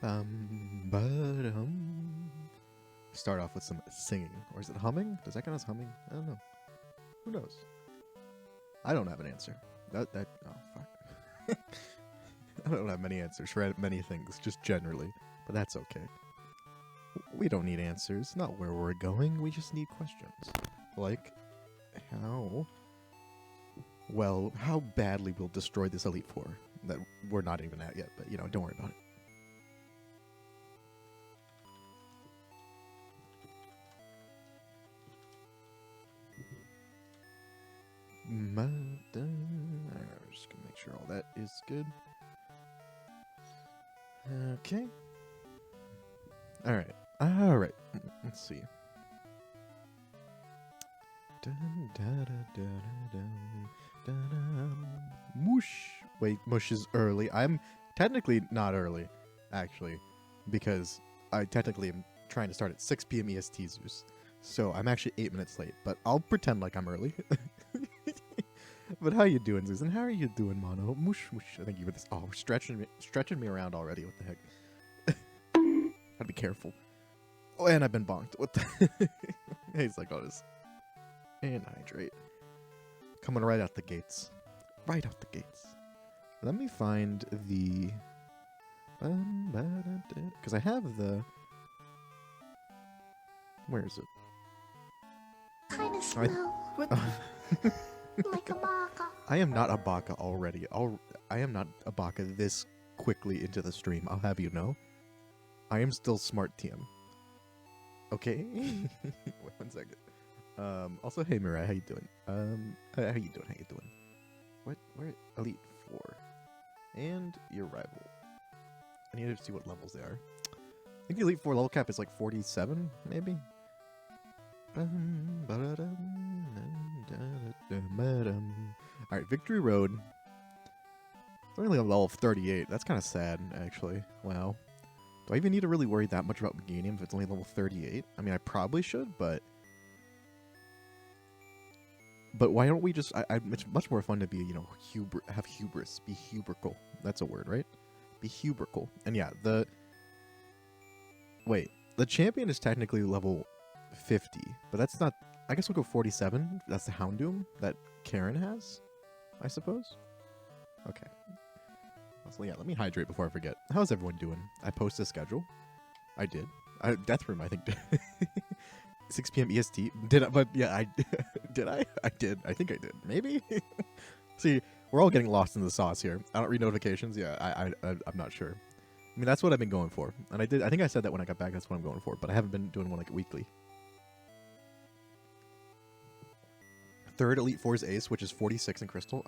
But start off with some singing, or is it humming? Does that count as humming? I don't know. Who knows? I don't have an answer. Oh fuck. I don't have many answers for many things, just generally, but that's okay. We don't need answers, not where we're going. We just need questions, like how badly we'll destroy this Elite Four that we're not even at yet. But don't worry about it. Just gonna make sure all that is good. Okay. All right. Let's see. Mush. Wait, Mush is early. I'm technically not early, actually, because I technically am trying to start at 6 p.m. EST, Zeus. So I'm actually 8 minutes late, but I'll pretend like I'm early. But how you doing, Zeus? And how are you doing, Mono? Mush, mush. Thank you for this. Oh, stretching me around already. What the heck? Gotta be careful. Oh, and I've been bonked. What the? He's like, oh, this. And hydrate. Coming right out the gates. Right out the gates. Let me find the... Because I have the... Where is it? Kind of smell. Like a baka. I am not a baka already. I am not a baka this quickly into the stream. I'll have you know. I am still smart TM. Okay? Wait 1 second. Also, hey Mirai, how you doing? How you doing? What? Where? Elite 4. And your rival. I need to see what levels they are. I think the Elite 4 level cap is like 47, maybe? Alright, Victory Road. It's only a level of 38. That's kind of sad, actually. Wow. Do I even need to really worry that much about Meganium if it's only level 38? I mean, I probably should, but why don't we just... it's much more fun to be, have hubris. Be hubrical. That's a word, right? Be hubrical. And yeah, Wait. The champion is technically level 50, but that's not... I guess we'll go 47. That's the Houndoom that Karen has, I suppose? Okay. So yeah, let me hydrate before I forget. How's everyone doing? I posted a schedule. I did. Death Room, I think. 6 p.m. EST. Did I? But yeah, I did. I did. I think I did. Maybe. See, we're all getting lost in the sauce here. I don't read notifications. Yeah, I'm not sure. I mean, that's what I've been going for, and I did. I think I said that when I got back. That's what I'm going for, but I haven't been doing one like weekly. Third Elite Four's Ace, which is 46 in Crystal.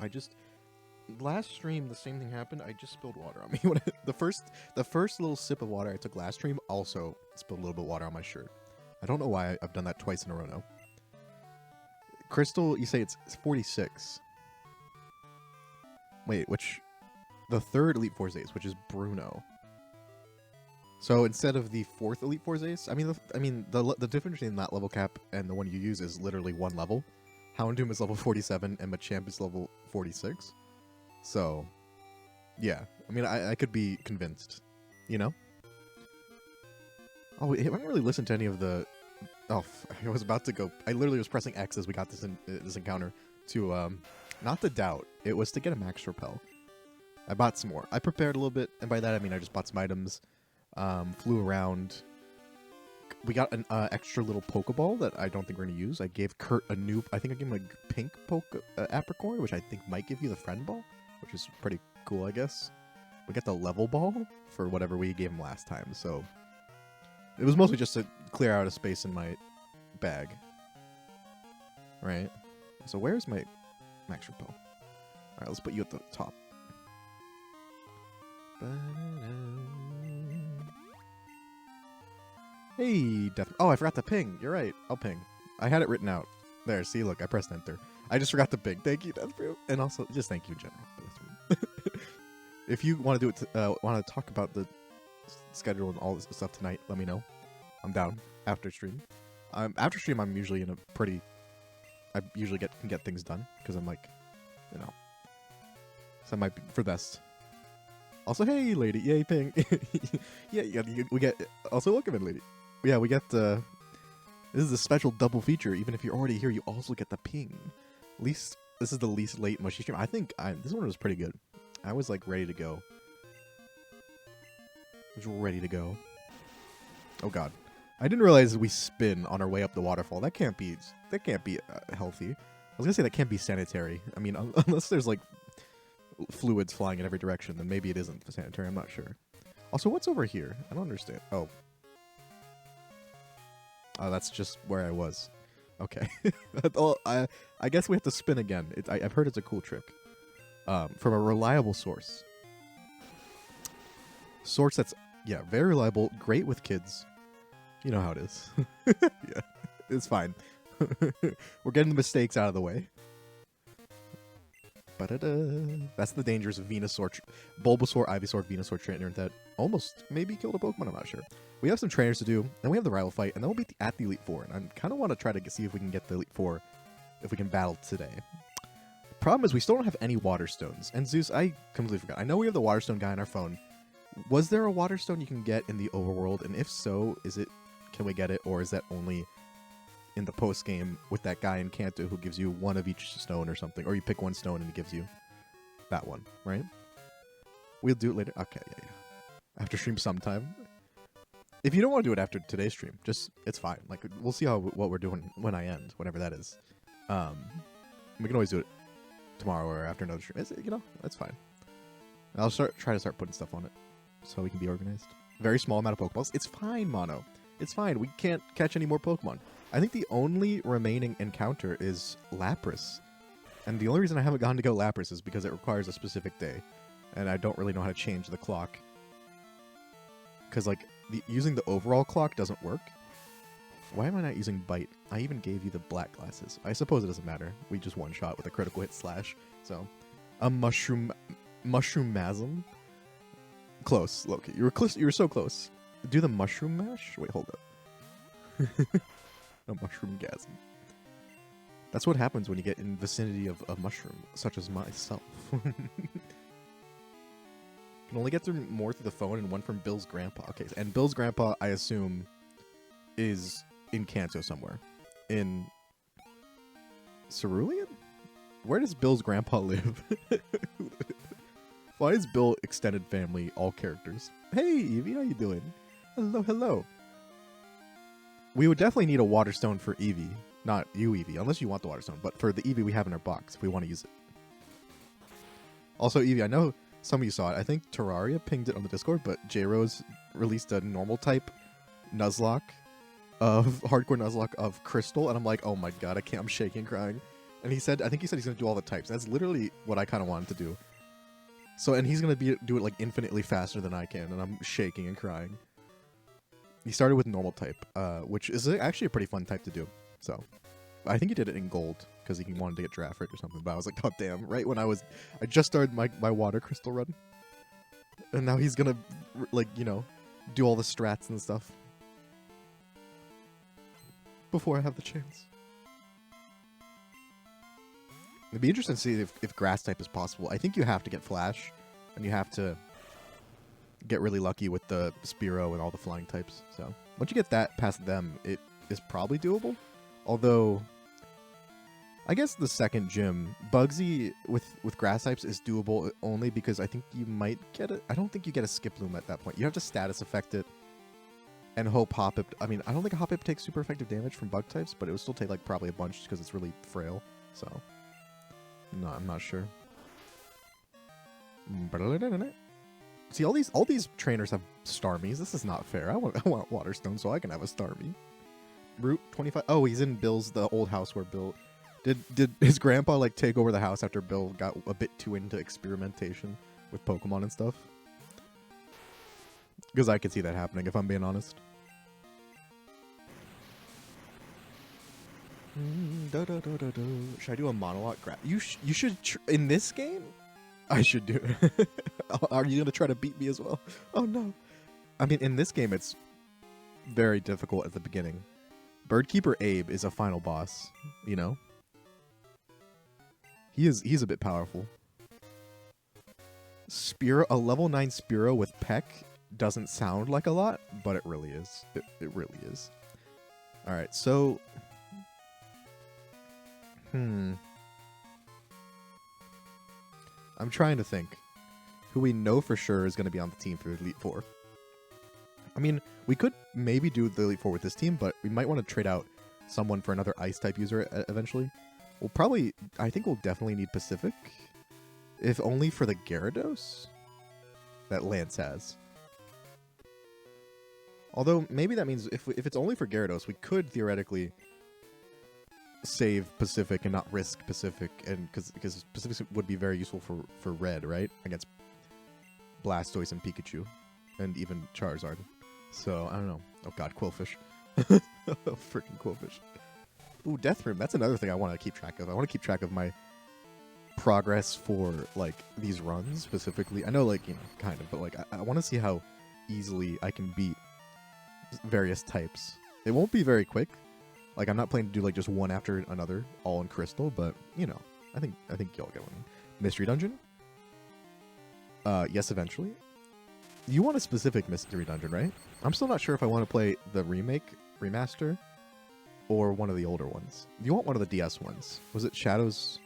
Last stream, the same thing happened. I just spilled water on me. The first little sip of water I took last stream also spilled a little bit of water on my shirt. I don't know why I've done that twice in a row now. Crystal, you say it's 46. Wait, the third Elite Four's Ace, which is Bruno. So instead of the fourth Elite Four's Ace, the difference between that level cap and the one you use is literally one level. Houndoom is level 47 and Machamp is level 46. So, yeah. I mean, I could be convinced, Oh, I haven't really listened to any of the... Oh, I was about to go... I literally was pressing X as we got this encounter to, not to doubt. It was to get a Max Repel. I bought some more. I prepared a little bit, and by that I mean I just bought some items, flew around. We got an extra little Pokeball that I don't think we're going to use. I gave Kurt a new... I think I gave him a pink Apricorn, which I think might give you the Friend Ball, which is pretty cool, I guess. We got the Level Ball for whatever we gave him last time, so... It was mostly just to clear out a space in my bag. Right? So where's my Max Repel? Alright, let's put you at the top. Hey, oh, I forgot to ping. You're right. I'll ping. I had it written out. There, see, look, I pressed enter. I just forgot to ping. Thank you, Deathbrew. And also, just thank you in general. If you want to do it, want to talk about the schedule and all this stuff tonight, let me know. I'm down after stream. After stream, I'm usually in a pretty... I usually can get things done, because I'm like, so I might be for best. Also, hey, lady. Yay, ping. Yeah, we get... Also, welcome in, lady. Yeah, we get the... This is a special double feature. Even if you're already here, you also get the ping. Least... This is the least late mushy stream. I think this one was pretty good. I was, like, ready to go. I was ready to go. Oh, God. I didn't realize we spin on our way up the waterfall. That can't be healthy. I was gonna say that can't be sanitary. I mean, unless there's like fluids flying in every direction, then maybe it isn't sanitary. I'm not sure. Also, what's over here? I don't understand. Oh, that's just where I was. Okay. Well, I guess we have to spin again. I've heard it's a cool trick. From a reliable source. Source that's very reliable, great with kids. You know how it is. Yeah, it's fine. We're getting the mistakes out of the way. Ba-da-da. That's the dangerous Venusaur, Bulbasaur, Ivysaur, Venusaur trainer that almost maybe killed a Pokemon. I'm not sure. We have some trainers to do. Then we have the rival fight, and then we'll be at the Elite Four. And I kind of want to try to see if we can get the Elite Four, if we can battle today. Problem is, we still don't have any Water Stones. And Zeus, I completely forgot. I know we have the Water Stone guy on our phone. Was there a Water Stone you can get in the overworld? And if so, can we get it, or is that only in the post game with that guy in Kanto who gives you one of each stone or something, or you pick one stone and he gives you that one, right? We'll do it later. Okay, yeah. After stream sometime. If you don't want to do it after today's stream, it's fine. Like, we'll see what we're doing when I end, whenever that is. We can always do it tomorrow or after another stream. That's fine. I'll try to start putting stuff on it so we can be organized. Very small amount of Pokeballs. It's fine, Mono. It's fine. We can't catch any more Pokemon. I think the only remaining encounter is Lapras. And the only reason I haven't gone to go Lapras is because it requires a specific day. And I don't really know how to change the clock. Because, like, using the overall clock doesn't work. Why am I not using Bite? I even gave you the black glasses. I suppose it doesn't matter. We just one shot with a critical hit slash. So, a Mushroom-masm? Close, Loki. You were so close. Do the mushroom mash? Wait, hold up. A mushroom gasm. That's what happens when you get in vicinity of a mushroom, such as myself. Can only get through more through the phone and one from Bill's grandpa. Okay, and Bill's grandpa, I assume, is in Kanto somewhere. In Cerulean? Where does Bill's grandpa live? Why is Bill extended family all characters? Hey, Evie, how you doing? Hello, hello. We would definitely need a Water Stone for Eevee. Not you, Eevee, unless you want the Water Stone, but for the Eevee we have in our box, if we want to use it. Also, Eevee, I know some of you saw it. I think Terraria pinged it on the Discord, but J-Rose released a normal type Nuzlocke hardcore Nuzlocke of Crystal, and I'm like, oh my god, I'm shaking, crying. And I think he said he's going to do all the types. That's literally what I kind of wanted to do. So, and he's going to do it like infinitely faster than I can, and I'm shaking and crying. He started with normal type, which is actually a pretty fun type to do. So, I think he did it in gold because he wanted to get draft rate or something. But I was like, oh damn! Right when I just started my water crystal run, and now he's gonna do all the strats and stuff before I have the chance. It'd be interesting to see if grass type is possible. I think you have to get flash, and you have to get really lucky with the Spearow and all the flying types. So once you get that past them, it is probably doable. Although, I guess the second gym, Bugsy with grass types is doable only because I think you might get it. I don't think you get a Skip Loom at that point. You have to status affect it and hope Hoppip. I mean, I don't think Hoppip takes super effective damage from bug types, but it would still take like probably a bunch because it's really frail. So, no, I'm not sure. See, all these trainers have Starmies. This is not fair. I want Waterstone so I can have a Starmie. Route 25. Oh, he's in the old house where Bill did his grandpa like take over the house after Bill got a bit too into experimentation with Pokemon and stuff. Because I could see that happening if I'm being honest. Should I do a monologue? You should in this game. I should do it. Are you going to try to beat me as well? Oh, no. I mean, in this game, it's very difficult at the beginning. Birdkeeper Abe is a final boss, you know? He's a bit powerful. A level 9 Spearow with Peck doesn't sound like a lot, but it really is. It really is. Alright, so... I'm trying to think who we know for sure is going to be on the team for Elite Four. I mean, we could maybe do the Elite Four with this team, but we might want to trade out someone for another Ice-type user eventually. I think we'll definitely need Pacific, if only for the Gyarados that Lance has. Although, maybe that means if it's only for Gyarados, we could theoretically save Pacific and not risk Pacific, and because Pacific would be very useful for Red, right? Against Blastoise and Pikachu, and even Charizard. So, I don't know. Oh god, Quillfish. Freaking Quillfish. Ooh, Death Room. That's another thing I want to keep track of. I want to keep track of my progress for, like, these runs, specifically. I know, like, you know, kind of, but, like, I want to see how easily I can beat various types. It won't be very quick. Like, I'm not planning to do, like, just one after another, all in Crystal, but, you know, I think y'all get one. Mystery Dungeon? Yes, eventually. You want a specific Mystery Dungeon, right? I'm still not sure if I want to play the remaster, or one of the older ones. You want one of the DS ones. Was it Shadows?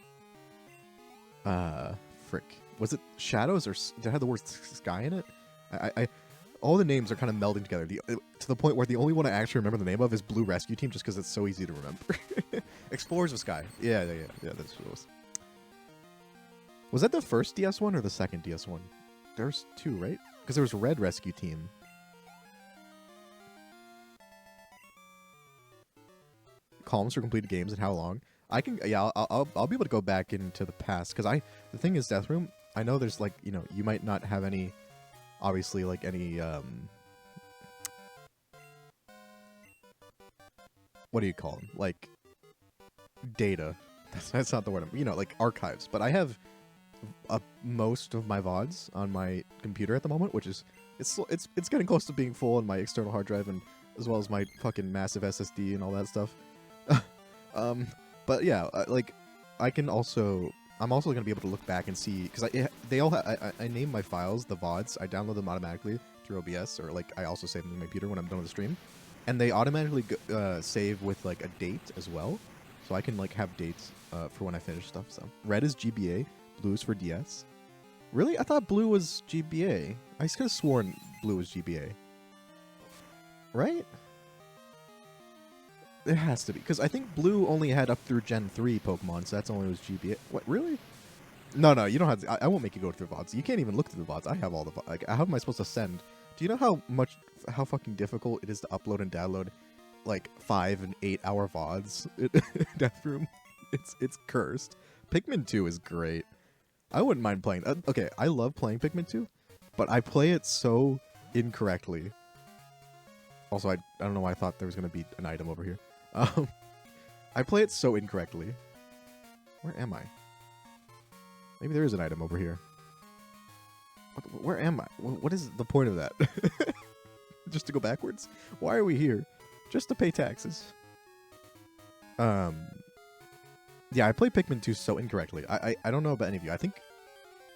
Frick. Was it Shadows or did it have the word Sky in it? I all the names are kind of melding together to the point where the only one I actually remember the name of is Blue Rescue Team, just because it's so easy to remember. Explorers of Sky. Yeah, that's what it was. Was that the first DS one or the second DS one? There's two, right? Because there was Red Rescue Team. Columns for completed games and how long? I can, yeah, I'll be able to go back into the past, because the thing is, Death Room, I know there's, like, you know, you might not have any, obviously, like, any, what do you call them? Like, data. That's not the word, you know, like, archives. But I have most of my VODs on my computer at the moment, which is, it's getting close to being full on my external hard drive, and as well as my fucking massive SSD and all that stuff. But yeah, like, I'm also gonna be able to look back and see, because I name my files the VODs. I download them automatically through OBS, or like I also save them in my computer when I'm done with the stream, and they automatically save with like a date as well, so I can like have dates for when I finish stuff. So red is GBA, blue is for DS. Really, I thought blue was GBA. I could have sworn blue was GBA. Right? It has to be, because I think blue only had up through Gen 3 Pokemon, so that's only was GBA. What, really? No, you don't have to. I won't make you go through VODs. You can't even look through the VODs. I have all the VODs. Like, how am I supposed to send? Do you know how fucking difficult it is to upload and download, like, 5 and 8 hour VODs? Death Room? It's cursed. Pikmin 2 is great. I wouldn't mind playing. Okay, I love playing Pikmin 2, but I play it so incorrectly. Also, I don't know why I thought there was going to be an item over here. I play it so incorrectly. Where am I? Maybe there is an item over here. Where am I? What is the point of that? Just to go backwards? Why are we here? Just to pay taxes. Yeah, I play Pikmin 2 so incorrectly. I don't know about any of you. I think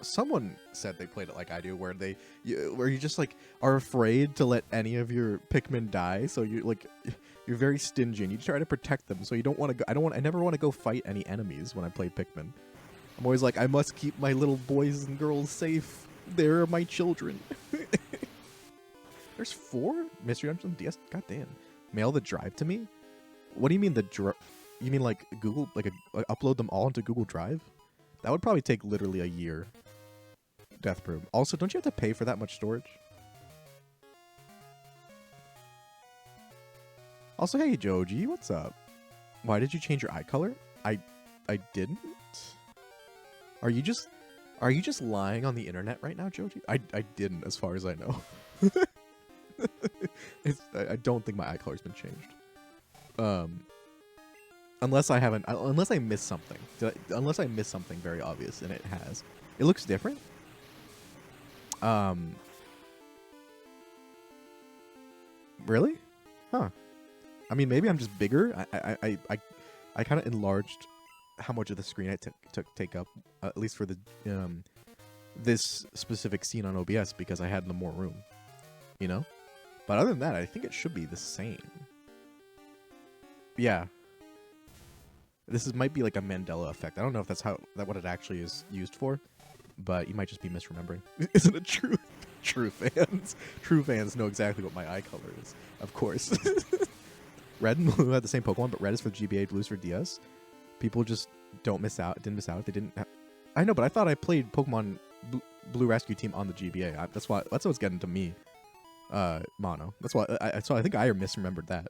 someone said they played it like I do, where you just like are afraid to let any of your Pikmin die, so you're very stingy and you try to protect them, so you don't want to go. I never want to go fight any enemies when I play Pikmin. I'm always like, I must keep my little boys and girls safe. They're my children. There's 4 Mystery Dungeons DS. Goddamn. Mail the drive to me? What do you mean you mean like Google, like upload them all into Google Drive? That would probably take literally a year. Death Room. Also, don't you have to pay for that much storage? Also, hey Joji, what's up? Why did you change your eye color? I didn't. Are you just lying on the internet right now, Joji? I didn't, as far as I know. I don't think my eye color's been changed. Unless I missed something. Unless I missed something very obvious, and it has. It looks different. Really? Huh. I mean, maybe I'm just bigger. I kind of enlarged how much of the screen I take up, at least for the this specific scene on OBS because I had more room, you know? But other than that, I think it should be the same. Yeah. Might be like a Mandela effect. I don't know if that's what it actually is used for, but you might just be misremembering. Isn't it true? True fans know exactly what my eye color is, of course. Red and Blue had the same Pokemon, but Red is for GBA, Blue's for DS. People just didn't miss out. They didn't. I know, but I thought I played Pokemon Blue Rescue Team on the GBA. That's what's getting to me. Mono. That's why. So I think I misremembered that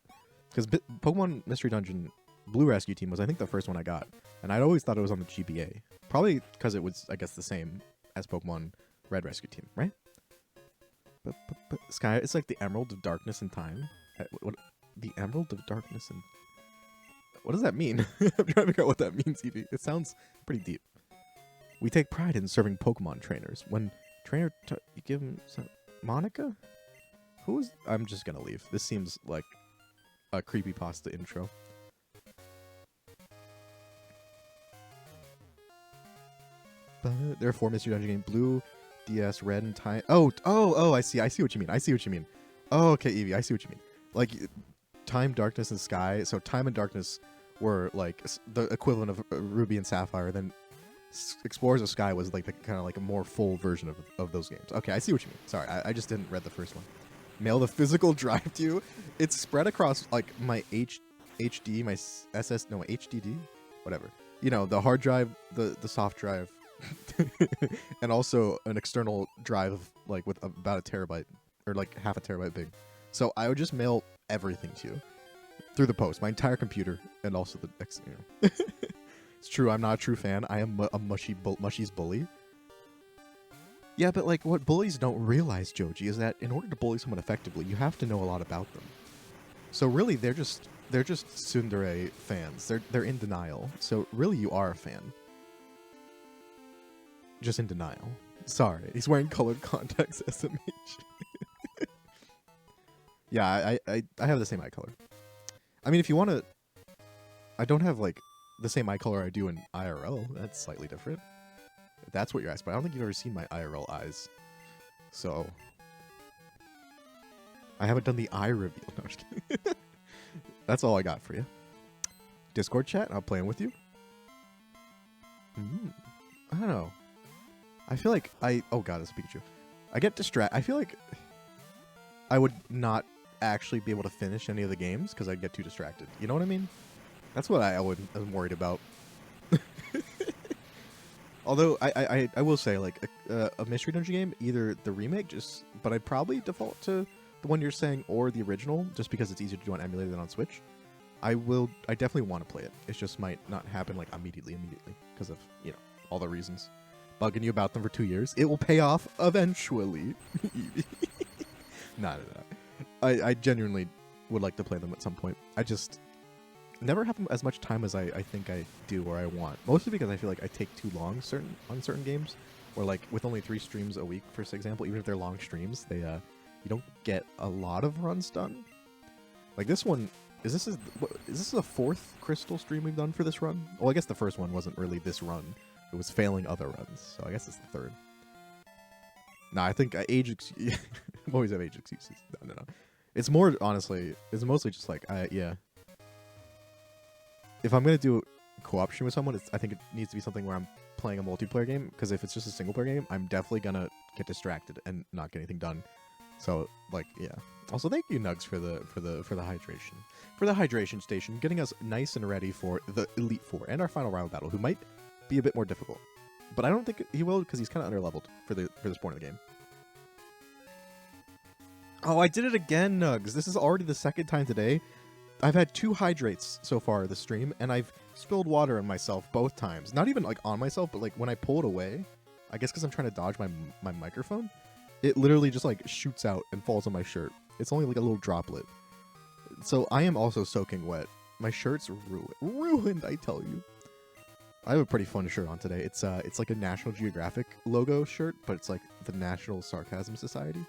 because Pokemon Mystery Dungeon Blue Rescue Team was, I think, the first one I got, and I'd always thought it was on the GBA. Probably because it was, I guess, the same as Pokemon Red Rescue Team, right? But Sky, it's like the Emerald of Darkness and Time. What the Emerald of Darkness and what does that mean? I'm trying to figure out what that means, Evie. It sounds pretty deep. We take pride in serving Pokemon trainers. When trainer, you give him some Monica. I'm just gonna leave. This seems like a creepypasta intro. But there are 4 Mystery Dungeon games: Blue, DS, Red, and Time. Oh! I see what you mean. Oh, okay, Evie, I see what you mean. Like Time, Darkness, and Sky. So Time and Darkness were like the equivalent of Ruby and Sapphire. Then Explorers of Sky was like the kind of like a more full version of those games. Okay, I see what you mean. Sorry, I just didn't read the first one. Mail the physical drive to you. It's spread across like my HD, my my HDD, whatever. You know, the hard drive, the soft drive, and also an external drive like with about a terabyte or like half a terabyte big. So I would just mail everything to you through the post, my entire computer, and also the It's true, I'm not a true fan. I am a mushy's bully. Yeah, but like what bullies don't realize, Joji, is that in order to bully someone effectively, you have to know a lot about them. So really, they're just tsundere fans. They're in denial. So really, you are a fan. Just in denial. Sorry, he's wearing colored contacts, SMH. Yeah, I have the same eye color. I mean, if you want to, I don't have like the same eye color I do in IRL. That's slightly different. If that's what you're asking, but I don't think you've ever seen my IRL eyes. So I haven't done the eye reveal. No, I'm just kidding. That's all I got for you. Discord chat, I'll play with you. I don't know. I feel like oh god, it's Pikachu. I get distracted. I feel like I would not actually be able to finish any of the games because I'd get too distracted. You know what I mean? That's what I'm worried about. Although I will say, like a Mystery Dungeon game, either the remake, but I'd probably default to the one you're saying, or the original, just because it's easier to do on emulator than on Switch. I definitely want to play it. It just might not happen like immediately because of all the reasons. Bugging you about them for 2 years. It will pay off eventually. No. I genuinely would like to play them at some point. I just never have as much time as I think I do or I want. Mostly because I feel like I take too long on certain games. Or like with only 3 streams a week, for example, even if they're long streams, they you don't get a lot of runs done. Like this one, is this the 4th Crystal stream we've done for this run? Well, I guess the first one wasn't really this run. It was failing other runs, so I guess it's the 3rd. Nah, I think age always have age excuses. No. It's more, honestly, it's mostly just like, yeah. If I'm going to do co-option with someone, I think it needs to be something where I'm playing a multiplayer game, because if it's just a single player game, I'm definitely going to get distracted and not get anything done. So, like, yeah. Also, thank you, Nugs, for the hydration. For the hydration station, getting us nice and ready for the Elite Four and our final rival battle, who might be a bit more difficult. But I don't think he will, because he's kind of underleveled for this point of the game. Oh, I did it again, Nugs. This is already the 2nd time today. I've had 2 hydrates so far this stream, and I've spilled water on myself both times. Not even like on myself, but like when I pull it away, I guess because I'm trying to dodge my microphone, it literally just like shoots out and falls on my shirt. It's only like a little droplet. So I am also soaking wet. My shirt's ruined, I tell you. I have a pretty fun shirt on today. It's like a National Geographic logo shirt, but it's like the National Sarcasm Society.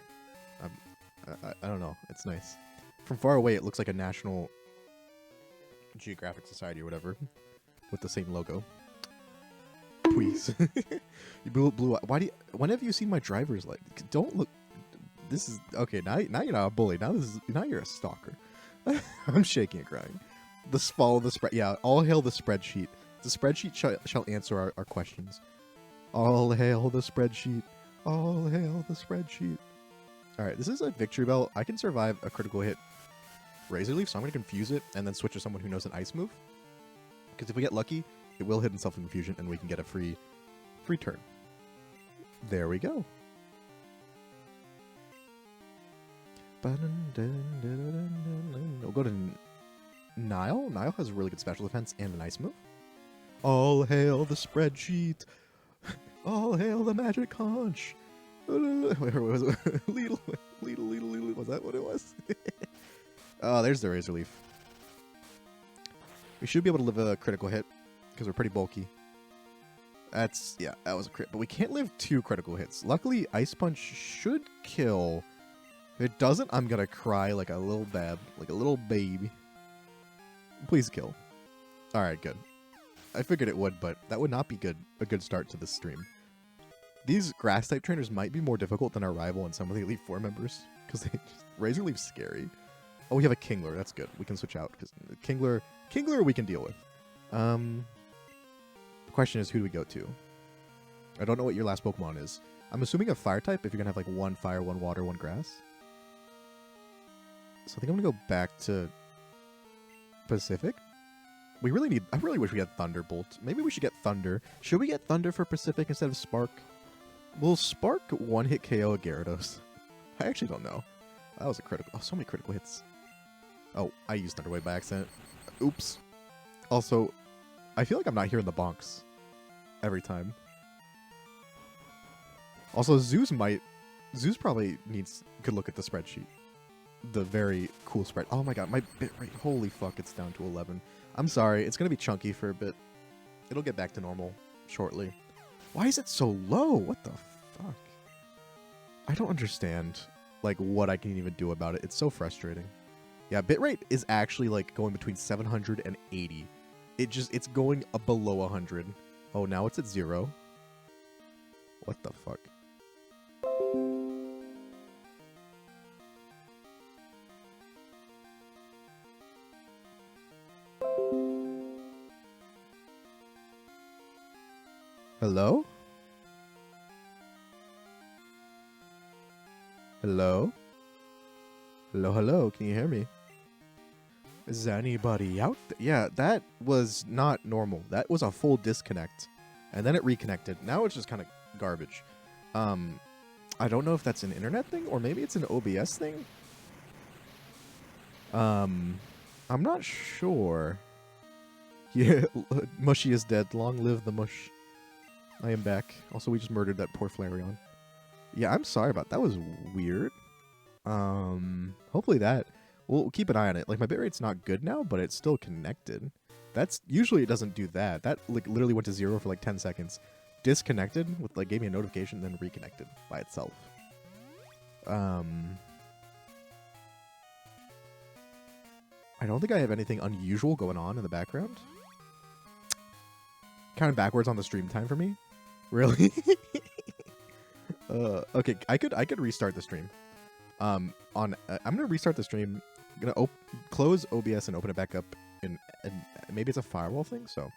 I don't know. It's nice. From far away, it looks like a National Geographic Society or whatever, with the same logo. Please. You blew up. Why do you, when have you seen my driver's license? Don't look. This is okay. Now you're not a bully. Now you're a stalker. I'm shaking and crying. Follow the spread. Yeah, all hail the spreadsheet. The spreadsheet shall answer our questions. All hail the spreadsheet. All hail the spreadsheet. All right, this is a victory bell. I can survive a critical hit Razor Leaf, so I'm going to confuse it and then switch to someone who knows an ice move. Because if we get lucky, it will hit in self-confusion and we can get a free turn. There we go. We'll go to Nile. Nile has a really good special defense and an ice move. All hail the spreadsheet. All hail the magic conch. Where was it? Leedle. Was that what it was? Oh, there's the Razor Leaf. We should be able to live a critical hit because we're pretty bulky. Yeah, that was a crit. But we can't live 2 critical hits. Luckily, Ice Punch should kill. If it doesn't, I'm going to cry like a little baby. Please kill. Alright, good. I figured it would, but that would not be a good start to this stream. These grass-type trainers might be more difficult than our rival and some of the Elite Four members, because Razor Leaf's scary. Oh, we have a Kingler. That's good. We can switch out, because Kingler we can deal with. The question is, who do we go to? I don't know what your last Pokemon is. I'm assuming a Fire-type if you're going to have like 1 Fire, 1 Water, 1 Grass. So I think I'm going to go back to Pacific. I really wish we had Thunderbolt. Maybe we should get Thunder. Should we get Thunder for Pacific instead of Spark? Will Spark one-hit KO a Gyarados? I actually don't know. That was a critical. Oh, so many critical hits. Oh, I used Thunder Wave by accident. Oops. Also, I feel like I'm not hearing the bonks every time. Also, Zeus probably could look at the spreadsheet. The very cool spread. Oh my god, my bit rate. Holy fuck, it's down to 11. I'm sorry, it's going to be chunky for a bit. It'll get back to normal shortly. Why is it so low? What the fuck? I don't understand, like, what I can even do about it. It's so frustrating. Yeah, bitrate is actually, like, going between 700 and 80. It's going up below 100. Oh, now it's at 0. What the fuck? Hello? Hello? Hello, can you hear me? Is anybody out there? Yeah, that was not normal. That was a full disconnect. And then it reconnected. Now it's just kind of garbage. I don't know if that's an internet thing or maybe it's an OBS thing. I'm not sure. Yeah, Mushy is dead. Long live the mush. I am back. Also, we just murdered that poor Flareon. Yeah, I'm sorry about that. That was weird. Hopefully we'll keep an eye on it. Like, my bitrate's not good now, but it's still connected. That's usually it doesn't do that. That like literally went to 0 for like 10 seconds. Disconnected with like gave me a notification, then reconnected by itself. I don't think I have anything unusual going on in the background. Kind of backwards on the stream time for me. Really? Okay, I could restart the stream. I'm gonna restart the stream. I'm gonna close OBS and open it back up, and maybe it's a firewall thing. So,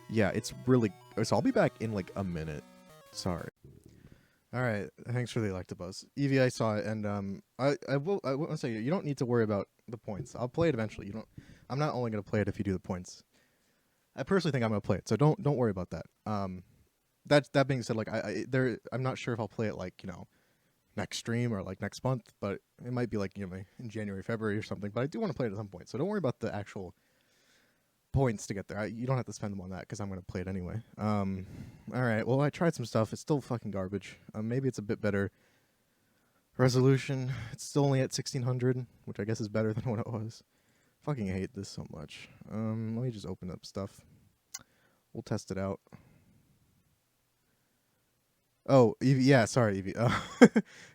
yeah, so I'll be back in like a minute. Sorry. All right, thanks for the Electabuzz. Evie, I saw it, and I want to say you don't need to worry about the points. I'll play it eventually. I'm not only gonna play it if you do the points. I personally think I'm gonna play it, so don't worry about that. That being said, like I'm not sure if I'll play it like next stream or like next month, but it might be like in January, February or something. But I do want to play it at some point, so don't worry about the actual points to get there. You don't have to spend them on that because I'm gonna play it anyway. All right. Well, I tried some stuff. It's still fucking garbage. Maybe it's a bit better resolution. It's still only at 1600, which I guess is better than what it was. Fucking hate this so much. Let me just open up stuff. We'll test it out. Oh, Evie, yeah, sorry, Evie.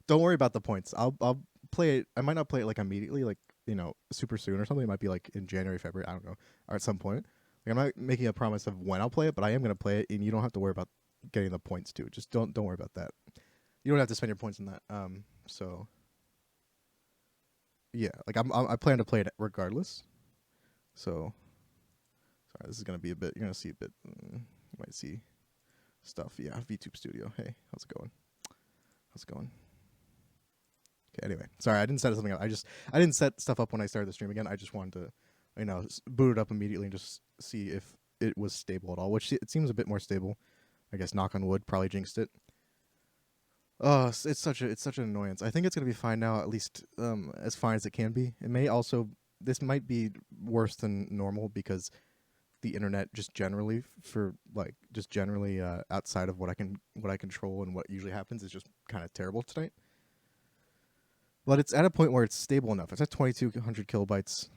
Don't worry about the points. I'll play it. I might not play it like immediately, like super soon or something. It might be like in January, February. I don't know, or at some point. Like, I'm not making a promise of when I'll play it, but I am gonna play it, and you don't have to worry about getting the points too. Just don't worry about that. You don't have to spend your points on that. So yeah, like I plan to play it regardless. So sorry, this is gonna be a bit. You're gonna see a bit. You might see stuff. Yeah, VTube Studio. Hey, how's it going? How's it going? Okay. Anyway, sorry, I didn't set something up. I didn't set stuff up when I started the stream again. I just wanted to, boot it up immediately and just see if it was stable at all. Which it seems a bit more stable. I guess knock on wood. Probably jinxed it. Oh, it's such an annoyance. I think it's gonna be fine now, at least as fine as it can be. It may also this might be worse than normal because the internet just generally outside of what I control and what usually happens is just kind of terrible tonight. But it's at a point where it's stable enough. It's at 2200 kilobytes,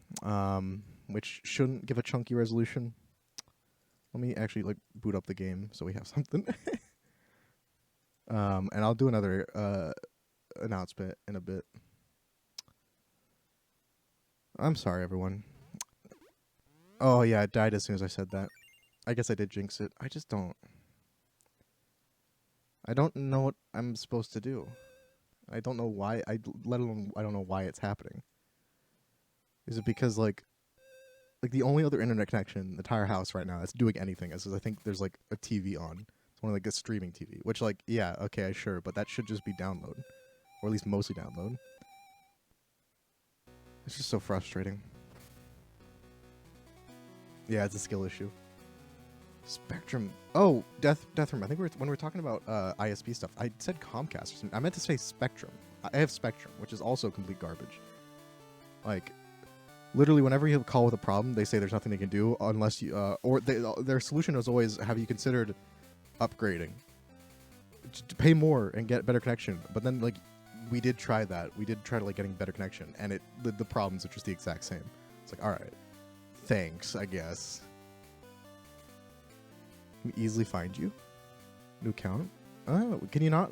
which shouldn't give a chunky resolution. Let me actually boot up the game so we have something. And I'll do another announcement in a bit. I'm sorry, everyone. Oh, yeah, it died as soon as I said that. I guess I did jinx it. I don't know what I'm supposed to do. I don't know why. I don't know why it's happening. Is it because, like the only other internet connection in the entire house right now that's doing anything is I think there's, a TV on. It's one of, a streaming TV. Which, yeah, okay, sure, but that should just be download. Or at least mostly download. It's just so frustrating. Yeah, it's a skill issue. Spectrum. Oh, Deathroom. I think when we were talking about ISP stuff, I said Comcast or something. I meant to say Spectrum. I have Spectrum, which is also complete garbage. Literally, whenever you have a call with a problem, they say there's nothing they can do unless you. Their solution is always, have you considered upgrading? To pay more and get better connection. But then, we did try that. We did try to getting better connection, and the problems are just the exact same. It's all right. Thanks, I guess. Can we easily find you? New account? Oh, can you not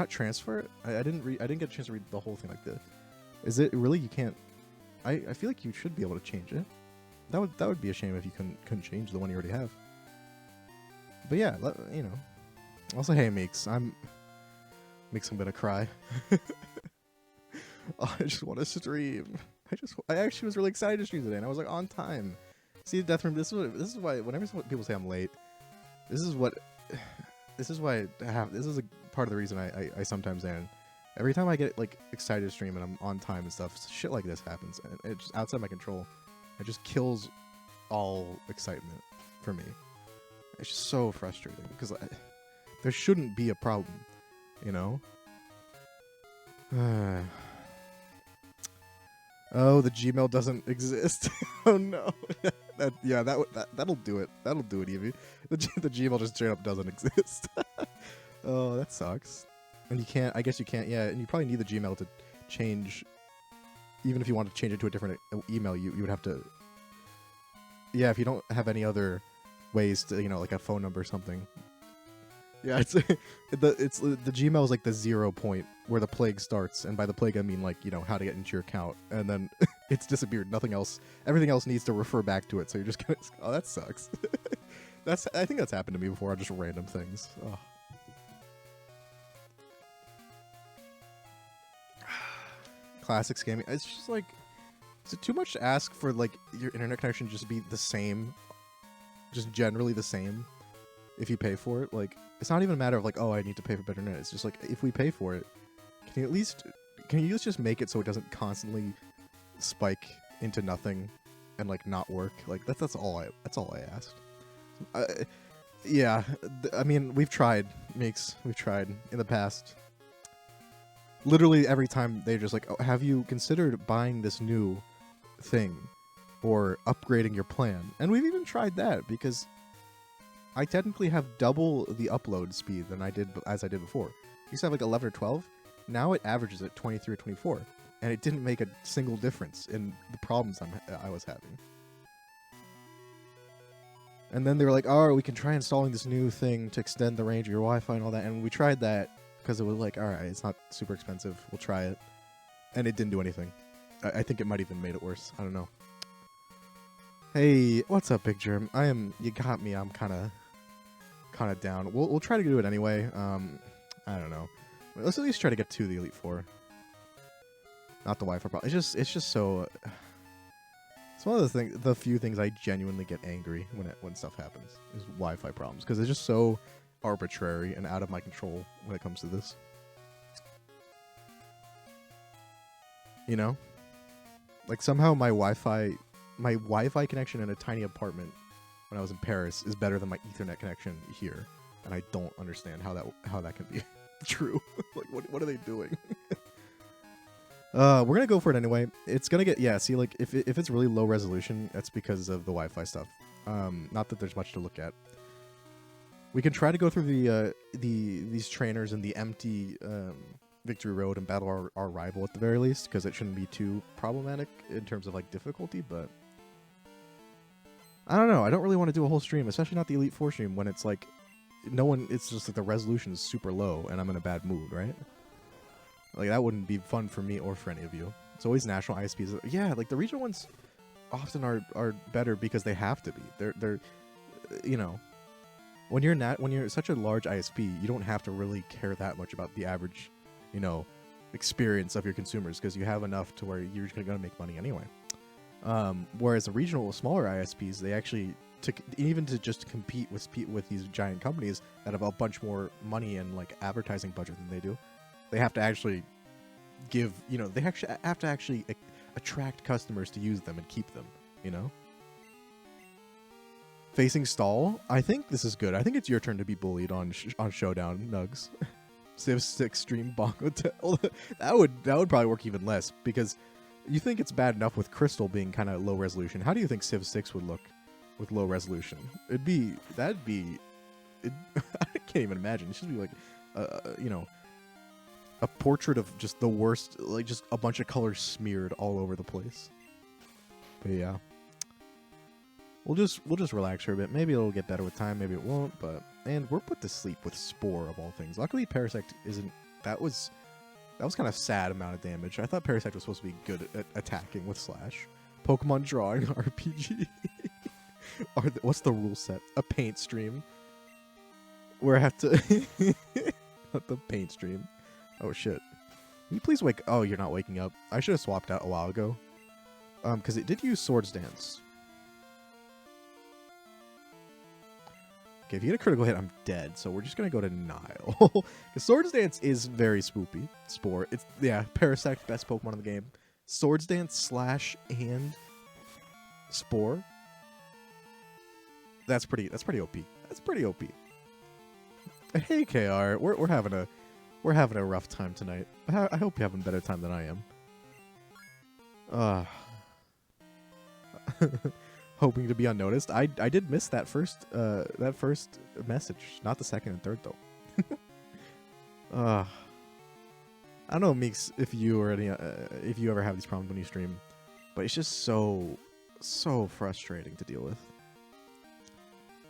transfer it? I didn't get a chance to read the whole thing like this. Is it really you can't? I feel like you should be able to change it. That would be a shame if you couldn't change the one you already have. But yeah, Also, hey Meeks, Meeks, I'm gonna cry. Oh, I just want to stream. I actually was really excited to stream today, and I was on time. See, Deathroom. This is why whenever people say I'm late, this is why this is a part of the reason I sometimes am. Every time I get excited to stream and I'm on time and stuff, shit like this happens, and it's just outside my control. It just kills all excitement for me. It's just so frustrating because there shouldn't be a problem, Oh, the Gmail doesn't exist. Oh no. That'll do it. That'll do it, Evie. The Gmail just straight up doesn't exist. Oh, that sucks. And I guess you can't, yeah, and you probably need the Gmail to change, even if you want to change it to a different email, you would have to, yeah, if you don't have any other ways to, like a phone number or something. Yeah, the Gmail is the 0 point where the plague starts, and by the plague I mean how to get into your account, and then it's disappeared. Nothing else. Everything else needs to refer back to it. So you're just gonna. Oh, that sucks. I think that's happened to me before. Just random things. Oh. Classic scamming. It's just is it too much to ask for your internet connection just be the same, just generally the same, if you pay for it? It's not even a matter of oh, I need to pay for better internet. It's just if we pay for it, can you just make it so it doesn't constantly spike into nothing and not work? That's all I asked. Yeah, I mean, we've tried, Meeks. We've tried in the past. Literally every time they're just oh, have you considered buying this new thing or upgrading your plan? And we've even tried that because I technically have double the upload speed than I did before. I used to have 11 or 12. Now it averages at 23 or 24, and it didn't make a single difference in the problems I was having. And then they were oh, we can try installing this new thing to extend the range of your Wi-Fi and all that. And we tried that because it was all right, it's not super expensive. We'll try it. And it didn't do anything. I think it might even made it worse. I don't know. Hey, what's up, Big Germ? You got me. I'm kind of down. We'll try to do it anyway. I don't know. Let's at least try to get to the Elite Four. Not the Wi-Fi problem. It's just so. It's one of the few things I genuinely get angry when stuff happens is Wi-Fi problems because it's just so arbitrary and out of my control when it comes to this. You know, like somehow my Wi-Fi connection in a tiny apartment when I was in Paris is better than my Ethernet connection here, and I don't understand how that can be true. Like, what are they doing? We're gonna go for it anyway. It's gonna get see, like if it's really low resolution, that's because of the Wi-Fi stuff. Not that there's much to look at. We can try to go through these trainers in the empty Victory Road and battle our rival at the very least, because it shouldn't be too problematic in terms of like difficulty, but I don't know. I don't really want to do a whole stream, especially not the Elite Four stream when it's like it's just like the resolution is super low and I'm in a bad mood, right? Like that wouldn't be fun for me or for any of you. It's always national ISPs. Yeah, like the regional ones often are better because they have to be. They're you know, when you're such a large ISP, you don't have to really care that much about the average, you know, experience of your consumers because you have enough to where you're going to make money anyway. Whereas the regional smaller ISPs, they actually even to just compete with these giant companies that have a bunch more money and like advertising budget than they do, they have to actually give, you know, they actually have to actually attract customers to use them and keep them, you know. Facing stall, I think this is good. I think it's your turn to be bullied on Showdown, Nugs. Civ 6 stream bongo that would probably work even less because you think it's bad enough with Crystal being kind of low resolution. How do you think Civ 6 would look with low resolution? I can't even imagine. It should be like you know, a portrait of just the worst, like just a bunch of colors smeared all over the place. But yeah. We'll just relax for a bit. Maybe it'll get better with time, maybe it won't, and we're put to sleep with Spore of all things. Luckily Parasect isn't. That was kind of sad amount of damage. I thought Parasect was supposed to be good at attacking with Slash. Pokemon drawing RPG. What's the rule set? A paint stream. Where I have to not the paint stream. Oh shit. Can you please wake? Oh, you're not waking up. I should have swapped out a while ago. Because it did use Swords Dance. Okay, if you get a critical hit, I'm dead. So we're just gonna go to Nile. Because Swords Dance is very spoopy. Spore. It's Parasect, best Pokemon in the game. Swords Dance, Slash, and Spore. That's pretty OP. That's pretty OP. Hey KR, we're having a rough time tonight. I hope you're having a better time than I am. Hoping to be unnoticed. I did miss that first message, not the second and third though. I don't know, Meeks, if you ever have these problems when you stream, but it's just so frustrating to deal with.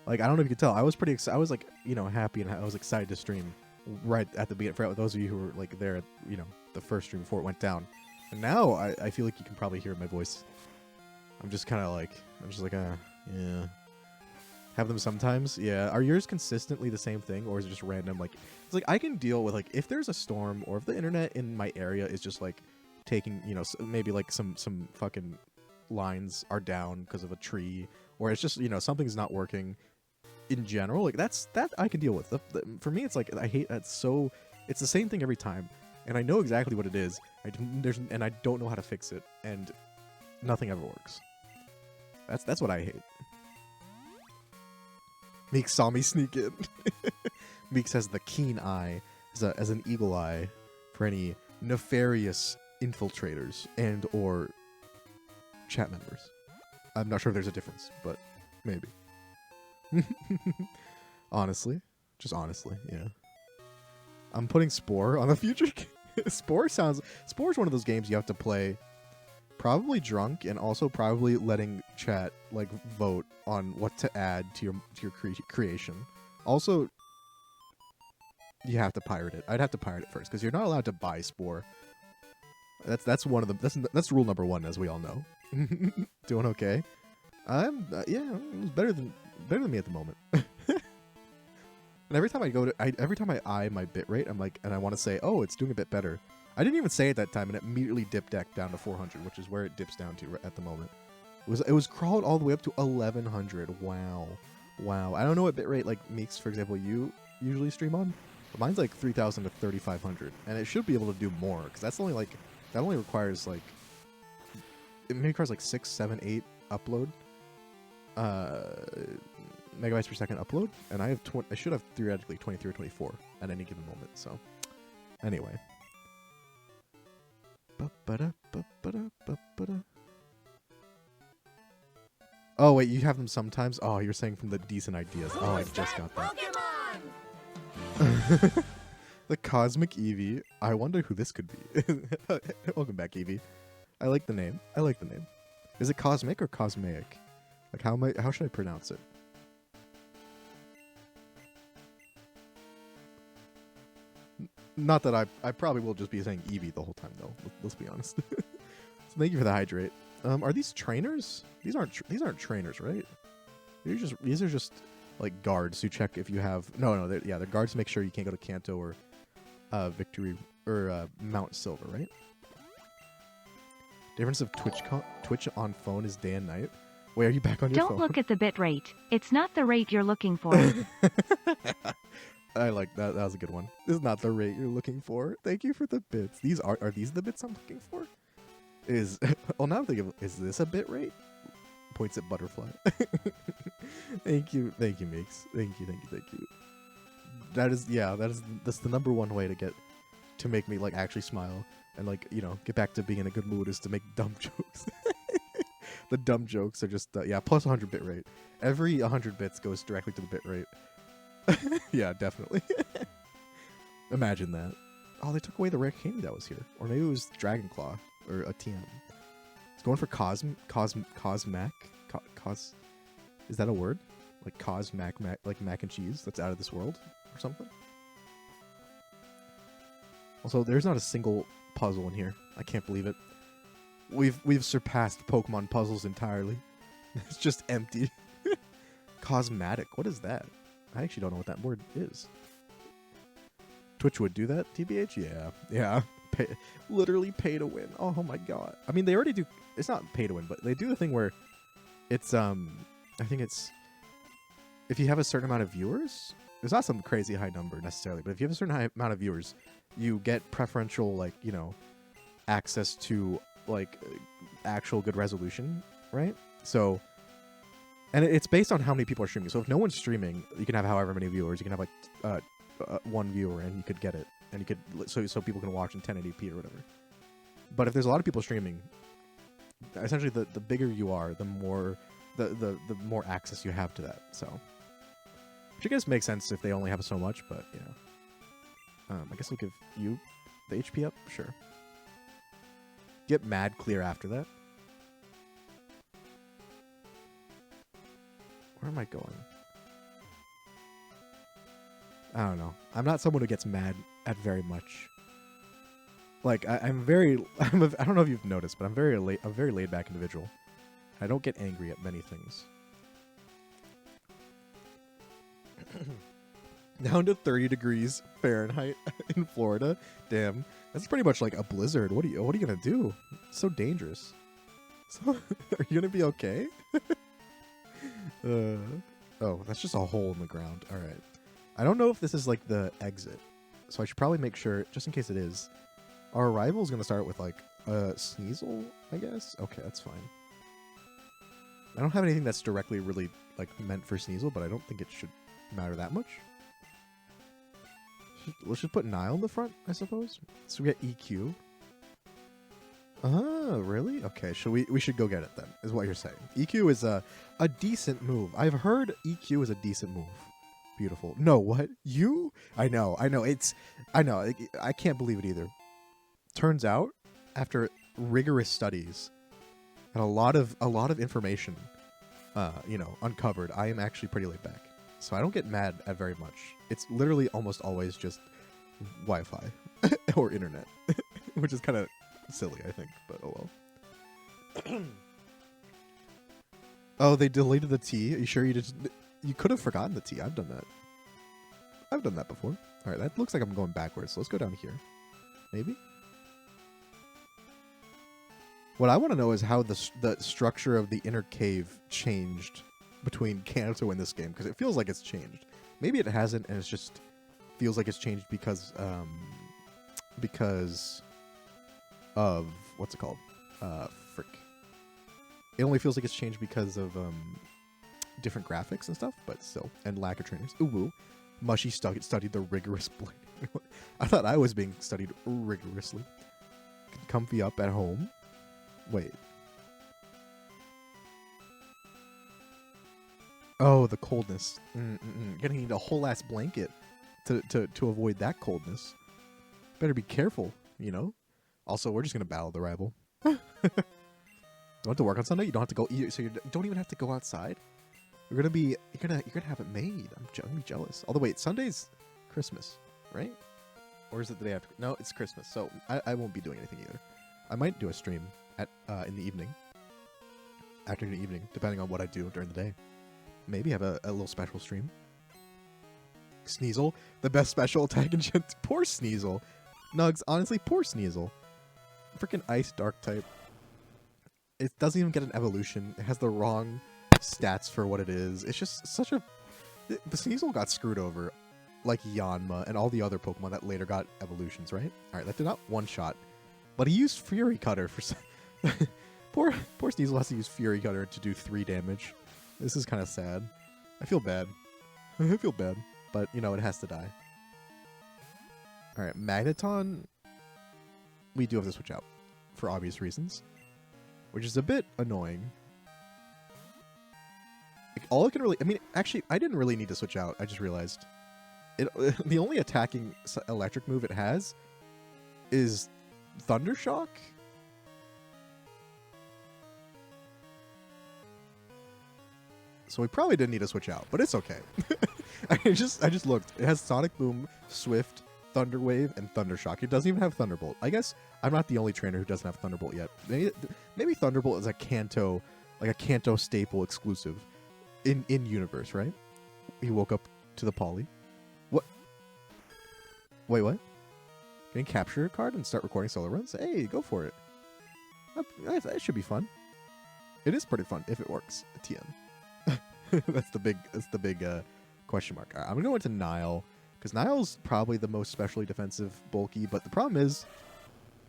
Like, I don't know if you could tell, I was pretty excited. I was like, you know, happy, and I was excited to stream right at the beginning. For those of you who were like there at, you know, the first stream before it went down, and now I feel like you can probably hear my voice. I'm just like, yeah. Have them sometimes? Yeah. Are yours consistently the same thing, or is it just random? Like, it's like I can deal with, like, if there's a storm, or if the internet in my area is just, like, taking, you know, maybe, like, some fucking lines are down because of a tree, or it's just, you know, something's not working in general. Like, that I can deal with. For me, it's like, I hate that so... It's the same thing every time, and I know exactly what it is, and I don't know how to fix it, and nothing ever works. That's what I hate. Meek saw me sneak in. Meeks has the keen eye, as an eagle eye, for any nefarious infiltrators and or chat members. I'm not sure if there's a difference, but maybe. Honestly. Just honestly, yeah. I'm putting Spore on the future. Spore is one of those games you have to play probably drunk, and also probably letting chat like vote on what to add to your creation. Also, you have to pirate it. I'd have to pirate it first because you're not allowed to buy Spore. That's one of the that's rule number 1, as we all know. Doing okay. I'm yeah, it's better than me at the moment. And every time every time I eye my bitrate, I'm like, and I want to say, oh, it's doing a bit better. I didn't even say it that time, and it immediately dipped down to 400, which is where it dips down to at the moment. It was crawled all the way up to 1100. Wow, wow. I don't know what bitrate like Meeks, for example, you usually stream on, but mine's like 3000 to 3500, and it should be able to do more because that's only like that only requires like it maybe requires like 6, 7, 8 upload. Megabytes per second upload, and I should have theoretically 23 or 24 at any given moment. So, anyway. Oh wait, you have them sometimes. Oh, you're saying from the decent ideas. Oh, I just got that. The Cosmic Eevee. I wonder who this could be. Welcome back, Eevee. I like the name. I like the name. Is it cosmic or cosmic? Like how should I pronounce it? Not that I probably will just be saying Eevee the whole time though. Let's be honest. So thank you for the hydrate. Are these trainers? These aren't trainers, right? These are just like guards who check if you have. No, they're guards to make sure you can't go to Kanto or Victory or Mount Silver, right? Difference of Twitch on phone is day and night. Wait, are you back on your phone? Don't look at the bit rate. It's not the rate you're looking for. I like that. That was a good one. This is not the rate you're looking for. Thank you for the bits. These are these the bits I'm looking for? Well, now I'm thinking, is this a bit rate? Points at Butterfly. Thank you, Meeks. Thank you. That's the number one way to make me like actually smile and like get back to being in a good mood is to make dumb jokes. The dumb jokes are just plus 100 bit rate. Every 100 bits goes directly to the bit rate. Yeah, definitely. Imagine that. Oh, they took away the rare candy that was here. Or maybe it was Dragon Claw or a TM. It's going for Cosmac. Is that a word? Like Cosmac, like mac and cheese that's out of this world or something? Also, there's not a single puzzle in here. I can't believe it. We've surpassed Pokemon puzzles entirely. It's just empty. Cosmatic. What is that? I actually don't know what that word is. Twitch would do that, TBH? Yeah. Literally pay to win. Oh my god. I mean, they already do. It's not pay to win, but they do the thing where it's I think it's if you have a certain amount of viewers. It's not some crazy high number necessarily, but if you have a certain high amount of viewers, you get preferential access to actual good resolution, right? So. And it's based on how many people are streaming. So if no one's streaming, you can have however many viewers. You can have one viewer, and you could get it, and you could so people can watch in 1080p or whatever. But if there's a lot of people streaming, essentially the bigger you are, the more the more access you have to that. So, which I guess makes sense if they only have so much. But I guess I'll give you the HP up. Sure. Get mad clear after that. Where am I going? I don't know. I'm not someone who gets mad at very much. Like I'm very. I don't know if you've noticed, but I'm very laid back individual. I don't get angry at many things. Down to 30 degrees Fahrenheit in Florida. Damn, that's pretty much like a blizzard. What are you gonna do? It's so dangerous. So, are you gonna be okay? Oh, that's just a hole in the ground. All right. I don't know if this is like the exit, so I should probably make sure, just in case it is. Our arrival is going to start with like a Sneasel, I guess. Okay, that's fine. I don't have anything that's directly really like meant for Sneasel, but I don't think it should matter that much. Let's just put Nile in the front, I suppose. So we get EQ. Oh, really? Okay, we should go get it then, is what you're saying. EQ is a decent move. I've heard EQ is a decent move. Beautiful. No, what? You? I know. I know. I can't believe it either. Turns out, after rigorous studies and a lot of information, uncovered, I am actually pretty laid back. So I don't get mad at very much. It's literally almost always just Wi-Fi or internet, which is kind of silly, I think, but oh well. Oh, they deleted the T. Are you sure you just... You could have forgotten the T. I've done that. I've done that before. All right, that looks like I'm going backwards. So let's go down here. Maybe? What I want to know is how the structure of the inner cave changed between Kanto and this game, because it feels like it's changed. Maybe it hasn't, and it's just feels like it's changed because of what's it called? Frick. It only feels like it's changed because of different graphics and stuff, but still, and lack of trainers. Ooh, woo. Mushy studied the rigorous blade. I thought I was being studied rigorously. Comfy up at home. Wait. Oh, the coldness. Gonna need a whole ass blanket to avoid that coldness. Better be careful, you know. Also, we're just gonna battle the rival. Don't have to work on Sunday. You don't have to go. So you don't even have to go outside. You're gonna have it made. I'm gonna be jealous. Although wait, Sunday's Christmas, right? Or is it the day after? No, it's Christmas. So I won't be doing anything either. I might do a stream at in the evening, afternoon, evening, depending on what I do during the day. Maybe have a little special stream. Sneasel, the best special attack in Gen. Poor Sneasel. Nugs, honestly, poor Sneasel. Freaking Ice Dark type. It doesn't even get an evolution. It has the wrong stats for what it is. It's just such a... The Sneasel got screwed over, like Yanma and all the other Pokemon that later got evolutions, right? Alright, that did not one-shot. But he used Fury Cutter for... poor Sneasel has to use Fury Cutter to do 3 damage. This is kind of sad. I feel bad. I feel bad. But, you know, it has to die. Alright, Magneton... We do have to switch out. For obvious reasons. Which is a bit annoying. Like, all it can really... I mean, actually, I didn't really need to switch out. I just realized. The only attacking electric move it has is Thundershock? So we probably didn't need to switch out, but it's okay. I just looked. It has Sonic Boom, Swift, Thunder Wave, and Thundershock. It doesn't even have Thunderbolt. I guess I'm not the only trainer who doesn't have Thunderbolt yet. Maybe Thunderbolt is a Kanto, like a Kanto staple exclusive in universe, right? He woke up to the Poly. What? Wait, what? Can you capture a card and start recording solo runs? Hey, go for it. That should be fun. It is pretty fun if it works. TM. That's the big question mark. All right, I'm gonna go into Nile because Nile's probably the most specially defensive bulky, but the problem is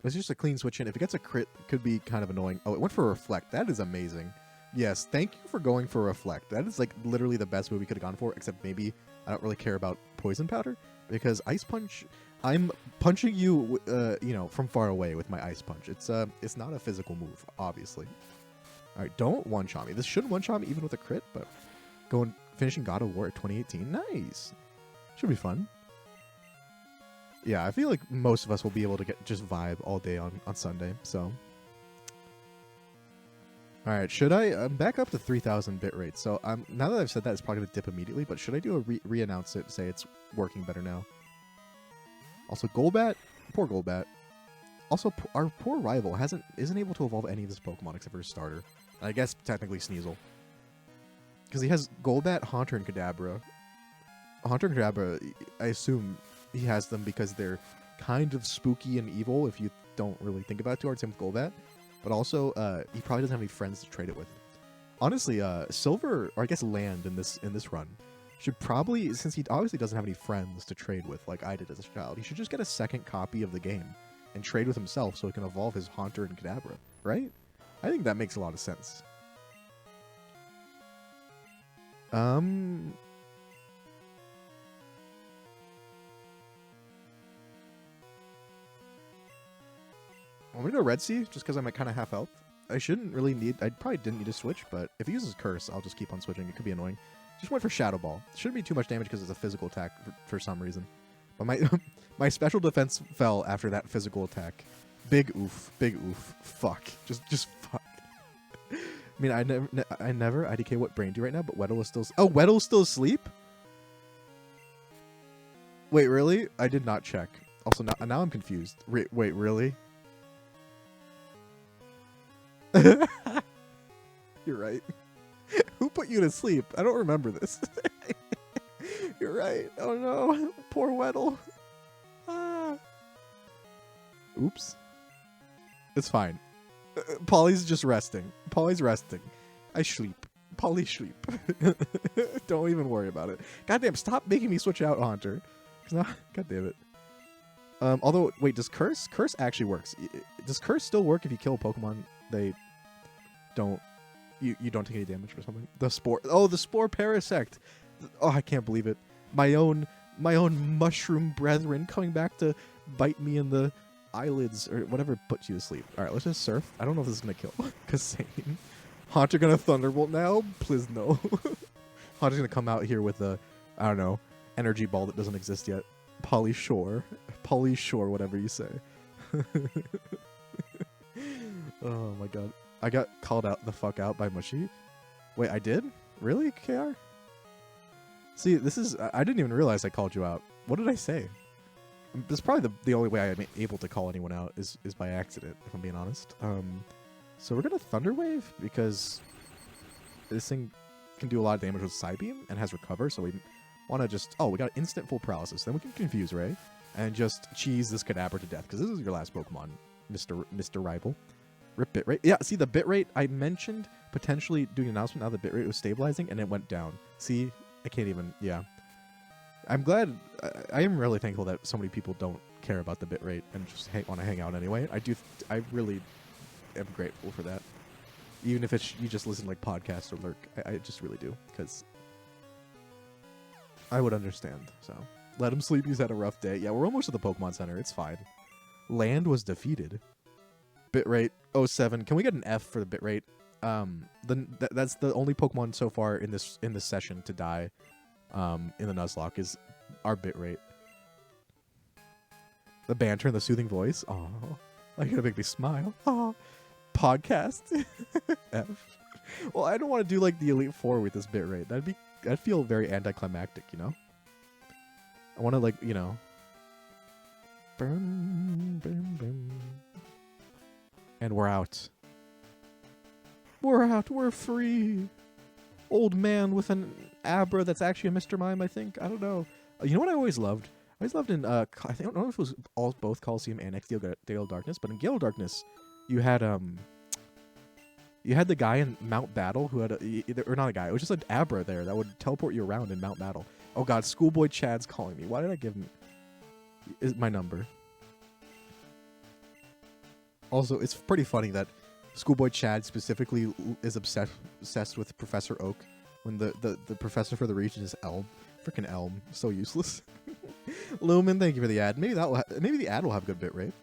it's just a clean switch in. If it gets a crit, it could be kind of annoying. Oh, it went for a Reflect. That is amazing. Yes, thank you for going for a Reflect. That is like literally the best move we could have gone for, except maybe I don't really care about Poison Powder because Ice Punch. I'm punching you, you know, from far away with my Ice Punch. It's not a physical move, obviously. All right, don't one-shot me. This should one-shot me even with a crit, but finishing God of War at 2018. Nice. Should be fun. Yeah, I feel like most of us will be able to just vibe all day on Sunday, so. All right, should I'm back up to 3,000 bitrate. So now that I've said that, it's probably going to dip immediately, but should I do a re-announce it, say it's working better now? Also, Golbat, poor Golbat. Also, our poor rival isn't able to evolve any of his Pokemon except for his starter. I guess technically Sneasel. Because he has Golbat, Haunter, and Kadabra. Haunter and Kadabra, I assume he has them because they're kind of spooky and evil if you don't really think about it too hard. Same with Golbat. But also, he probably doesn't have any friends to trade it with. Honestly, Silver, or I guess Land in this run, should probably, since he obviously doesn't have any friends to trade with like I did as a child, he should just get a second copy of the game and trade with himself so he can evolve his Haunter and Kadabra, right? I think that makes a lot of sense. I'm gonna go Red Sea just because I'm at kind of half health. I probably didn't need to switch, but if he uses Curse, I'll just keep on switching. It could be annoying. Just went for Shadow Ball. Shouldn't be too much damage because it's a physical attack for some reason. But my special defense fell after that physical attack. Big oof. Big oof. Fuck. Just fuck. I mean, I never IDK what Brain do right now, but Weddle is still... Oh, Weddle's still asleep? Wait, really? I did not check. Also, now I'm confused. Wait, really? You're right. put you to sleep. I don't remember this. You're right. Oh no. Poor Weddle. Ah. Oops. It's fine. Polly's just resting. Polly's resting. I sleep. Polly sleep. Don't even worry about it. Goddamn, stop making me switch out Haunter. God damn it. Although, wait, does Curse? Curse actually works. Does Curse still work if you kill a Pokemon? They don't... You don't take any damage or something? The Spore... Oh, the Spore Parasect! Oh, I can't believe it. My own mushroom brethren coming back to bite me in the eyelids or whatever puts you to sleep. Alright, let's just surf. I don't know if this is gonna kill. Kasane. Haunter gonna Thunderbolt now? Please no. Haunter's gonna come out here with a, I don't know, energy ball that doesn't exist yet. Polyshore, whatever you say. Oh my god. I got called out the fuck out by Mushy. Wait, I did? Really, KR? See, this is... I didn't even realize I called you out. What did I say? This is probably the only way I'm able to call anyone out is by accident, if I'm being honest. So we're gonna Thunder Wave because this thing can do a lot of damage with Psybeam and has Recover, so we want to just... Oh, we got instant full paralysis. Then we can Confuse Ray and just cheese this Kadabra to death because this is your last Pokemon, Mr. Rival. Rip bitrate. Yeah, see the bitrate I mentioned potentially doing an announcement. Now the bitrate was stabilizing and it went down. See, I can't even. Yeah, I'm glad. I am really thankful that so many people don't care about the bitrate and just want to hang out anyway. I really am grateful for that. Even if it's you just listen to like podcasts or lurk, I just really do because I would understand. So let him sleep. He's had a rough day. Yeah, we're almost at the Pokemon Center. It's fine. Land was defeated. Bitrate 07. Can we get an F for the bitrate? That's the only Pokemon so far in this session to die in the Nuzlocke is our bitrate. The banter and the soothing voice. Oh, like gonna make me smile. Oh, podcast. F. Well, I don't want to do like the Elite Four with this bitrate. That'd feel very anticlimactic, you know. I want to like Boom, boom, boom. And we're out. We're out. We're free. Old man with an Abra that's actually a Mr. Mime, I think. I don't know. You know what I always loved? I always loved in, I don't know if it was both Coliseum and Gale Darkness, but in Gale Darkness, you had the guy in Mount Battle who had or not a guy, it was just an Abra there that would teleport you around in Mount Battle. Oh god, Schoolboy Chad's calling me. Why did I give him my number? Also, it's pretty funny that Schoolboy Chad specifically is obsessed with Professor Oak when the professor for the region is Elm. Freaking Elm. So useless. Lumen, thank you for the ad. Maybe the ad will have a good bit rate.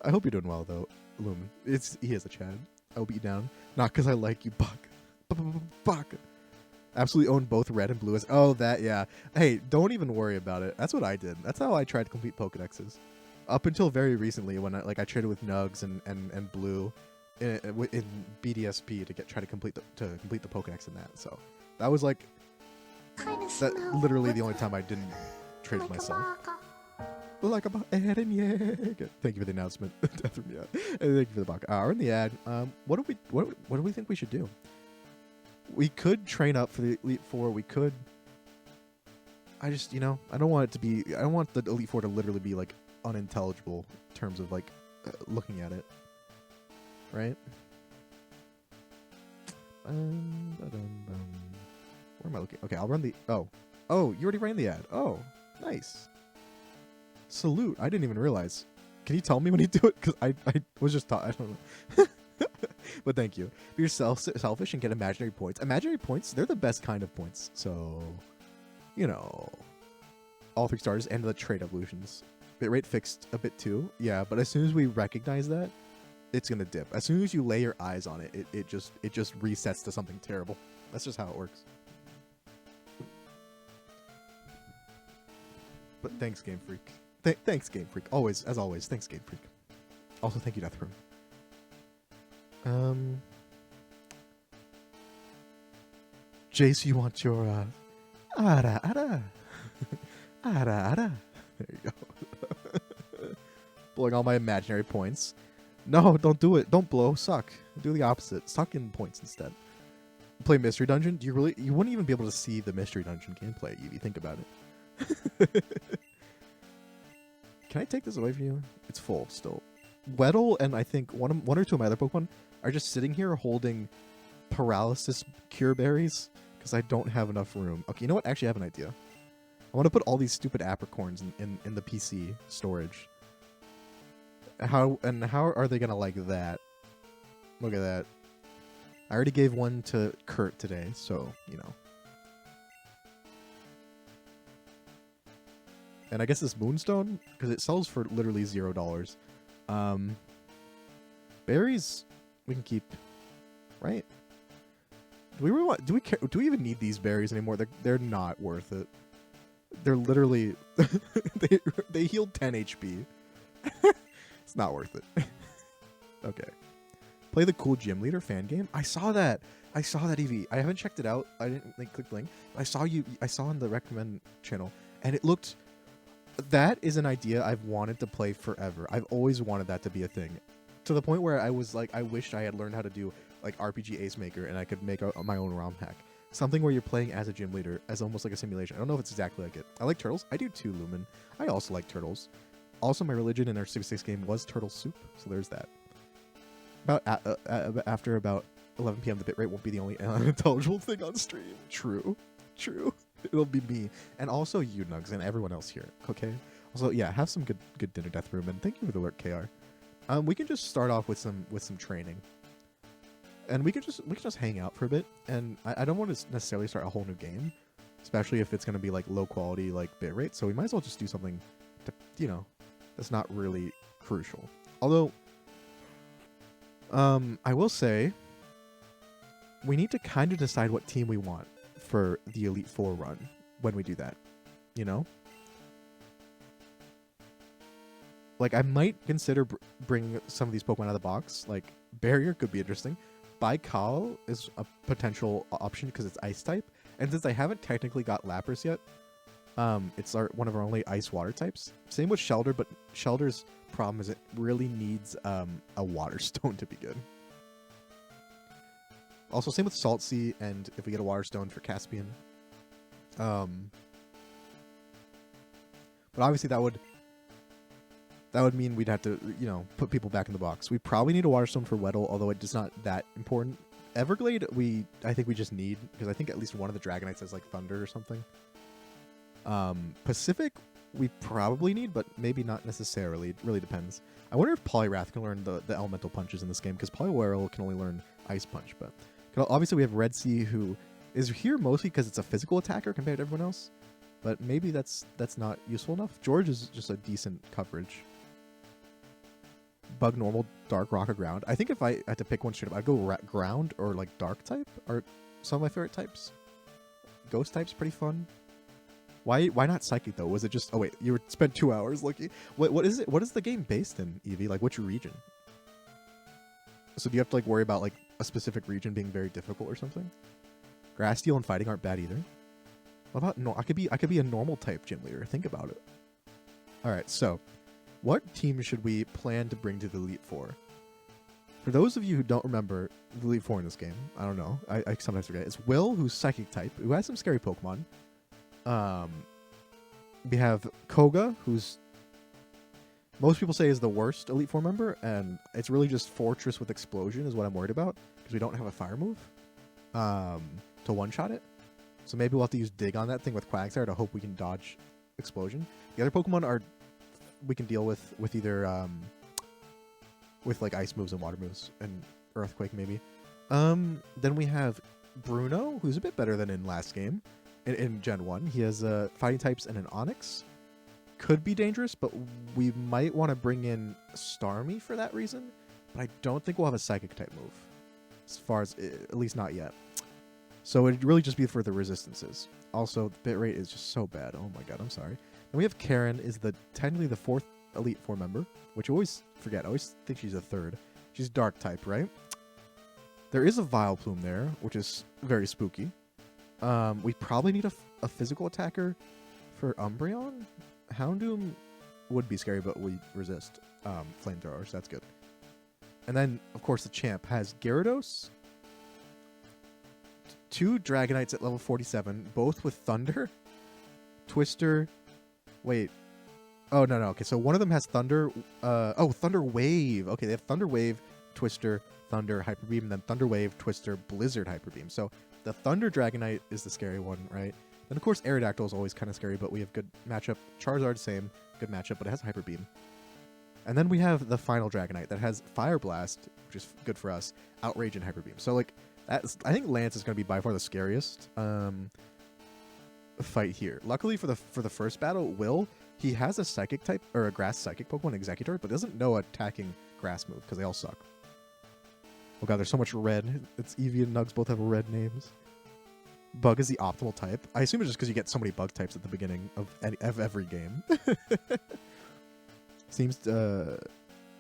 I hope you're doing well, though, Lumen. He is a Chad. I will beat you down. Not because I like you, Buck. Buck. Absolutely own both red and blue as... Oh, that, yeah. Hey, don't even worry about it. That's what I did. That's how I tried to complete Pokedexes. Up until very recently when I traded with Nugs and Blue in BDSP to try to complete the Pokedex in that. So that was like literally the only time I didn't trade with myself. Like a Ed and yeah. Thank you for the announcement. And thank you for the baka. We're in the ad. What do we think we should do? We could train up for the Elite Four. We could. I just I don't want it to be. I don't want the Elite Four to literally be like unintelligible in terms of like looking at it, right? Where am I looking? Okay, I'll run the... Oh, you already ran the ad. Oh, nice. Salute. I didn't even realize. Can you tell me when you do it? Because I was just taught. I don't know. But thank you. Be selfish and get imaginary points. Imaginary points, they're the best kind of points. So, all 3 stars and the trait evolutions. Bitrate fixed a bit too. Yeah, but as soon as we recognize that, it's going to dip. As soon as you lay your eyes on it, it just resets to something terrible. That's just how it works. But thanks, Game Freak. Thanks, Game Freak. Always, as always, thanks, Game Freak. Also, thank you, Death Room. Jace, you want your, ara, ara. Ara, ara. There you go. Blowing all my imaginary points. No, don't do it. Don't blow. Suck. Do the opposite. Suck in points instead. play Mystery Dungeon. You wouldn't even be able to see the Mystery Dungeon gameplay if you think about it. Can I take this away from you? It's full still. Weddle and I think one or two of my other Pokemon are just sitting here holding paralysis cure berries because I don't have enough room. Okay, you know what? Actually, I have an idea. I want to put all these stupid apricorns in the PC storage. How are they gonna like that? Look at that. I already gave one to Kurt today, so you know. And I guess this Moonstone, because it sells for literally $0. Berries we can keep, right? Do we really want? Do we care? Do we even need these berries anymore? They're not worth it. They're literally they healed 10 HP. It's not worth it. Okay. Play the cool gym leader fan game. I saw that. EV. I haven't checked it out. I didn't click the link. I saw on the recommend channel, and it looked. That is an idea I've wanted to play forever. I've always wanted that to be a thing. To the point where I was like, I wished I had learned how to do like RPG Ace Maker and I could make my own ROM hack. Something where you're playing as a gym leader, as almost like a simulation. I don't know if it's exactly like it. I like turtles. I do too, Lumen. I also like turtles. Also, my religion in our 66 game was turtle soup, so there's that. After about 11 p.m., the bitrate won't be the only unintelligible thing on stream. True. It'll be me, and also you, Nugs, and everyone else here. Okay. Also, yeah, have some good dinner, Death Room, and thank you for the alert, KR. We can just start off with some training, and we can just hang out for a bit. And I don't want to necessarily start a whole new game, especially if it's going to be like low quality like bitrate. So we might as well just do something to that's not really crucial. Although, I will say we need to kind of decide what team we want for the Elite Four run when we do that, you know? Like, I might consider bringing some of these Pokemon out of the box. Like, Barrier could be interesting. Baikal is a potential option because it's Ice type. And since I haven't technically got Lapras yet, it's one of our only Ice-Water types. Same with Shelter, but Shelter's problem is it really needs a Water Stone to be good. Also, same with Salt Sea, and if we get a Water Stone for Caspian. But obviously that would mean we'd have to, put people back in the box. We probably need a Water Stone for Weddle, although it's not that important. Everglade, I think we just need, because I think at least one of the Dragonites has, like, Thunder or something. Pacific, we probably need, but maybe not necessarily. It really depends. I wonder if Poliwrath can learn the elemental punches in this game, because Poliwhirl can only learn Ice Punch, but... Obviously, we have Red Sea, who is here mostly because it's a physical attacker compared to everyone else. But maybe that's not useful enough. George is just a decent coverage. Bug, Normal, Dark, Rock, or Ground. I think if I had to pick one straight up, I'd go Ground or like Dark type are some of my favorite types. Ghost type's pretty fun. Why not Psychic though? Was it just... Oh wait, you spent 2 hours looking. What is it? What is the game based in, Eevee? Like which region? So do you have to like worry about like a specific region being very difficult or something? Grass Steel and Fighting aren't bad either. What about I could be a normal type gym leader. Think about it. All right, so what team should we plan to bring to the Elite Four? For those of you who don't remember the Elite Four in this game, I don't know. I sometimes forget. It's Will, who's Psychic type, who has some scary Pokemon. We have Koga, who's most people say is the worst Elite Four member, and it's really just Fortress with Explosion is what I'm worried about, because we don't have a fire move to one-shot it. So maybe we'll have to use Dig on that thing with Quagsire to hope we can dodge Explosion. The other Pokemon we can deal with either with like Ice moves and Water moves, and Earthquake maybe. Then we have Bruno, who's a bit better than in last game, in Gen 1. He has Fighting types and an Onix. Could be dangerous, but we might want to bring in Starmie for that reason. But I don't think we'll have a Psychic type move, as far as at least not yet. So it'd really just be for the resistances. Also, the bitrate is just so bad. Oh my god, I'm sorry. And we have Karen, is technically the 4th Elite Four member, which I always forget. I always think she's a 3rd. She's Dark type, right? There is a Vileplume there, which is very spooky. We probably need a physical attacker for Umbreon. Houndoom would be scary, but we resist flamethrowers. That's good. And then, of course, the champ has Gyarados, 2 Dragonites at level 47, both with Thunder, Twister. Wait. Oh, no. Okay, so one of them has Thunder. Thunder Wave. Okay, they have Thunder Wave, Twister, Thunder, Hyper Beam, and then Thunder Wave, Twister, Blizzard, Hyper Beam. So the Thunder Dragonite is the scary one, right? Then, of course, Aerodactyl is always kind of scary, but we have good matchup. Charizard, same. Good matchup, but it has Hyper Beam. And then we have the final Dragonite that has Fire Blast, which is good for us, Outrage, and Hyper Beam. So, like, I think Lance is going to be by far the scariest fight here. Luckily for the first battle, he has a Psychic type, or a Grass Psychic Pokemon, Executor, but doesn't know attacking Grass move, because they all suck. Oh god, there's so much red. It's Eevee and Nugs both have red names. Bug is the optimal type. I assume it's just because you get so many bug types at the beginning of every game. Seems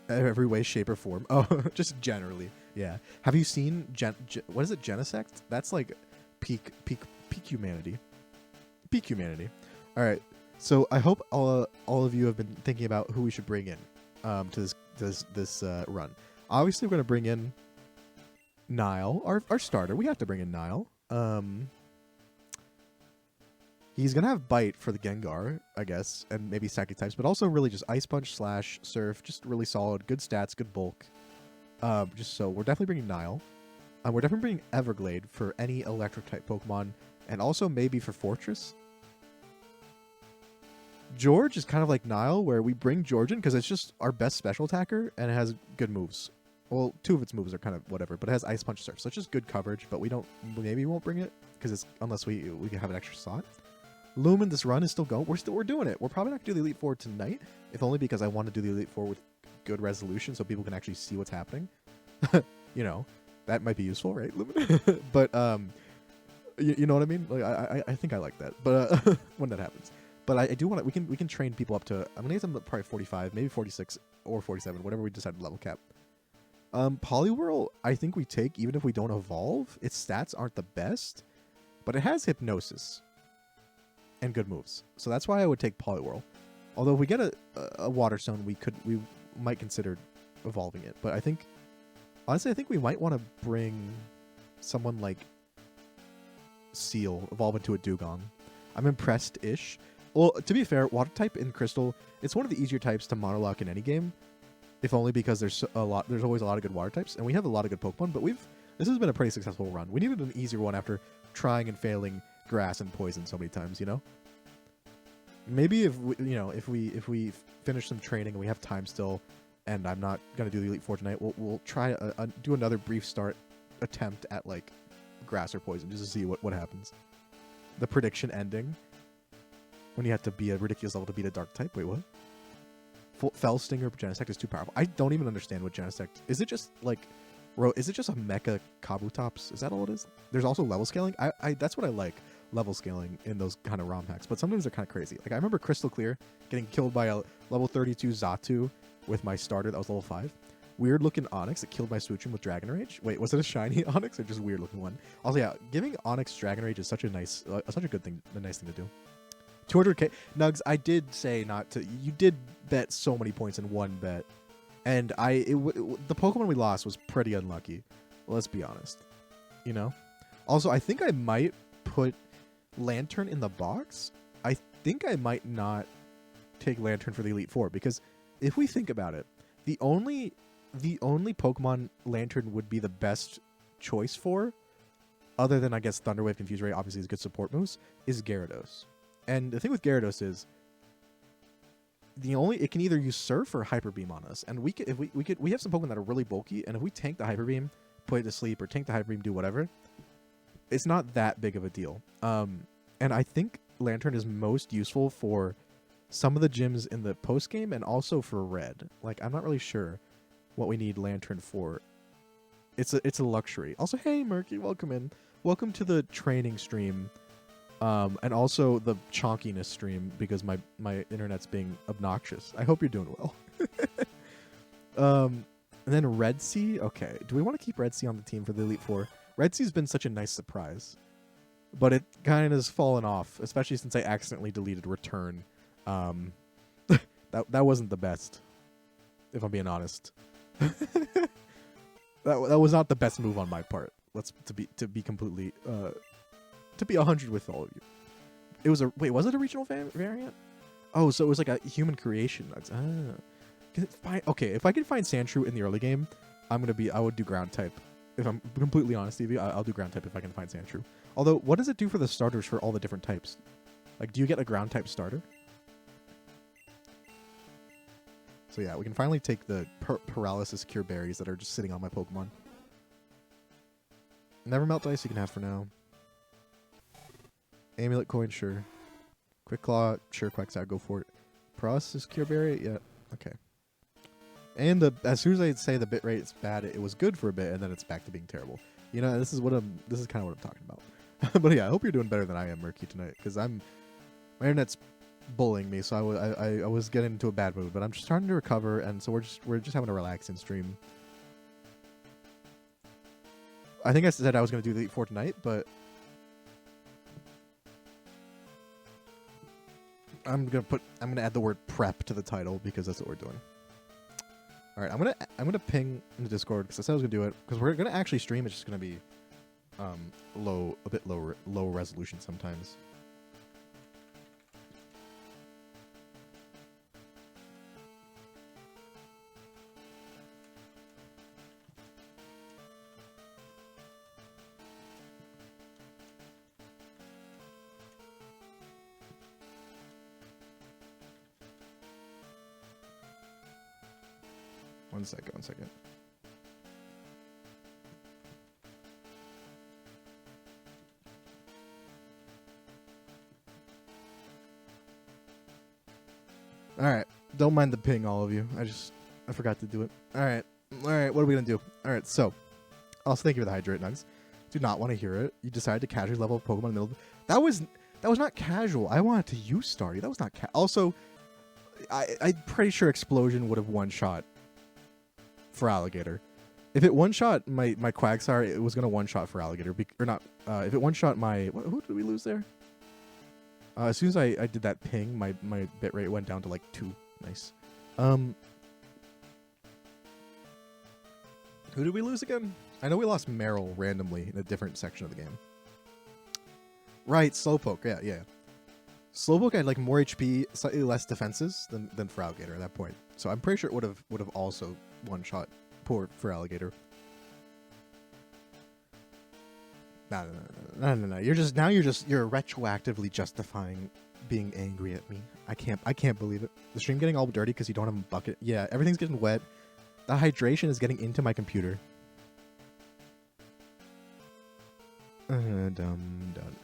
every way, shape, or form. Oh, just generally. Yeah. Have you seen what is it? Genesect? That's like peak humanity. Peak humanity. All right. So I hope all of you have been thinking about who we should bring in to this run. Obviously, we're going to bring in Nile, our starter. We have to bring in Nile. He's going to have Bite for the Gengar, I guess, and maybe Psychic types, but also really just Ice Punch / Surf, just really solid, good stats, good bulk. Just so we're definitely bringing Nile. We're definitely bringing Everglade for any electric type Pokemon, and also maybe for Fortress. George is kind of like Nile, where we bring George in because it's just our best special attacker and it has good moves. Well, 2 of its moves are kind of whatever, but it has Ice Punch Surf, so it's just good coverage. But we won't bring it because it's unless we can have an extra slot. Lumen, this run is still going. We're doing it. We're probably not gonna do the Elite Four tonight, if only because I want to do the Elite Four with good resolution so people can actually see what's happening. You know, that might be useful, right, Lumen? But you know what I mean? Like I think I like that. But when that happens. But I do want to. We can train people up to. I'm gonna get them to probably 45, maybe 46 or 47, whatever we decide to level cap. Poliwhirl, I think we take even if we don't evolve. Its stats aren't the best, but it has Hypnosis and good moves, so that's why I would take Poliwhirl. Although if we get a Water Stone, we might consider evolving it. But honestly, I think we might want to bring someone like Seal, evolve into a Dugong. I'm impressed-ish. Well, to be fair, Water type in Crystal, it's one of the easier types to monolock in any game. If only because there's always a lot of good Water types, and we have a lot of good Pokemon. But this has been a pretty successful run. We needed an easier one after trying and failing Grass and Poison so many times. You know. Maybe if we finish some training and we have time still, and I'm not gonna do the Elite Four tonight, we'll try do another brief start attempt at like Grass or Poison just to see what happens. The prediction ending. When you have to be a ridiculous level to beat a dark type. Wait, what? Fell Stinger Genesect is too powerful. I don't even understand what Genesect is. It just like, is it just a mecha Kabutops? Is that all it is? There's also level scaling. That's what I like, level scaling in those kind of ROM hacks. But sometimes they're kind of crazy. Like I remember Crystal Clear getting killed by a level 32 Xatu with my starter that was level 5. Weird looking Onix that killed my Switchum with Dragon Rage. Wait, was it a shiny Onix or just a weird looking one? Also, yeah, giving Onix Dragon Rage is such a nice thing to do. 200k Nugs. I did say not to. You did bet so many points in one bet, and the Pokemon we lost was pretty unlucky. Let's be honest. You know. Also, I think I might put Lantern in the box. I think I might not take Lantern for the Elite Four because if we think about it, the only Pokemon Lantern would be the best choice for, other than I guess Thunder Wave, Confuse Ray, obviously is good support moves, is Gyarados. And the thing with Gyarados is it can either use Surf or Hyper Beam on us. And we have some Pokemon that are really bulky, and if we tank the Hyper Beam, put it to sleep, or tank the Hyper Beam, do whatever, it's not that big of a deal. And I think Lantern is most useful for some of the gyms in the post game and also for Red. Like I'm not really sure what we need Lantern for. It's a luxury. Also, hey Murky, welcome in. Welcome to the training stream. And also the chonkiness stream because my internet's being obnoxious. I hope you're doing well. And then Red Sea. Okay, do we want to keep Red Sea on the team for the Elite Four? Red Sea's been such a nice surprise, but it kind of has fallen off, especially since I accidentally deleted Return. That wasn't the best, if I'm being honest. that was not the best move on my part. to be completely to be 100 with all of you. It was was it a regional variant? Oh, so it was like a human creation. That's okay. If I can find Sandshrew in the early game, I would do ground type. If I'm completely honest, Evie, I'll do ground type if I can find Sandshrew. Although, what does it do for the starters for all the different types? Like, do you get a ground type starter? So yeah, we can finally take the paralysis cure berries that are just sitting on my Pokemon. Never melt ice you can have for now. Amulet coin, sure. Quick Claw, sure. Quagsire, go for it. Paralysis cure berry, yeah, okay. And as soon as I say the bit rate is bad, it was good for a bit, and then it's back to being terrible. You know, this is kind of what I'm talking about. But yeah, I hope you're doing better than I am, Murky, tonight, because my internet's bullying me, so I was getting into a bad mood, but I'm just starting to recover, and so we're just having a relaxing stream. I think I said I was going to do the Elite Four tonight, but I'm gonna add the word prep to the title because that's what we're doing. All right, I'm gonna ping in the Discord because I said I was gonna do it because we're gonna actually stream. It's just gonna be a bit low resolution sometimes. One second. Alright. Don't mind the ping, all of you. I forgot to do it. Alright. Alright, what are we gonna do? Alright, so. Also, thank you for the hydrate, Nugs. Do not want to hear it. You decided to casually level Pokemon in the middle of... That was not casual. I wanted to use Staryu. That was not also, I'm pretty sure Explosion would have one-shot for Alligator. If it one-shot my Quagsire, it was going to one-shot for Alligator. Or not. If it one-shot my... Who did we lose there? As soon as I did that ping, my bitrate went down to like 2. Nice. Who did we lose again? I know we lost Meryl randomly in a different section of the game. Right, Slowpoke. Yeah. Slowpoke had like more HP, slightly less defenses than for Alligator at that point. So I'm pretty sure it would have also one-shot for Alligator. No. You're retroactively justifying being angry at me. I can't believe it. The stream getting all dirty because you don't have a bucket. Yeah, everything's getting wet. The hydration is getting into my computer.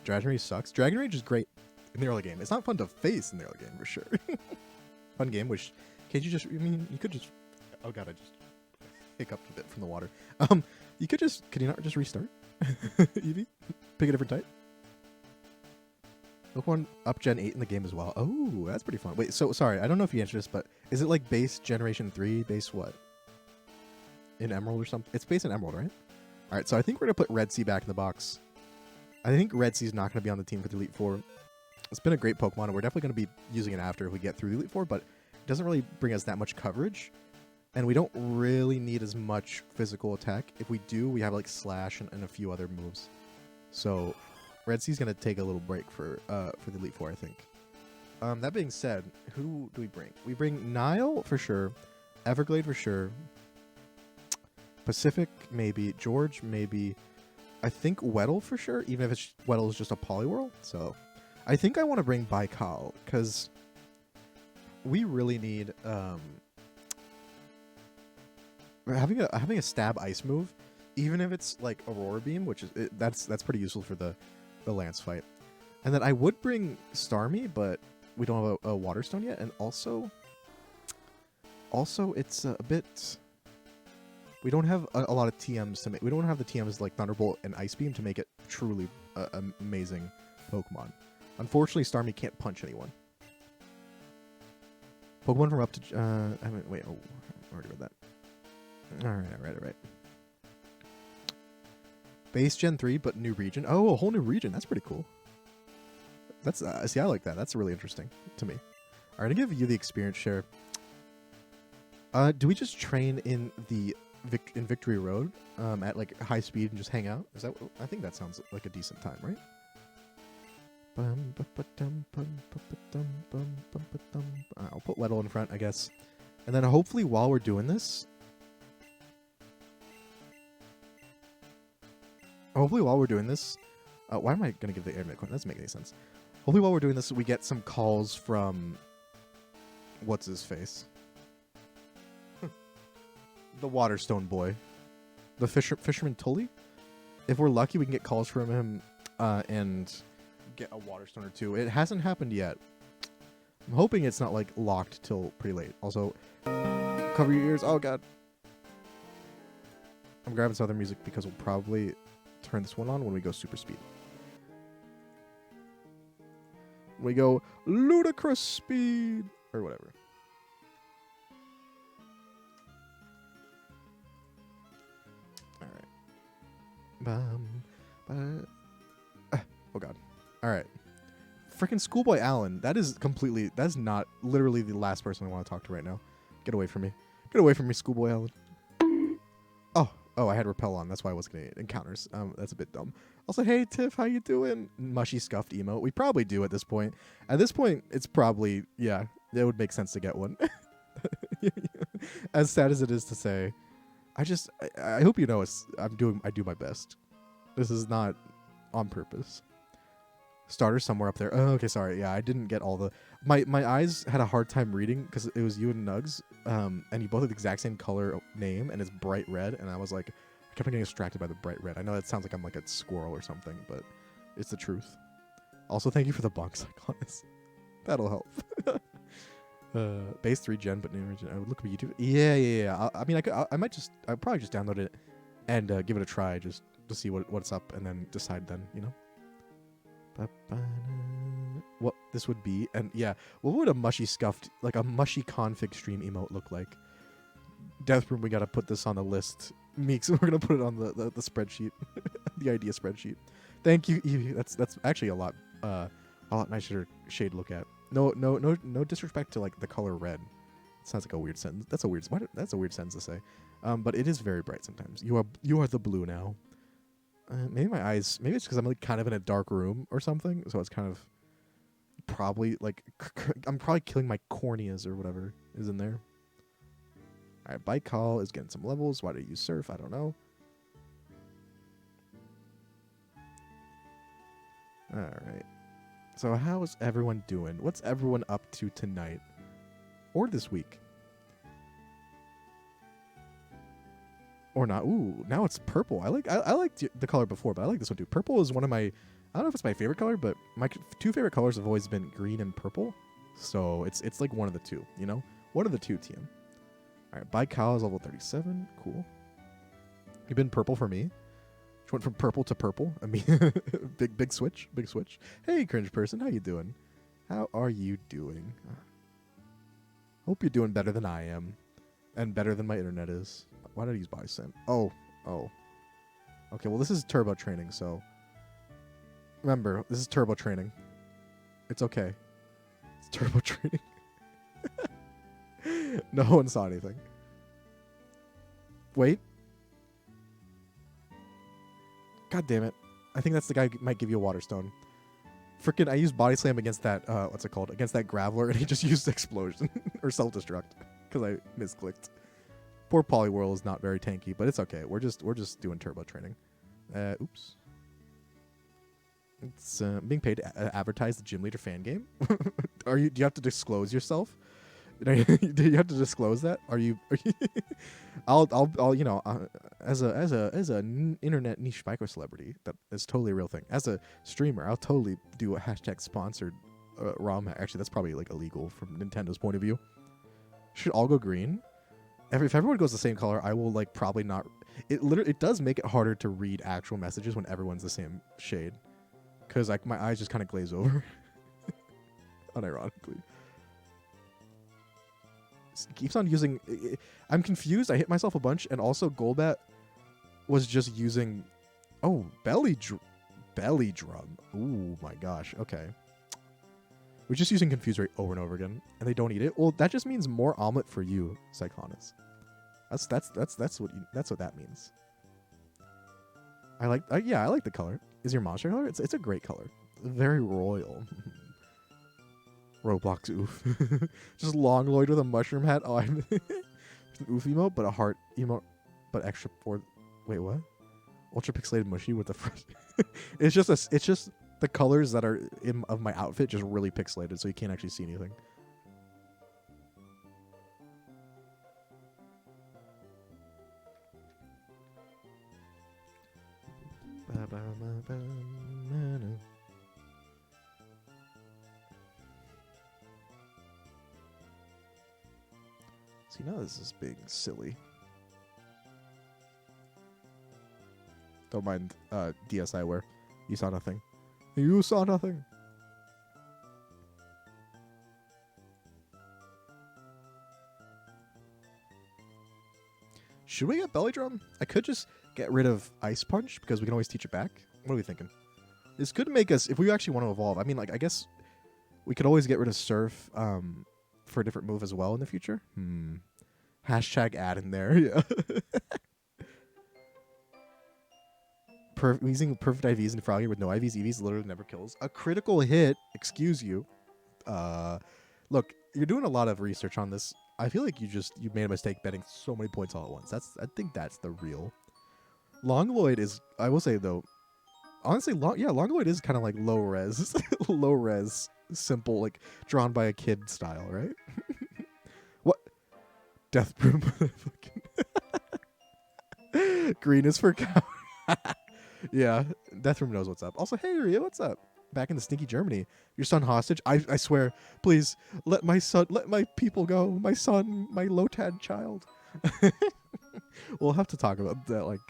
Dragon Rage sucks. Dragon Rage is great in the early game. It's not fun to face in the early game for sure. Fun game. Can't you just? I mean, you could just. Oh god, I just hiccuped a bit from the water. You could just. Could you not just restart? Eevee, pick a different type. Pokemon up Gen 8 in the game as well. Oh, that's pretty fun. Wait, so sorry, I don't know if you answered this, but is it like base Generation 3, base what? In Emerald or something? It's base in Emerald, right? Alright, so I think we're going to put Red Sea back in the box. I think Red Sea's not going to be on the team for the Elite Four. It's been a great Pokemon, and we're definitely going to be using it after if we get through the Elite Four, but it doesn't really bring us that much coverage, and we don't really need as much physical attack. If we do, we have like Slash and a few other moves. So Red Sea's going to take a little break for the Elite Four, I think. That being said, who do we bring? We bring Nile for sure, Everglade for sure, Pacific maybe, George maybe, I think Weddle for sure, even if Weddle is just a Poliwhirl. So I think I want to bring Baikal because we really need having a stab ice move, even if it's like Aurora Beam, which is that's pretty useful for the Lance fight. And then I would bring Starmie, but we don't have a Water Stone yet, and also it's a bit. We don't have a lot of TMs to make. We don't have the TMs like Thunderbolt and Ice Beam to make it truly amazing Pokemon. Unfortunately, Starmie can't punch anyone. Pokemon from up to... wait, oh, I already read that. Alright. Base Gen 3, but new region. Oh, a whole new region. That's pretty cool. That's see, I like that. That's really interesting to me. Alright, to give you the experience share. Do we just train in the in Victory Road at like high speed and just hang out. Is that? I think that sounds like a decent time, right? I'll put Weddle in front, I guess. And then hopefully while we're doing this... why am I going to give the air mid coin? That doesn't make any sense. Hopefully while we're doing this, we get some calls from... What's his face? The Waterstone boy. The Fisherman Tully? If we're lucky, we can get calls from him and... get a Waterstone or two. It hasn't happened yet. I'm hoping it's not like locked till pretty late. Also, cover your ears. Oh god. I'm grabbing some other music because we'll probably turn this one on when we go super speed. When we go ludicrous speed or whatever. All right. Oh god. All right. Freaking Schoolboy Allen. That's not literally the last person I want to talk to right now. Get away from me. Get away from me, Schoolboy Allen. Oh, I had repel on. That's why I wasn't going to encounters. That's a bit dumb. Also, hey, Tiff, how you doing? Mushy scuffed emote. We probably do at this point. At this point, it's probably, yeah, it would make sense to get one. As sad as it is to say, I hope you know I do my best. This is not on purpose. Starter somewhere up there. Oh, okay, sorry. Yeah, I didn't get all the... My eyes had a hard time reading because it was you and Nugs, and you both have the exact same color name, and it's bright red, and I was like... I kept on getting distracted by the bright red. I know that sounds like I'm like a squirrel or something, but it's the truth. Also, thank you for the box icons. That'll help. Base 3 gen, but new gen. I would look at YouTube. Yeah. I mean, I'd probably just download it and give it a try just to see what's up, and then decide then, you know? What this would be, and yeah, what would a mushy scuffed, like a mushy config stream emote look like? Death Room, we gotta put this on the list. Meeks, we're gonna put it on the spreadsheet, the idea spreadsheet. Thank you, Evie. That's actually a lot nicer shade to look at. No disrespect to like the color red. It sounds like a weird sentence. That's a weird sentence to say. But it is very bright sometimes. You are the blue now. Maybe my eyes. Maybe it's because I'm like kind of in a dark room or something. So it's kind of probably like I'm probably killing my corneas or whatever is in there. All right, Bike Call is getting some levels. Why do you surf? I don't know. All right. So how is everyone doing? What's everyone up to tonight or this week? Or not. Ooh, now it's purple. I liked the color before, but I like this one too. Purple is one of my... I don't know if it's my favorite color, but my two favorite colors have always been green and purple. So it's like one of the two, you know? One of the two, TM. All right, Bike Cow is level 37. Cool. You've been purple for me. She went from purple to purple. I mean, big switch. Big switch. Hey, cringe person. How you doing? How are you doing? Hope you're doing better than I am. And better than my internet is. Why did I use body sim? Oh. Okay, well, this is turbo training, so... Remember, this is turbo training. It's okay. It's turbo training. No one saw anything. Wait. God damn it. I think that's the guy who might give you a water stone. Frickin' I used body slam against that, what's it called? Against that graveler, and he just used explosion. Or self-destruct. Because I misclicked. Poor Poliwhirl is not very tanky, but it's okay. We're just doing turbo training. Oops. It's being paid to advertise the Gym Leader fan game. Do you have to disclose yourself? Do you have to disclose that? Are you I'll you know, as a internet niche micro celebrity, that is totally a real thing. As a streamer, I'll totally do a hashtag sponsored ROM. Actually, that's probably like illegal from Nintendo's point of view. Should all go green? If everyone goes the same color, I will like probably not. It does make it harder to read actual messages when everyone's the same shade, because like my eyes just kind of glaze over. Unironically. Keeps on using... I'm confused. I hit myself a bunch, and also Golbat was just using... Oh, belly drum. Ooh, my gosh. Okay. We're just using Confuse Rate over and over again, and they don't eat it. Well, that just means more omelet for you, Cyclonus. That's what that means. I like the color. Is your monster color? It's a great color. Very royal. Roblox oof. Just long Lloyd with a mushroom hat. Oh, I'm an oof emote, but a heart emote, but extra for. Wait, what? Ultra pixelated mushy with the front. It's just the colors that are of my outfit just really pixelated, so you can't actually see anything. See, now this is being silly. Don't mind DSI where you saw nothing. You saw nothing. Should we get belly drum? I could just get rid of ice punch because we can always teach it back. What are we thinking? This could make us, if we actually want to evolve. I mean, like, I guess we could always get rid of surf for a different move as well in the future. Hashtag add in there. Yeah. Using perfect IVs and Froggy with no IVs, EVs literally never kills. A critical hit, excuse you. Look, you're doing a lot of research on this. I feel like you made a mistake betting so many points all at once. I think that's the real. Long Lloyd is, I will say though, honestly, Long Lloyd is kind of like low res, low res, simple, like drawn by a kid style, right? What? Death Broom. Green is for cow. Yeah, Death Room knows what's up. Also, hey Ria, what's up? Back in the stinky Germany. Your son hostage? I swear, please let my people go. My son, my Lotad child. We'll have to talk about that, like,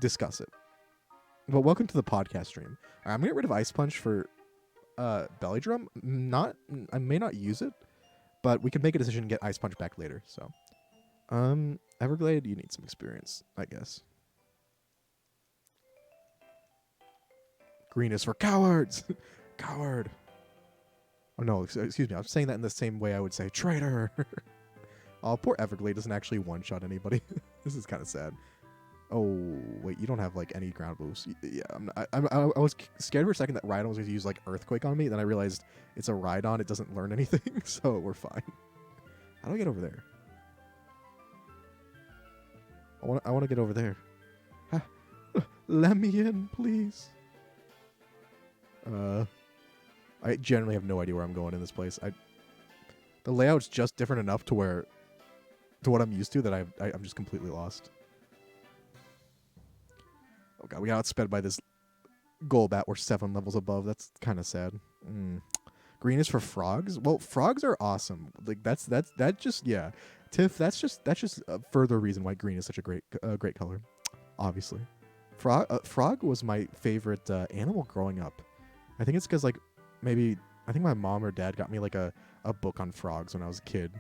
discuss it. Well, welcome to the podcast stream. I'm gonna get rid of Ice Punch for Belly Drum. I may not use it, but we can make a decision and get Ice Punch back later. So, Everglade, you need some experience, I guess. Green is for cowards. Coward. Oh no, excuse me. I'm saying that in the same way I would say traitor. Oh, poor Everglade doesn't actually one-shot anybody. This is kind of sad. Oh wait, you don't have like any ground moves. Yeah, I was scared for a second that Rhydon was going to use like Earthquake on me. Then I realized it's a Rhydon. It doesn't learn anything, so we're fine. How do I get over there? I want to get over there. Let me in, please. I generally have no idea where I'm going in this place. The layout's just different enough to what I'm used to that I'm just completely lost. Oh god, we got outsped by this Golbat. We're 7 levels above. That's kind of sad. Green is for frogs. Well, frogs are awesome. Like that just yeah. Tiff, that's just a further reason why green is such a great color. Obviously, frog was my favorite animal growing up. I think it's because like maybe I think my mom or dad got me like a book on frogs when I was a kid,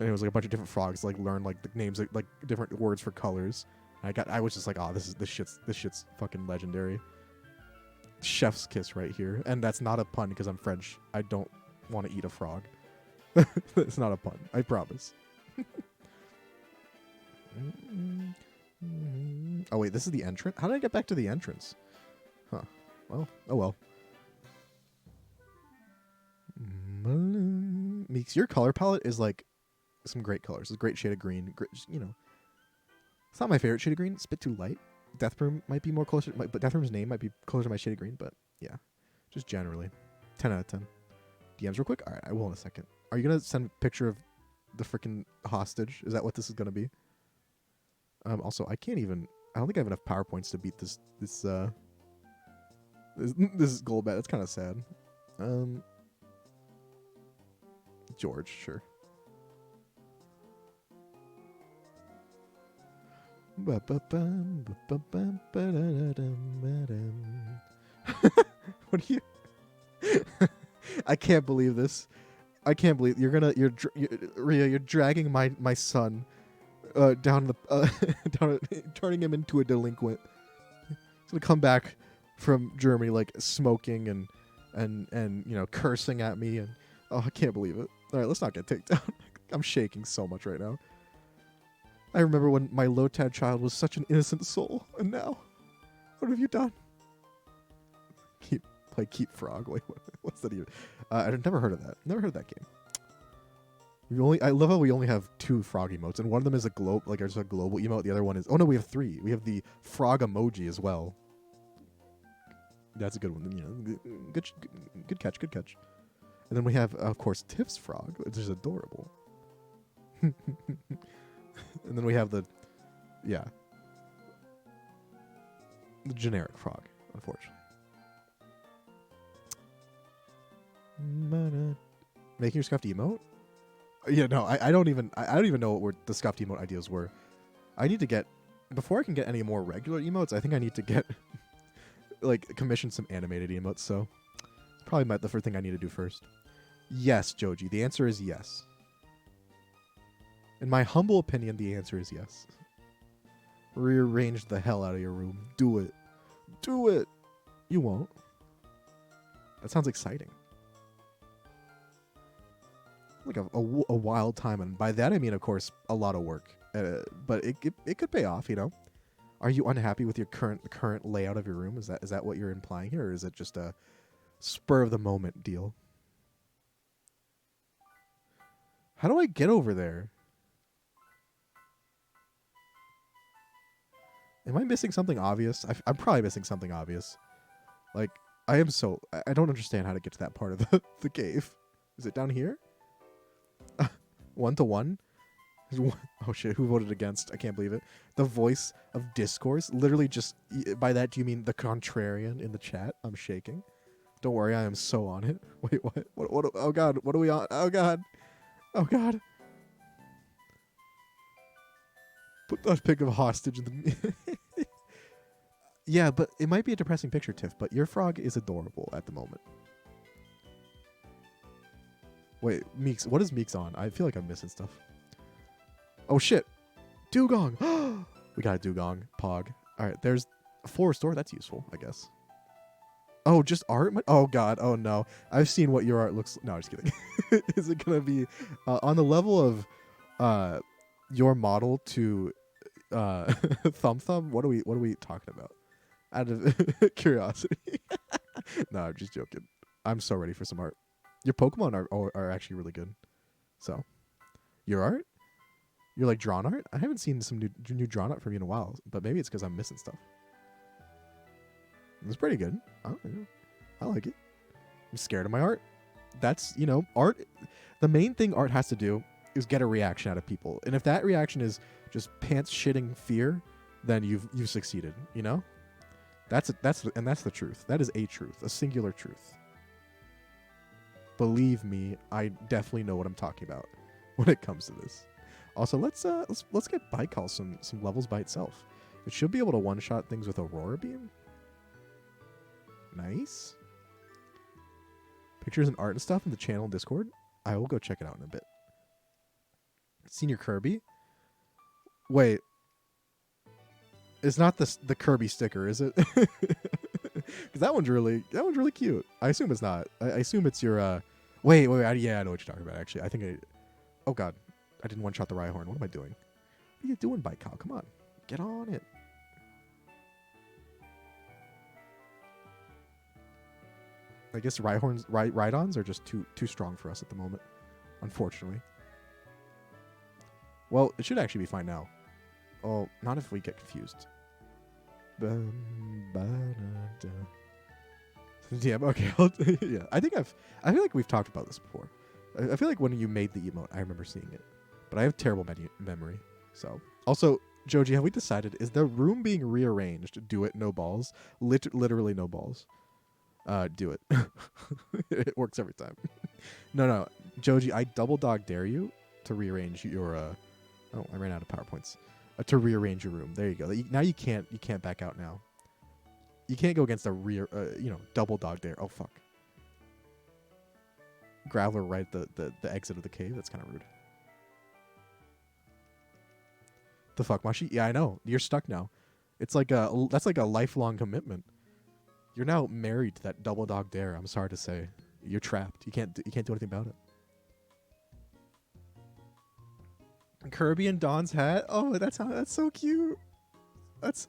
and it was like a bunch of different frogs, like learn like the names like different words for colors. I was just like, oh, this shit's fucking legendary. Chef's kiss right here, and that's not a pun because I'm French. I don't want to eat a frog. It's not a pun. I promise. Oh wait, this is the entrance. How did I get back to the entrance? Huh. Well, oh well. Meeks, your color palette is like some great colors. It's a great shade of green. It's not my favorite shade of green. It's a bit too light. Death Room might be more closer, but Death Room's name might be closer to my shade of green. But yeah, just generally, 10 out of 10. DMs real quick. All right, I will in a second. Are you gonna send a picture of the freaking hostage? Is that what this is gonna be? Also, I don't think I have enough PowerPoints to beat this Golbat. That's kind of sad. George, sure. What are you? I can't believe this. I can't believe you're Ria. You're dragging my son down turning him into a delinquent. He's gonna come back from Germany like smoking and cursing at me and oh, I can't believe it. All right, let's not get taken down. I'm shaking so much right now. I remember when my Lotad child was such an innocent soul, and now, what have you done? Keep frog. Wait, what's that even? I've never heard of that. Never heard of that game. I love how we only have 2 frog emotes, and one of them is a globe, like there's a global emote. The other one is, oh no, we have 3. We have the frog emoji as well. That's a good one. You know, good catch, good catch. And then we have, of course, Tiff's frog, which is adorable. And then we have the generic frog, unfortunately. Making your scuffed emote? Yeah, no, I don't even know what the scuffed emote ideas were. I need to get, before I can get any more regular emotes, I think I need to get like commission some animated emotes. So it's probably the first thing I need to do first. Yes, Joji. The answer is yes. In my humble opinion, the answer is yes. Rearrange the hell out of your room. Do it. Do it. You won't. That sounds exciting. Like a wild time, and by that I mean, of course, a lot of work. But it could pay off, you know. Are you unhappy with your current layout of your room? Is that what you're implying here, or is it just a spur of the moment deal? How do I get over there? Am I missing something obvious? I'm probably missing something obvious. Like, I don't understand how to get to that part of the cave. Is it down here? 1-to-1? Oh shit, who voted against? I can't believe it. The voice of discourse? Literally just, by that do you mean the contrarian in the chat? I'm shaking. Don't worry, I am so on it. Wait, what? Oh god, what are we on? Oh god. Oh god. Put that pig of a hostage in the... Yeah, but it might be a depressing picture, Tiff, but your frog is adorable at the moment. Wait, Meeks, what is Meeks on? I feel like I'm missing stuff. Oh shit. Dugong. We got a Dugong. Pog. Alright, there's a floor store. That's useful, I guess. Oh, just art? Oh god. Oh no. I've seen what your art looks... No, just kidding. Is it going to be on the level of your model to Thumb? What are we talking about? Out of curiosity. No, I'm just joking. I'm so ready for some art. Your Pokemon are actually really good. So, your art? You're like drawn art? I haven't seen some new drawn art from you in a while, but maybe it's because I'm missing stuff. It's pretty good. I like it. I'm scared of my art. That's, art. The main thing art has to do is get a reaction out of people. And if that reaction is just pants shitting fear, then you've succeeded, That's the truth. That is a truth, a singular truth. Believe me, I definitely know what I'm talking about when it comes to this. Also, let's get Baikal some levels by itself. It should be able to one-shot things with Aurora Beam. Nice. Pictures and art and stuff in the channel and Discord. I will go check it out in a bit. Senior Kirby. Wait. It's not the Kirby sticker, is it? Because that one's really cute. I assume it's not. I assume it's your. Wait. Yeah, I know what you're talking about. Actually, I think oh god, I didn't one shot the Rhyhorn. What am I doing? What are you doing, Baikal? Come on, get on it. I guess Rhydons are just too strong for us at the moment, unfortunately. Well, it should actually be fine now. Oh, not if we get confused. Yeah, okay. Yeah, I feel like we've talked about this before. I feel like when you made the emote, I remember seeing it, but I have terrible memory. So, also, Joji, have we decided, is the room being rearranged? Do it, no balls. Literally no balls. Do it. It works every time. No, Joji, I double dog dare you to rearrange your. Oh, I ran out of PowerPoints. To rearrange your room. There you go. Now you can't back out now. You can't go against a double dog dare. Oh fuck. Graveler right at the exit of the cave. That's kind of rude. The fuck, Mashi? Yeah, I know. You're stuck now. That's like a lifelong commitment. You're now married to that double dog dare. I'm sorry to say. You're trapped. You can't do anything about it. Kirby and Don's hat. Oh, that's so cute. That's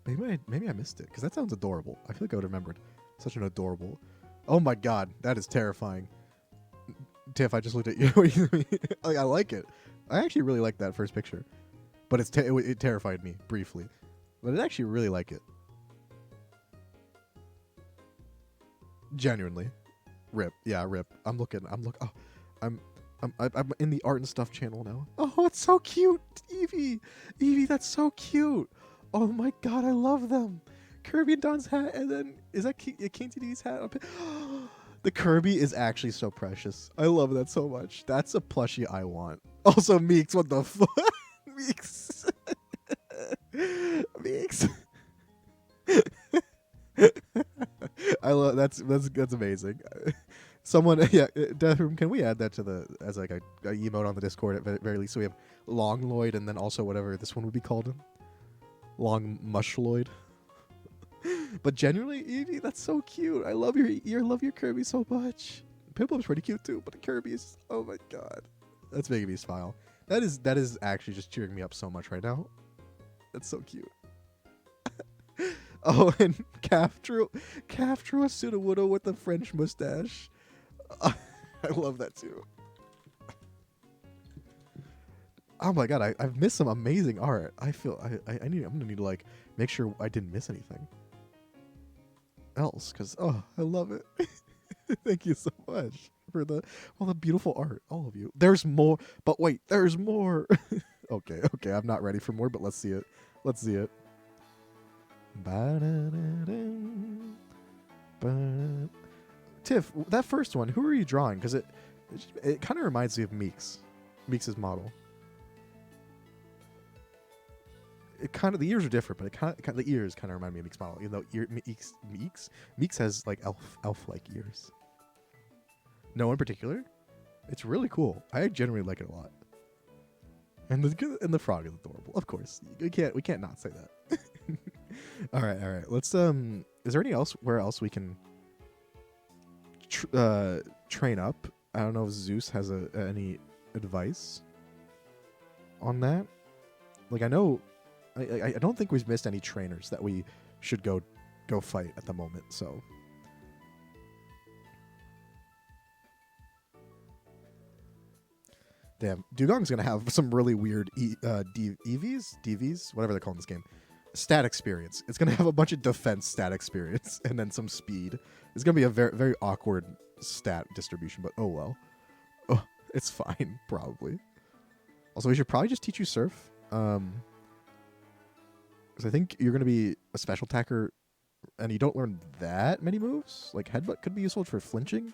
maybe I missed it because that sounds adorable. I feel like I would have remembered. Such an adorable. Oh my god, that is terrifying. Tiff, I just looked at you. Like, I like it. I actually really like that first picture, but it terrified me briefly. But I actually really like it. Genuinely, rip. Yeah, rip. I'm looking. Oh, I'm in the art and stuff channel now. Oh, it's so cute, Evie. Evie, that's so cute. Oh my god, I love them. Kirby and Don's hat, and then is that King TD's hat? The Kirby is actually so precious. I love that so much. That's a plushie I want. Also, Meeks, what the fuck? Meeks. Meeks. I love that's amazing. Someone, yeah, Deathroom, can we add that to the as like a emote on the Discord at very least? So we have Long Lloyd and then also whatever this one would be called, Long Mush Lloyd. But genuinely, Evie, that's so cute. I love your Kirby so much. Piplup's pretty cute too, but the Kirby's, oh my god, that's making me smile. That is actually just cheering me up so much right now. That's so cute. Oh, and Calf drew a Sudowoodo with a French mustache. I love that too. Oh my god, I've missed some amazing art. I feel I'm gonna need to like make sure I didn't miss anything else because I love it. Thank you so much for all the beautiful art, all of you. There's more, but wait, there's more. Okay, I'm not ready for more, but let's see it. Tiff, that first one, who are you drawing? Because it kind of reminds me of Meeks' model. It kind of, the ears are different, but the ears kind of remind me of Meeks' model. Even though Meeks has like elf-like ears. No in particular. It's really cool. I generally like it a lot. And the frog is adorable. Of course, we can't not say that. All right. Let's is there where else we can train up? I don't know if Zeus has any advice on that. Like, I know I don't think we've missed any trainers that we should go fight at the moment. So damn, Dugong's gonna have some really weird DVs, whatever they're calling this game. Stat experience. It's gonna have a bunch of defense stat experience and then some speed. It's gonna be a very, very awkward stat distribution, but oh well. Oh, it's fine, probably. Also, we should probably just teach you surf. Because I think you're gonna be a special attacker, and you don't learn that many moves. Like headbutt could be useful for flinching,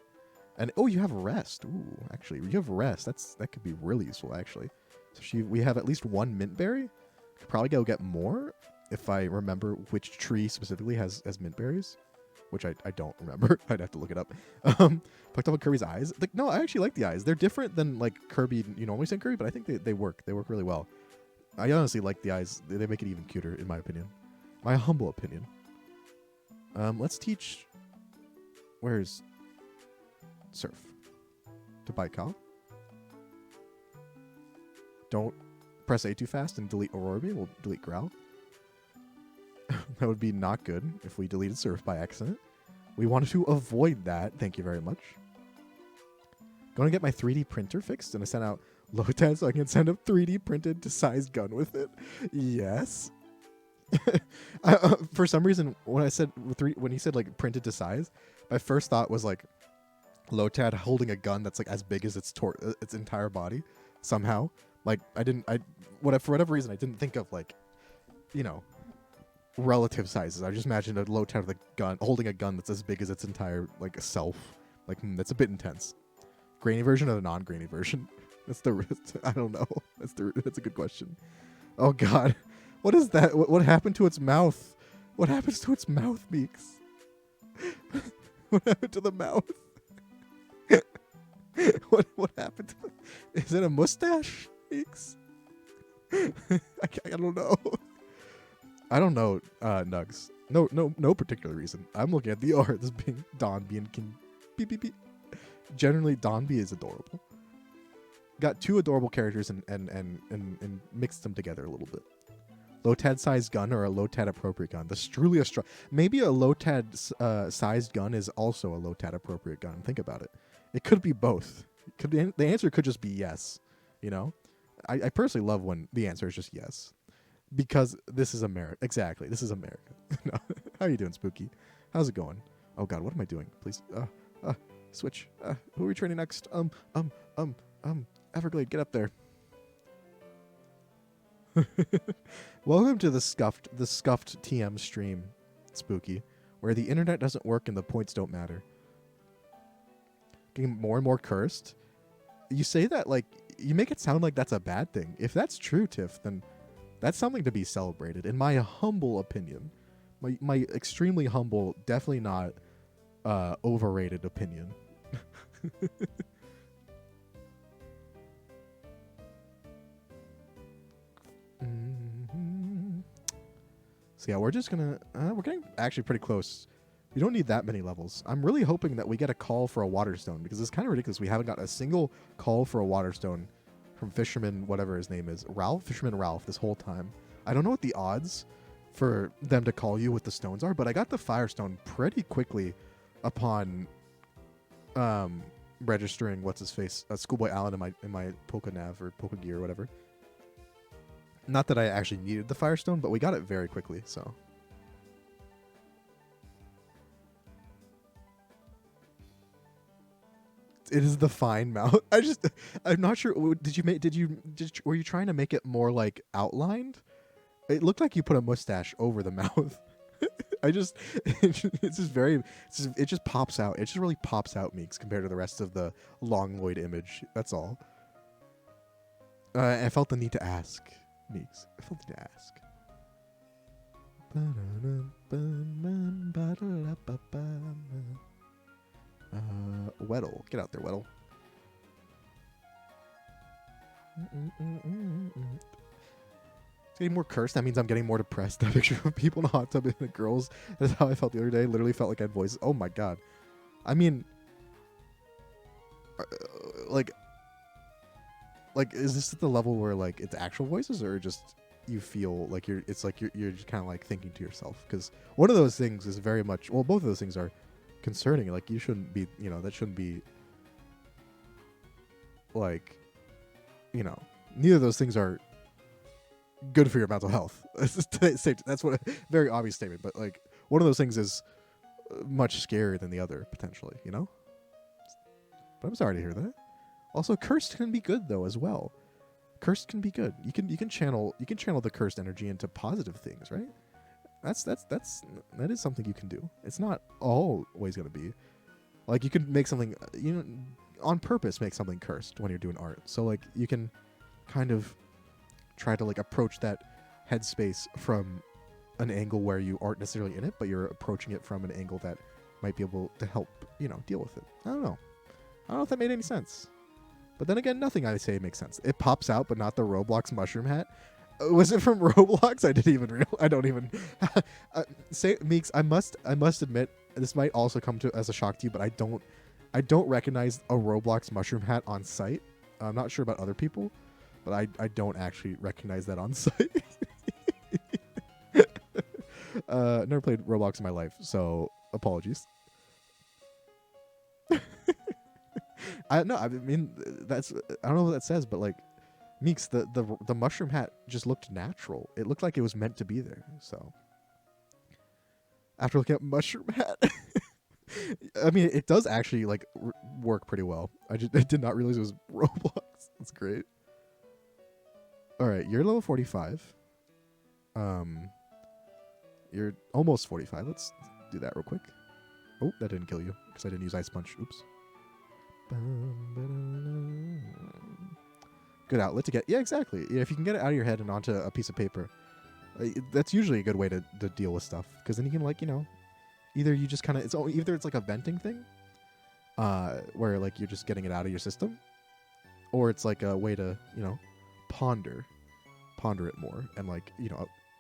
and you have rest. Ooh, actually, you have rest. That could be really useful actually. So we have at least one mint berry. Could probably go get more. If I remember which tree specifically has mint berries, which I don't remember. I'd have to look it up. Picked up on Kirby's eyes. No, I actually like the eyes. They're different than like Kirby you normally see in Kirby, but I think they work. They work really well. I honestly like the eyes. They make it even cuter, in my opinion. My humble opinion. Let's teach. Where's Surf? To Baikal. Don't press A too fast and delete Aurora. We'll delete Growl. That would be not good if we deleted Surf by accident. We wanted to avoid that. Thank you very much. Going to get my 3D printer fixed, and I sent out Lotad so I can send a 3D printed to size gun with it. Yes. For some reason, when he said like printed to size, my first thought was like Lotad holding a gun that's like as big as its entire body somehow. Like for whatever reason, I didn't think of like, relative sizes. I just imagined a Lotad with a gun, holding a gun that's as big as its entire like self. Like that's a bit intense. Grainy version or the non-grainy version? I don't know. That's a good question. Oh god, what is that? What happened to its mouth? What happens to its mouth, Meeks? What happened to the mouth? What happened to Is it a mustache, Meeks? I don't know. I don't know, Nugs. No particular reason. I'm looking at the art as being Donby and King. Beep, beep, beep. Generally, Donby is adorable. got two adorable characters and mixed them together a little bit. Low-tad sized gun or a low-tad appropriate gun. That's truly a strong. Maybe a low-tad sized gun is also a low-tad appropriate gun. Think about it. It could be both. The answer could just be yes. You know, I personally love when the answer is just yes, because this is America. Exactly, this is America. No. How are you doing, Spooky? How's it going? Oh God, what am I doing? Please, switch. Who are we training next? Everglade, get up there. Welcome to the scuffed TM stream, Spooky, where the internet doesn't work and the points don't matter. Getting more and more cursed. You say that like you make it sound like that's a bad thing. If that's true, Tiff, then that's something to be celebrated, in my humble opinion. My extremely humble, definitely not overrated opinion. So yeah, we're just gonna we're getting actually pretty close. We don't need that many levels. I'm really hoping that we get a call for a water stone, because it's kind of ridiculous. We haven't got a single call for a water stone from Fisherman, whatever his name is, Fisherman Ralph, this whole time. I don't know what the odds for them to call you with the stones are, but I got the Firestone pretty quickly upon registering what's his face, Schoolboy Allen in my Poke Nav or Poke Gear or whatever. Not that I actually needed the Firestone, but we got it very quickly, so. It is the fine mouth. I'm not sure. Were you trying to make it more like outlined? It looked like you put a mustache over the mouth. It just pops out. It just really pops out, Meeks, compared to the rest of the Longloid image. That's all. I felt the need to ask, Meeks. I felt the need to ask. Weddle. Get out there, Weddle. It's getting more cursed. That means I'm getting more depressed. That picture of people in a hot tub and the girls. That's how I felt the other day. Literally felt like I had voices. Oh my God. I mean, like, is this at the level where like it's actual voices, or just you feel like you're just kind of like thinking to yourself? Because one of those things is very much, well, both of those things are concerning. Like, you shouldn't be, that shouldn't be, like, neither of those things are good for your mental health. That's what a very obvious statement, but like one of those things is much scarier than the other potentially, But I'm sorry to hear that. Also, cursed can be good though as well. Cursed can be good. You can channel the cursed energy into positive things, right? That is something you can do. It's not always going to be like you can make something on purpose, make something cursed when you're doing art. So like you can kind of try to like approach that headspace from an angle where you aren't necessarily in it, but you're approaching it from an angle that might be able to help deal with it. I don't know if that made any sense. But then again, nothing I say makes sense. It pops out, but not the Roblox mushroom hat. Was it from Roblox? I don't even say, Meeks. I must admit, this might also come as a shock to you, but I don't recognize a Roblox mushroom hat on site. I'm not sure about other people, but I don't actually recognize that on site. Never played Roblox in my life, so apologies. I don't know what that says, but like, Meeks, the mushroom hat just looked natural. It looked like it was meant to be there. So after looking at mushroom hat, I mean, it does actually like work pretty well. I did not realize it was Roblox. That's great. All right, you're level 45. You're almost 45. Let's do that real quick. Oh, that didn't kill you because I didn't use Ice Punch. Oops. Good outlet to get. Yeah, exactly. Yeah, if you can get it out of your head and onto a piece of paper, that's usually a good way to deal with stuff. Because then you can either you just kind of either it's like a venting thing, where like you're just getting it out of your system, or it's like a way to ponder it more and like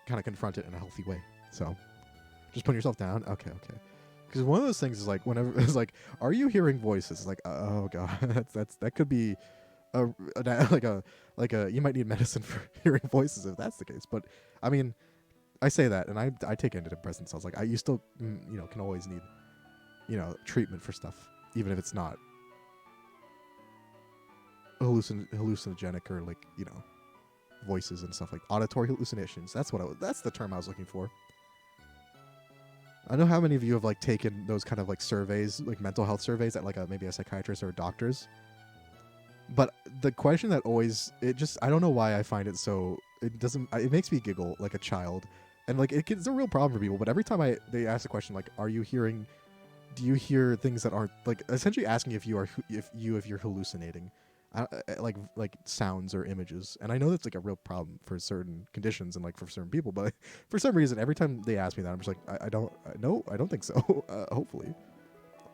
kind of confront it in a healthy way. So just putting yourself down. Okay. Because one of those things is like whenever it's like, are you hearing voices? It's like, oh God, that could be like a you might need medicine for hearing voices if that's the case. But I mean, I say that, and I take antidepressants. I was like, you still can always need treatment for stuff, even if it's not hallucinogenic or like voices and stuff like auditory hallucinations. That's the term I was looking for. I know how many of you have like taken those kind of like surveys, like mental health surveys at like maybe a psychiatrist or a doctor's. But the question that always I don't know why I find it so it makes me giggle like a child, and like it's a real problem for people. But every time they ask the question like, do you hear things that aren't like essentially asking if you're hallucinating, like sounds or images. And I know that's like a real problem for certain conditions and like for certain people, but for some reason every time they ask me that I'm just like I don't think so. Hopefully.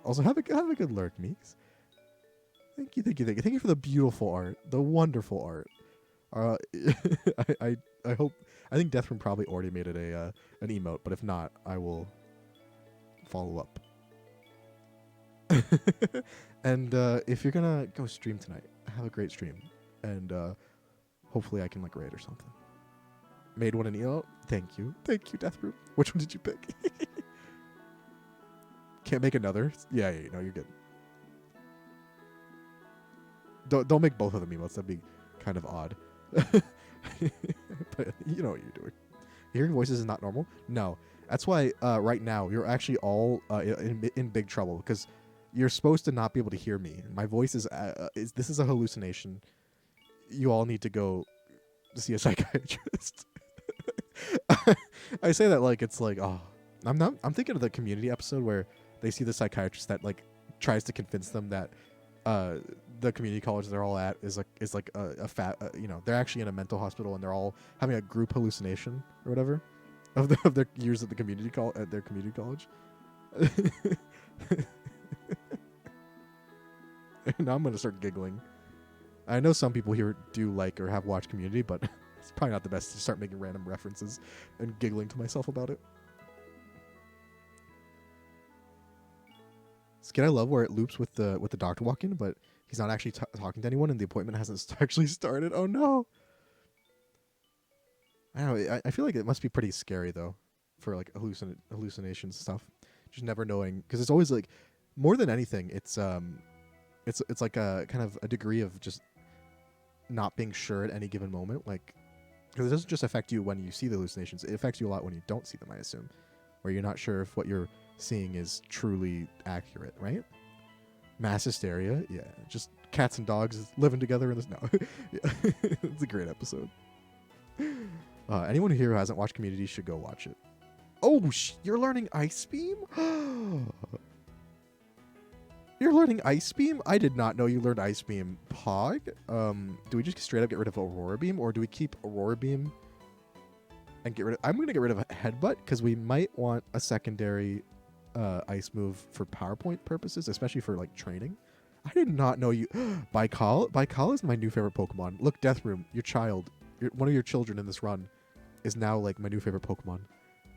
Also have a good lurk, Meeks. Thank you for the beautiful art, the wonderful art. I think Deathroom probably already made it an emote, but if not, I will follow up. And if you're gonna go stream tonight, have a great stream, and hopefully I can like raid or something. Made one an emote. Thank you, Deathroom. Which one did you pick? Can't make another. Yeah, no, you're good. Don't make both of them emotes. That'd be kind of odd. But you know what you're doing. Hearing voices is not normal. No, that's why right now you're actually all in big trouble because you're supposed to not be able to hear me. My voice is this is a hallucination. You all need to go see a psychiatrist. I say that like it's like I'm thinking of the Community episode where they see the psychiatrist that like tries to convince them that the community college they're all at is like a fat they're actually in a mental hospital and they're all having a group hallucination or whatever of their years at the their community college. Now I'm gonna start giggling. I know some people here do like or have watched Community, but it's probably not the best to start making random references and giggling to myself about it. Skid, I love where it loops with the doctor walking, but he's not actually talking to anyone, and the appointment hasn't actually started. Oh no! I don't know. I feel like it must be pretty scary though, for like hallucination stuff. Just never knowing, because it's always like, more than anything, it's like a kind of a degree of just not being sure at any given moment, like, because it doesn't just affect you when you see the hallucinations; it affects you a lot when you don't see them. I assume, where you're not sure if what you're seeing is truly accurate, right? Mass hysteria, yeah. Just cats and dogs living together in this. No, yeah. It's a great episode. Anyone here who hasn't watched Community should go watch it. Oh, you're learning Ice Beam? You're learning Ice Beam? I did not know you learned Ice Beam. Pog? Do we just straight up get rid of Aurora Beam, or do we keep Aurora Beam and get rid of... I'm going to get rid of Headbutt, because we might want a secondary ice move for PowerPoint purposes, especially for like training. I did not know you... Baikal is my new favorite Pokemon. Look, Deathroom, your child, one of your children in this run is now like my new favorite Pokemon.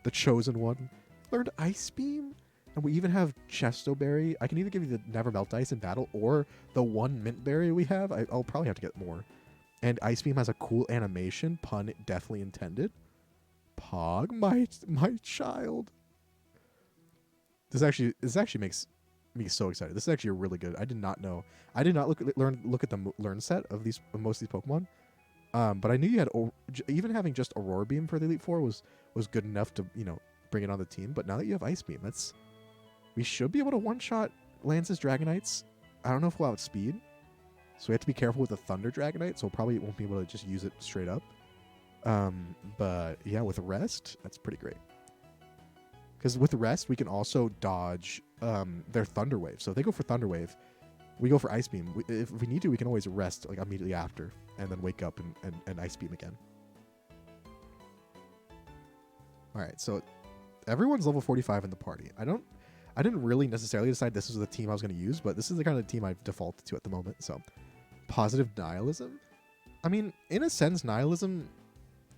The chosen one. Learned Ice Beam? And we even have Chesto Berry. I can either give you the Never Melt Ice in battle or the one Mint Berry we have. I'll probably have to get more. And Ice Beam has a cool animation. Pun definitely intended. Pog, my child. This actually makes me so excited. This is actually really good. I did not know. I did not look at the learn set of most of these Pokemon. But I knew you had even having just Aurora Beam for the Elite Four was good enough to bring it on the team. But now that you have Ice Beam, we should be able to one-shot Lance's Dragonites. I don't know if we'll have speed, so we have to be careful with the Thunder Dragonite. So probably won't be able to just use it straight up. But yeah, with Rest, that's pretty great. Because with Rest, we can also dodge their Thunder Wave. So if they go for Thunder Wave, we go for Ice Beam. If we need to, we can always rest like immediately after, and then wake up and Ice Beam again. All right, so everyone's level 45 in the party. I didn't really necessarily decide this was the team I was going to use, but this is the kind of team I've defaulted to at the moment. So, positive nihilism. I mean, in a sense, nihilism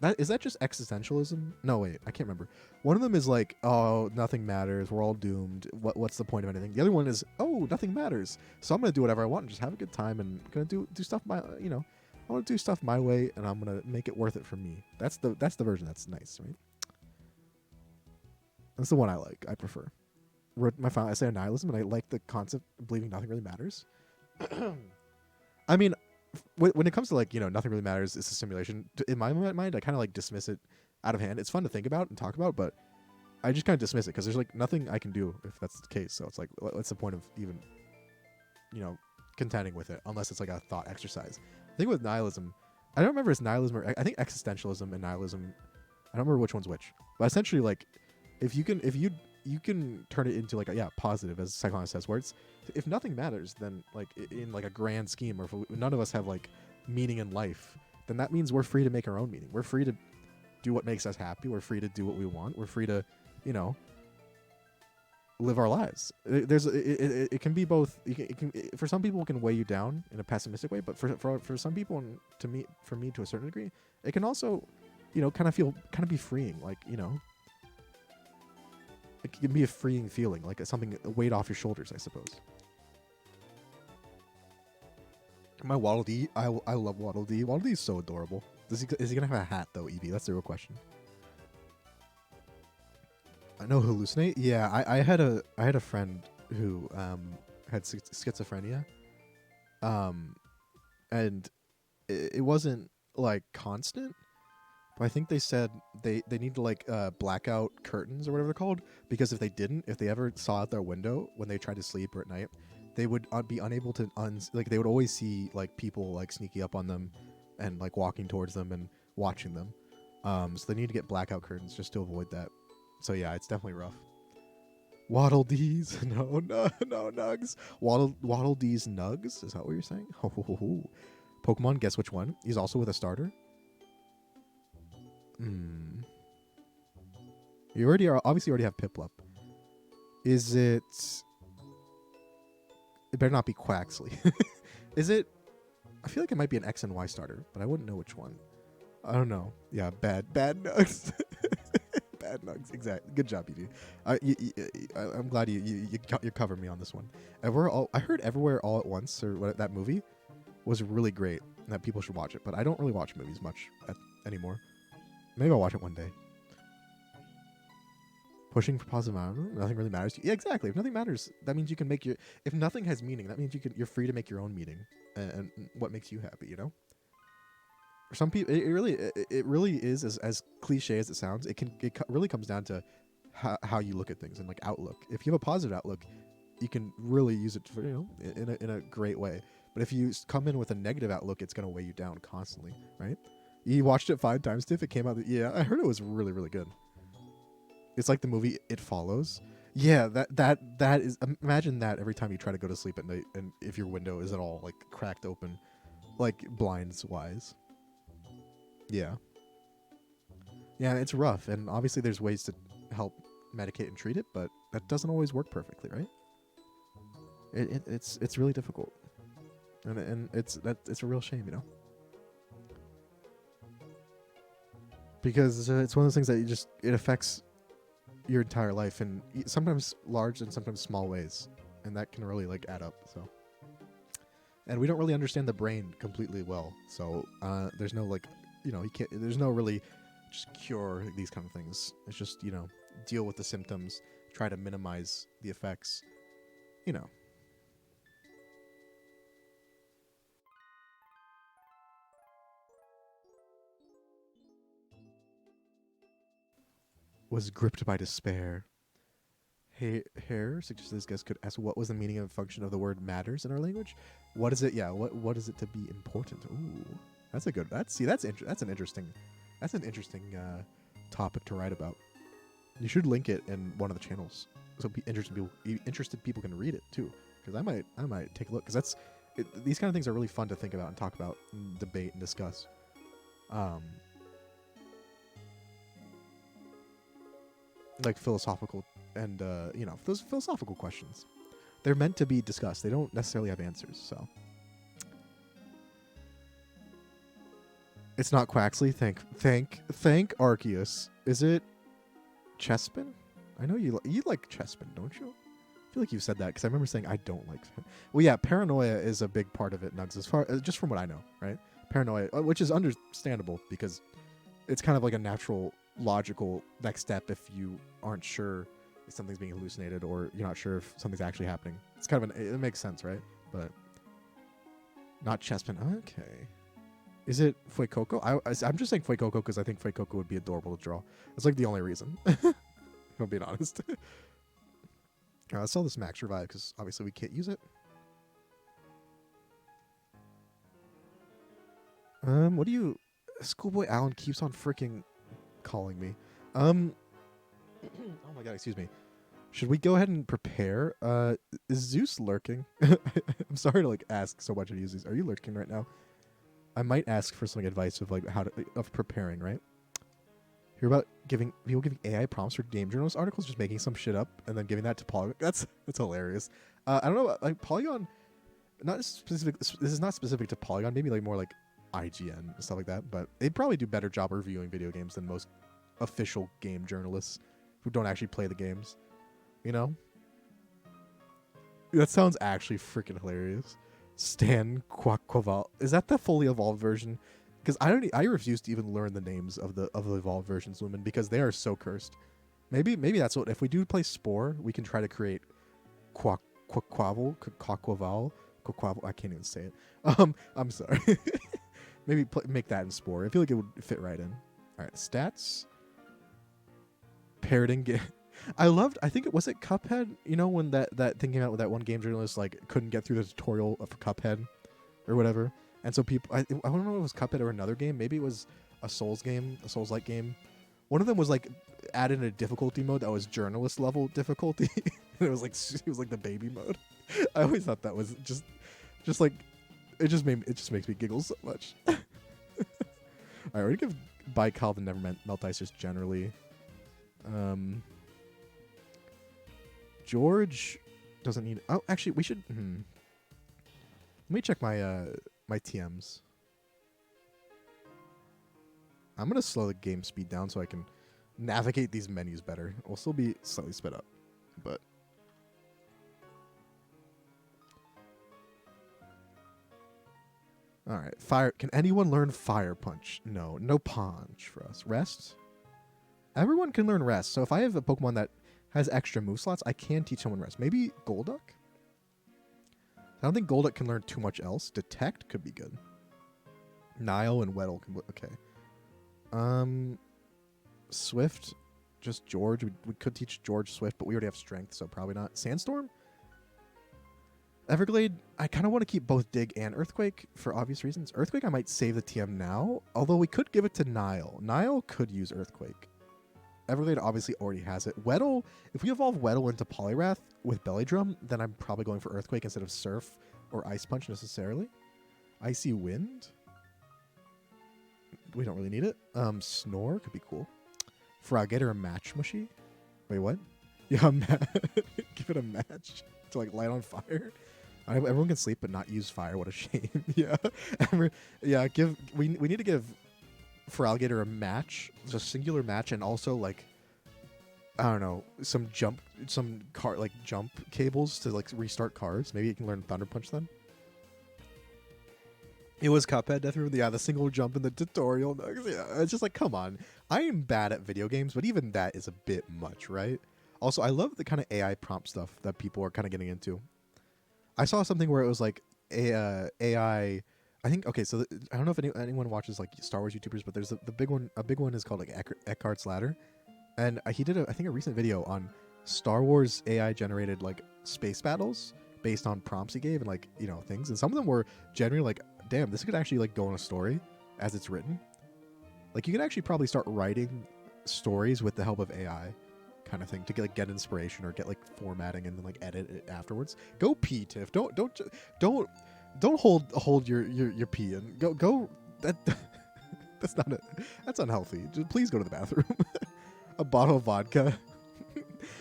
That just existentialism? No, wait, I can't remember. One of them is like, oh, nothing matters. We're all doomed. What's the point of anything? The other one is, oh, nothing matters. So I'm gonna do whatever I want and just have a good time and gonna do stuff my I want to do stuff my way and I'm gonna make it worth it for me. That's the version that's nice, right? That's the one I like. I prefer. I say nihilism, and I like the concept of believing nothing really matters. I mean, when it comes to like nothing really matters, it's a simulation. In my mind, I kind of like dismiss it out of hand. It's fun to think about and talk about, but I just kind of dismiss it because there's like nothing I can do if that's the case. So it's like, what's the point of even contending with it unless it's like a thought exercise? I think with nihilism, I don't remember if it's nihilism or I think existentialism and nihilism. I don't remember which one's which, but essentially like if you can turn it into like a positive, as psychologist says, where it's if nothing matters, then like in like a grand scheme, or if none of us have like meaning in life, then that means we're free to make our own meaning. We're free to do what makes us happy. We're free to do what we want. We're free to live our lives. It can be both. It can for some people it can weigh you down in a pessimistic way, but for some people, and for me to a certain degree, it can also kind of be freeing, like it can be a freeing feeling, like something, a weight off your shoulders, I suppose. My Waddle Dee, I love Waddle Dee. Waddle Dee is so adorable. Is he gonna have a hat though, Evie? That's the real question. I know hallucinate. Yeah, I had a friend who had schizophrenia, and it wasn't like constant. But I think they said they need to like blackout curtains or whatever they're called, because if they ever saw out their window when they tried to sleep or at night, they would be unable to they would always see like people like sneaking up on them and like walking towards them and watching them. So they need to get blackout curtains just to avoid that. So yeah, it's definitely rough. Waddle Dees, no Nugs. Waddle Dees Nugs. Is that what you're saying? Ho, ho, ho, ho. Pokemon, guess which one? He's also with a starter. You obviously already have Piplup. Is it? It better not be Quaxley. Is it? I feel like it might be an X and Y starter, but I wouldn't know which one. I don't know. Yeah, bad Nugs. Bad Nugs. Exactly. Good job, Evie. I'm glad you covered me on this one. I heard Everywhere All at Once, or that movie was really great, and that people should watch it. But I don't really watch movies much anymore. Maybe I'll watch it one day. Pushing for positive outcome, nothing really matters to you. Yeah, exactly. If nothing matters, that means you can make your. If nothing has meaning, that means you're free to make your own meaning and what makes you happy. For some people, it really is as cliche as it sounds. It really comes down to how you look at things and like outlook. If you have a positive outlook, you can really use it for in a great way. But if you come in with a negative outlook, it's gonna weigh you down constantly, right? You watched it 5 times, Tiff. It came out. Yeah, I heard it was really, really good. It's like the movie It Follows. Yeah, that is. Imagine that every time you try to go to sleep at night, and if your window is at all like cracked open, like blinds wise. Yeah. Yeah, it's rough, and obviously there's ways to help medicate and treat it, but that doesn't always work perfectly, right? It's really difficult, and it's a real shame, because it's one of those things that it affects your entire life, and sometimes large and sometimes small ways, and that can really like add up. So, and we don't really understand the brain completely well, so there's no like you can't, there's no really just cure these kind of things. It's just deal with the symptoms, try to minimize the effects, Was gripped by despair. Hare suggests this guest could ask what was the meaning and function of the word matters in our language. What is it? Yeah, what is it to be important? Ooh, that's a good. That's an interesting topic to write about. You should link it in one of the channels so interested people can read it too. Because I might take a look, because these kind of things are really fun to think about and talk about, and debate and discuss. Like philosophical and those philosophical questions, they're meant to be discussed. They don't necessarily have answers. So It's not Quaxley. Thank Arceus. Is it Chespin? I know you like Chespin, don't you? I feel like you said that because I remember saying I don't like. Well, yeah, paranoia is a big part of it, Nugs. As far just from what I know, right? Paranoia, which is understandable because it's kind of like a natural, logical next step if you aren't sure if something's being hallucinated or you're not sure if something's actually happening. It's kind of it makes sense, right? But not Chespin. Okay. Is it Fuecoco? I'm just saying Fuecoco because I think Fuecoco would be adorable to draw. It's like the only reason. If I'm being honest. Let's sell this Max Revive because obviously we can't use it. What do you... Schoolboy Alan keeps on freaking calling me. Oh my god, excuse me. Should we go ahead and prepare? Is Zeus lurking? I'm sorry to like ask so much of you. Are you lurking right now? I might ask for some advice of like of preparing, right? Hear about giving AI prompts for game journalist articles, just making some shit up and then giving that to Polygon. That's hilarious. I don't know, like Polygon, not specific. This is not specific to Polygon. Maybe like more like IGN and stuff like that. But they'd probably do better job reviewing video games than most official game journalists who don't actually play the games. You know, that sounds actually freaking hilarious. Stan Quaquaval. Is that the fully evolved version? Because I refuse to even learn the names of the evolved versions, Lumen, because they are so cursed. Maybe that's what, if we do play Spore, we can try to create Quaquaval. I can't even say it. I'm sorry. Maybe make that in Spore. I feel like it would fit right in. All right, stats. Parroting. I think it was Cuphead. You know when that thing came out with that one game journalist like couldn't get through the tutorial for Cuphead, or whatever. And so people, I don't know if it was Cuphead or another game. Maybe it was a Souls-like game. One of them was like added a difficulty mode that was journalist level difficulty. And it was like the baby mode. I always thought that was just like it just makes me giggle so much. All right, we're gonna give By Calvin Never Melt Icers generally. George doesn't need. Oh, actually, we should. Let me check my my TMs. I'm gonna slow the game speed down so I can navigate these menus better. We'll still be slightly sped up, but all right. Fire. Can anyone learn Fire Punch? No punch for us. Rest. Everyone can learn Rest. So if I have a Pokemon that has extra move slots, I can teach someone Rest. Maybe Golduck. I don't think Golduck can learn too much else. Detect could be good. Nile and Weddle can... Okay. Swift. Just George. We could teach George Swift, but we already have Strength, so probably not. Sandstorm? Everglade. I kind of want to keep both Dig and Earthquake for obvious reasons. Earthquake I might save the TM now, although we could give it to Nile. Nile could use Earthquake. Everglade obviously already has it. Weddle, if we evolve Weddle into Poliwrath with Belly Drum, then I'm probably going for Earthquake instead of Surf or Ice Punch necessarily. Icy Wind. We don't really need it. Snore could be cool. Froggator, a Match Mushy. Wait, what? Yeah, give it a match to like light on fire. Everyone can sleep but not use fire. What a shame. Yeah. Yeah, we need to give Froggator a match, just a singular match, and also like I don't know, some jump cables to like restart cars. Maybe you can learn Thunder Punch then. It was Cuphead Death Room. Yeah, the single jump in the tutorial. Yeah, it's just like, come on. I am bad at video games, but even that is a bit much, right? Also, I love the kind of AI prompt stuff that people are kind of getting into. I saw something where it was like AI. I think okay. So I don't know if anyone watches like Star Wars YouTubers, but there's the big one. A big one is called like Eckhart's Ladder, and he did I think a recent video on Star Wars AI generated like space battles based on prompts he gave and like things, and some of them were genuinely like, damn, this could actually like go in a story as it's written. Like you could actually probably start writing stories with the help of AI, kind of thing, to get inspiration or get like formatting and then like edit it afterwards. Go pee, Tiff. Don't hold your pee and go. That's unhealthy. Just please go to the bathroom. A bottle of vodka.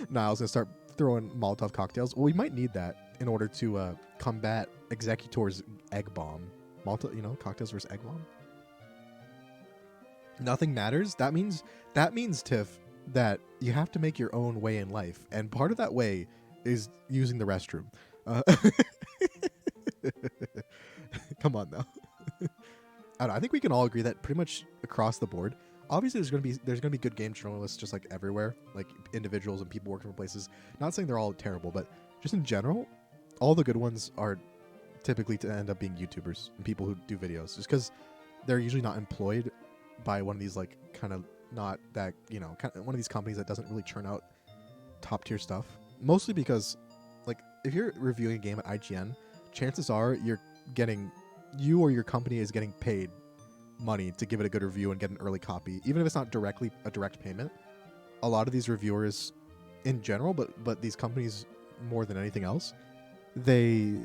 Niall's gonna start throwing Molotov cocktails. Well, we might need that in order to combat Executor's egg bomb. Cocktails versus egg bomb. Nothing matters. That means Tiff, that you have to make your own way in life, and part of that way is using the restroom. Uh, come on now. I don't know, I think we can all agree that pretty much across the board. Obviously, there's gonna be good game journalists just like everywhere, like individuals and people working for places. Not saying they're all terrible, but just in general, all the good ones are typically to end up being YouTubers and people who do videos, just because they're usually not employed by one of these like kind of not that kind of one of these companies that doesn't really churn out top tier stuff. Mostly because like if you're reviewing a game at IGN, chances are you or your company is getting paid money to give it a good review and get an early copy, even if it's not directly a direct payment. A lot of these reviewers in general, but these companies more than anything else, they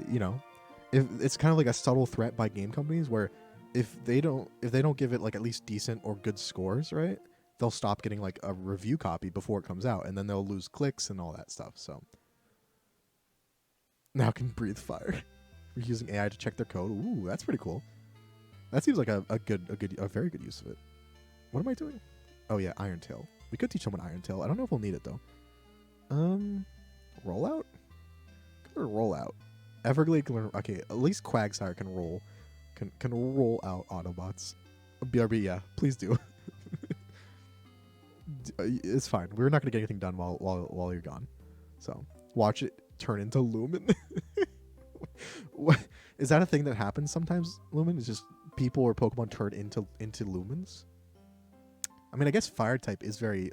if it's kind of like a subtle threat by game companies where if they don't give it like at least decent or good scores, right, they'll stop getting like a review copy before it comes out, and then they'll lose clicks and all that stuff. So now can breathe fire. We're using AI to check their code. Ooh, that's pretty cool. That seems like a very good use of it. What am I doing? Oh yeah, Iron Tail. We could teach someone Iron Tail. I don't know if we'll need it though. Rollout? Go to rollout. Everglade can learn. Okay, at least Quagsire can roll. Can roll out Autobots. BRB, yeah, please do. It's fine. We're not gonna get anything done while you're gone. So watch it turn into Lumen. What is that a thing that happens sometimes? Lumen is just people or Pokemon turn into lumens. I mean, I guess Fire type is very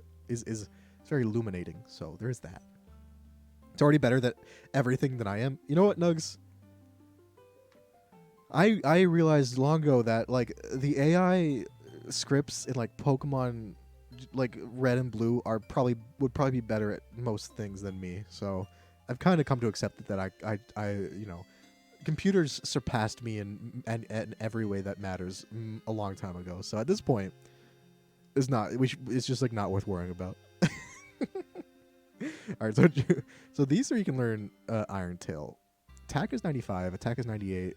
illuminating. So there is that. It's already better that everything that I am. You know what, Nugs? I realized long ago that like the AI scripts in like Pokemon like Red and Blue would probably be better at most things than me. So I've kind of come to accept that I computers surpassed me in every way that matters a long time ago. So at this point, it's just like not worth worrying about. All right, so these three you can learn Iron Tail. Attack is 95, attack is 98.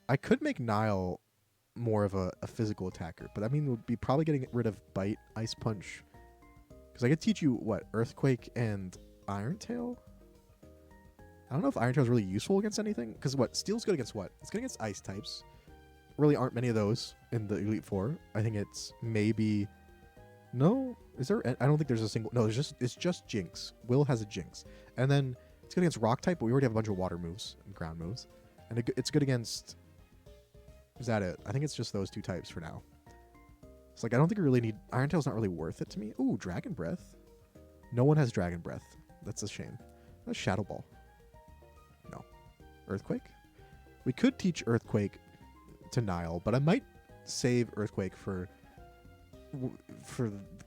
I could make Nile more of a physical attacker, but I mean would be probably getting rid of Bite, Ice Punch, because I could teach you what Earthquake and Iron Tail. I don't know if Iron Tail is really useful against anything, because what Steel's good against what? It's good against Ice types. Really aren't many of those in the Elite Four. I think it's maybe no. Is there? I don't think there's a single. No, it's just Jinx. Will has a Jinx, and then it's good against Rock type, but we already have a bunch of Water moves and Ground moves, and it's good against. Is that it? I think it's just those two types for now. It's like I don't think we really need Iron Tail's not really worth it to me. Ooh, Dragon Breath. No one has Dragon Breath. That's a shame. That's Shadow Ball. No. Earthquake? We could teach Earthquake to Nile, but I might save Earthquake for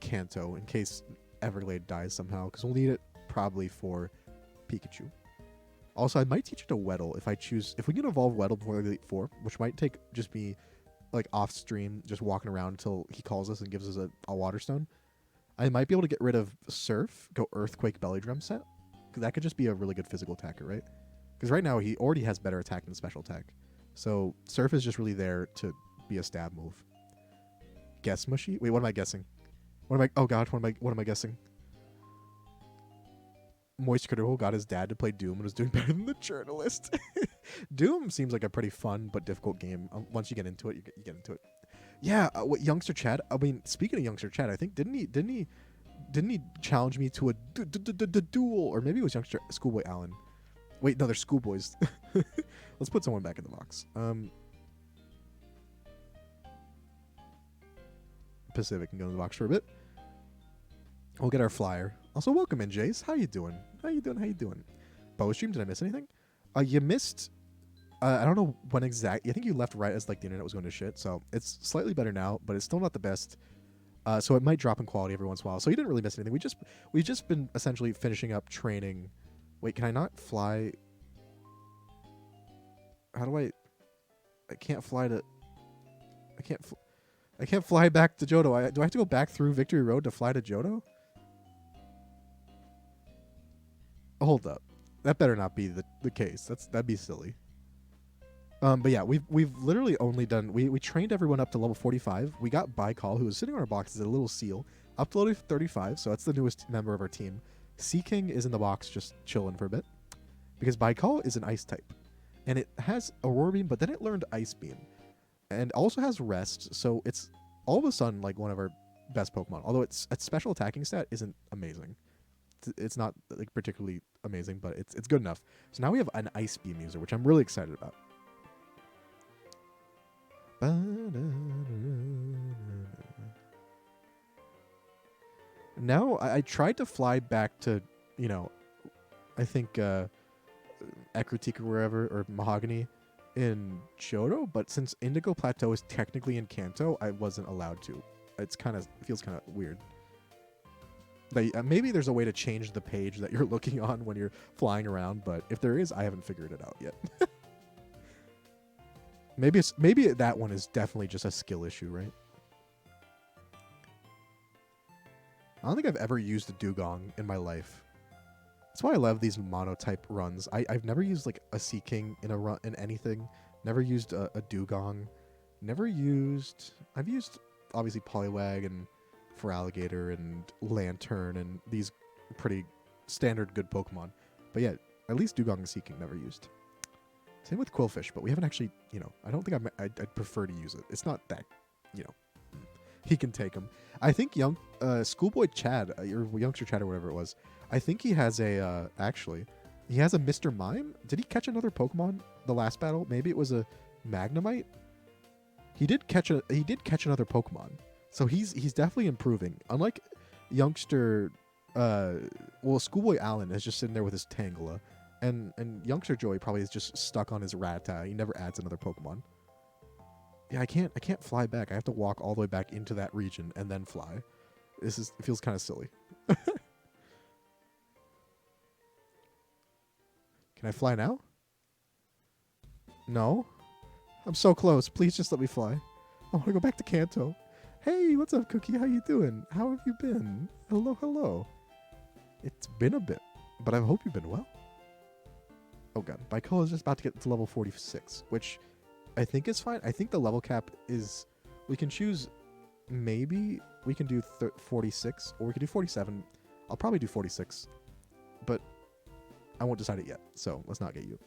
Kanto in case Everglade dies somehow, because we'll need it probably for Pikachu. Also, I might teach it to Weddle if we can evolve Weddle before Elite Four, which might take just me like off stream, just walking around until he calls us and gives us a Water Stone. I might be able to get rid of Surf, go Earthquake Belly Drum set, because that could just be a really good physical attacker, right? Because right now he already has better attack than special attack, so Surf is just really there to be a stab move. Guess Mushy? Wait, what am I guessing? Oh god, what am I guessing? Moist Critical got his dad to play Doom and was doing better than the journalist. Doom seems like a pretty fun but difficult game. Once you get into it, you get into it. Yeah, what Youngster Chad? I mean, speaking of Youngster Chad, I think didn't he challenge me to a duel, or maybe it was Youngster Schoolboy Allen. Wait, no, they're schoolboys. Let's put someone back in the box. Pacific can go in the box for a bit. We'll get our flyer. Also, welcome in, Jace. How you doing? How you doing? Bowstream, did I miss anything? You missed. I don't know when exact. I think you left right as like the internet was going to shit. So it's slightly better now, but it's still not the best. So it might drop in quality every once in a while. So you didn't really miss anything. We've just been essentially finishing up training. Wait, can I not fly? How do I? I can't fly to. I can't fly back to Johto. Do I have to go back through Victory Road to fly to Johto? Hold up. That better not be the case. That'd be silly. But yeah, we've literally only done we trained everyone up to level 45. We got Baikal, who was sitting on our box as a little seal, up to level 35. So that's the newest member of our team. Sea King is in the box just chilling for a bit because Baikal is an ice type, and it has Aurora Beam, but then it learned Ice Beam, and also has Rest. So it's all of a sudden like one of our best Pokemon. Although its special attacking stat isn't amazing. It's not like particularly amazing, but it's good enough. So now we have an Ice Beam user, which I'm really excited about. Now I tried to fly back to, I think Ekritik or wherever, or Mahogany in Johto, but since Indigo Plateau is technically in Kanto, I wasn't allowed to. It feels kind of weird. Maybe there's a way to change the page that you're looking on when you're flying around, but if there is, I haven't figured it out yet. Maybe that one is definitely just a skill issue, right? I don't think I've ever used a Dugong in my life. That's why I love these monotype runs. I've never used like a Sea King in a run in anything. Never used a Dugong. I've used obviously Poliwag and Feraligatr and Lantern and these pretty standard good Pokemon. But yeah, at least Dugong and Sea King never used. Same with Quillfish, but we haven't actually, I don't think I'd prefer to use it. It's not that, he can take them. I think Schoolboy Chad, or Youngster Chad or whatever it was, I think he has actually, he has a Mr. Mime. Did he catch another Pokemon the last battle? Maybe it was a Magnemite? He did catch another Pokemon. So he's definitely improving. Unlike Youngster, Schoolboy Allen is just sitting there with his Tangela. And Youngster Joey probably is just stuck on his Rattata. He never adds another Pokemon. Yeah, I can't fly back. I have to walk all the way back into that region and then fly. It feels kind of silly. Can I fly now? No? I'm so close. Please just let me fly. I want to go back to Kanto. Hey, what's up, Cookie? How you doing? How have you been? Hello, hello. It's been a bit, but I hope you've been well. Oh god, Baikal is just about to get to level 46, which I think is fine. I think the level cap is, we can choose, maybe we can do 46, or we can do 47. I'll probably do 46, but I won't decide it yet, so let's not get you.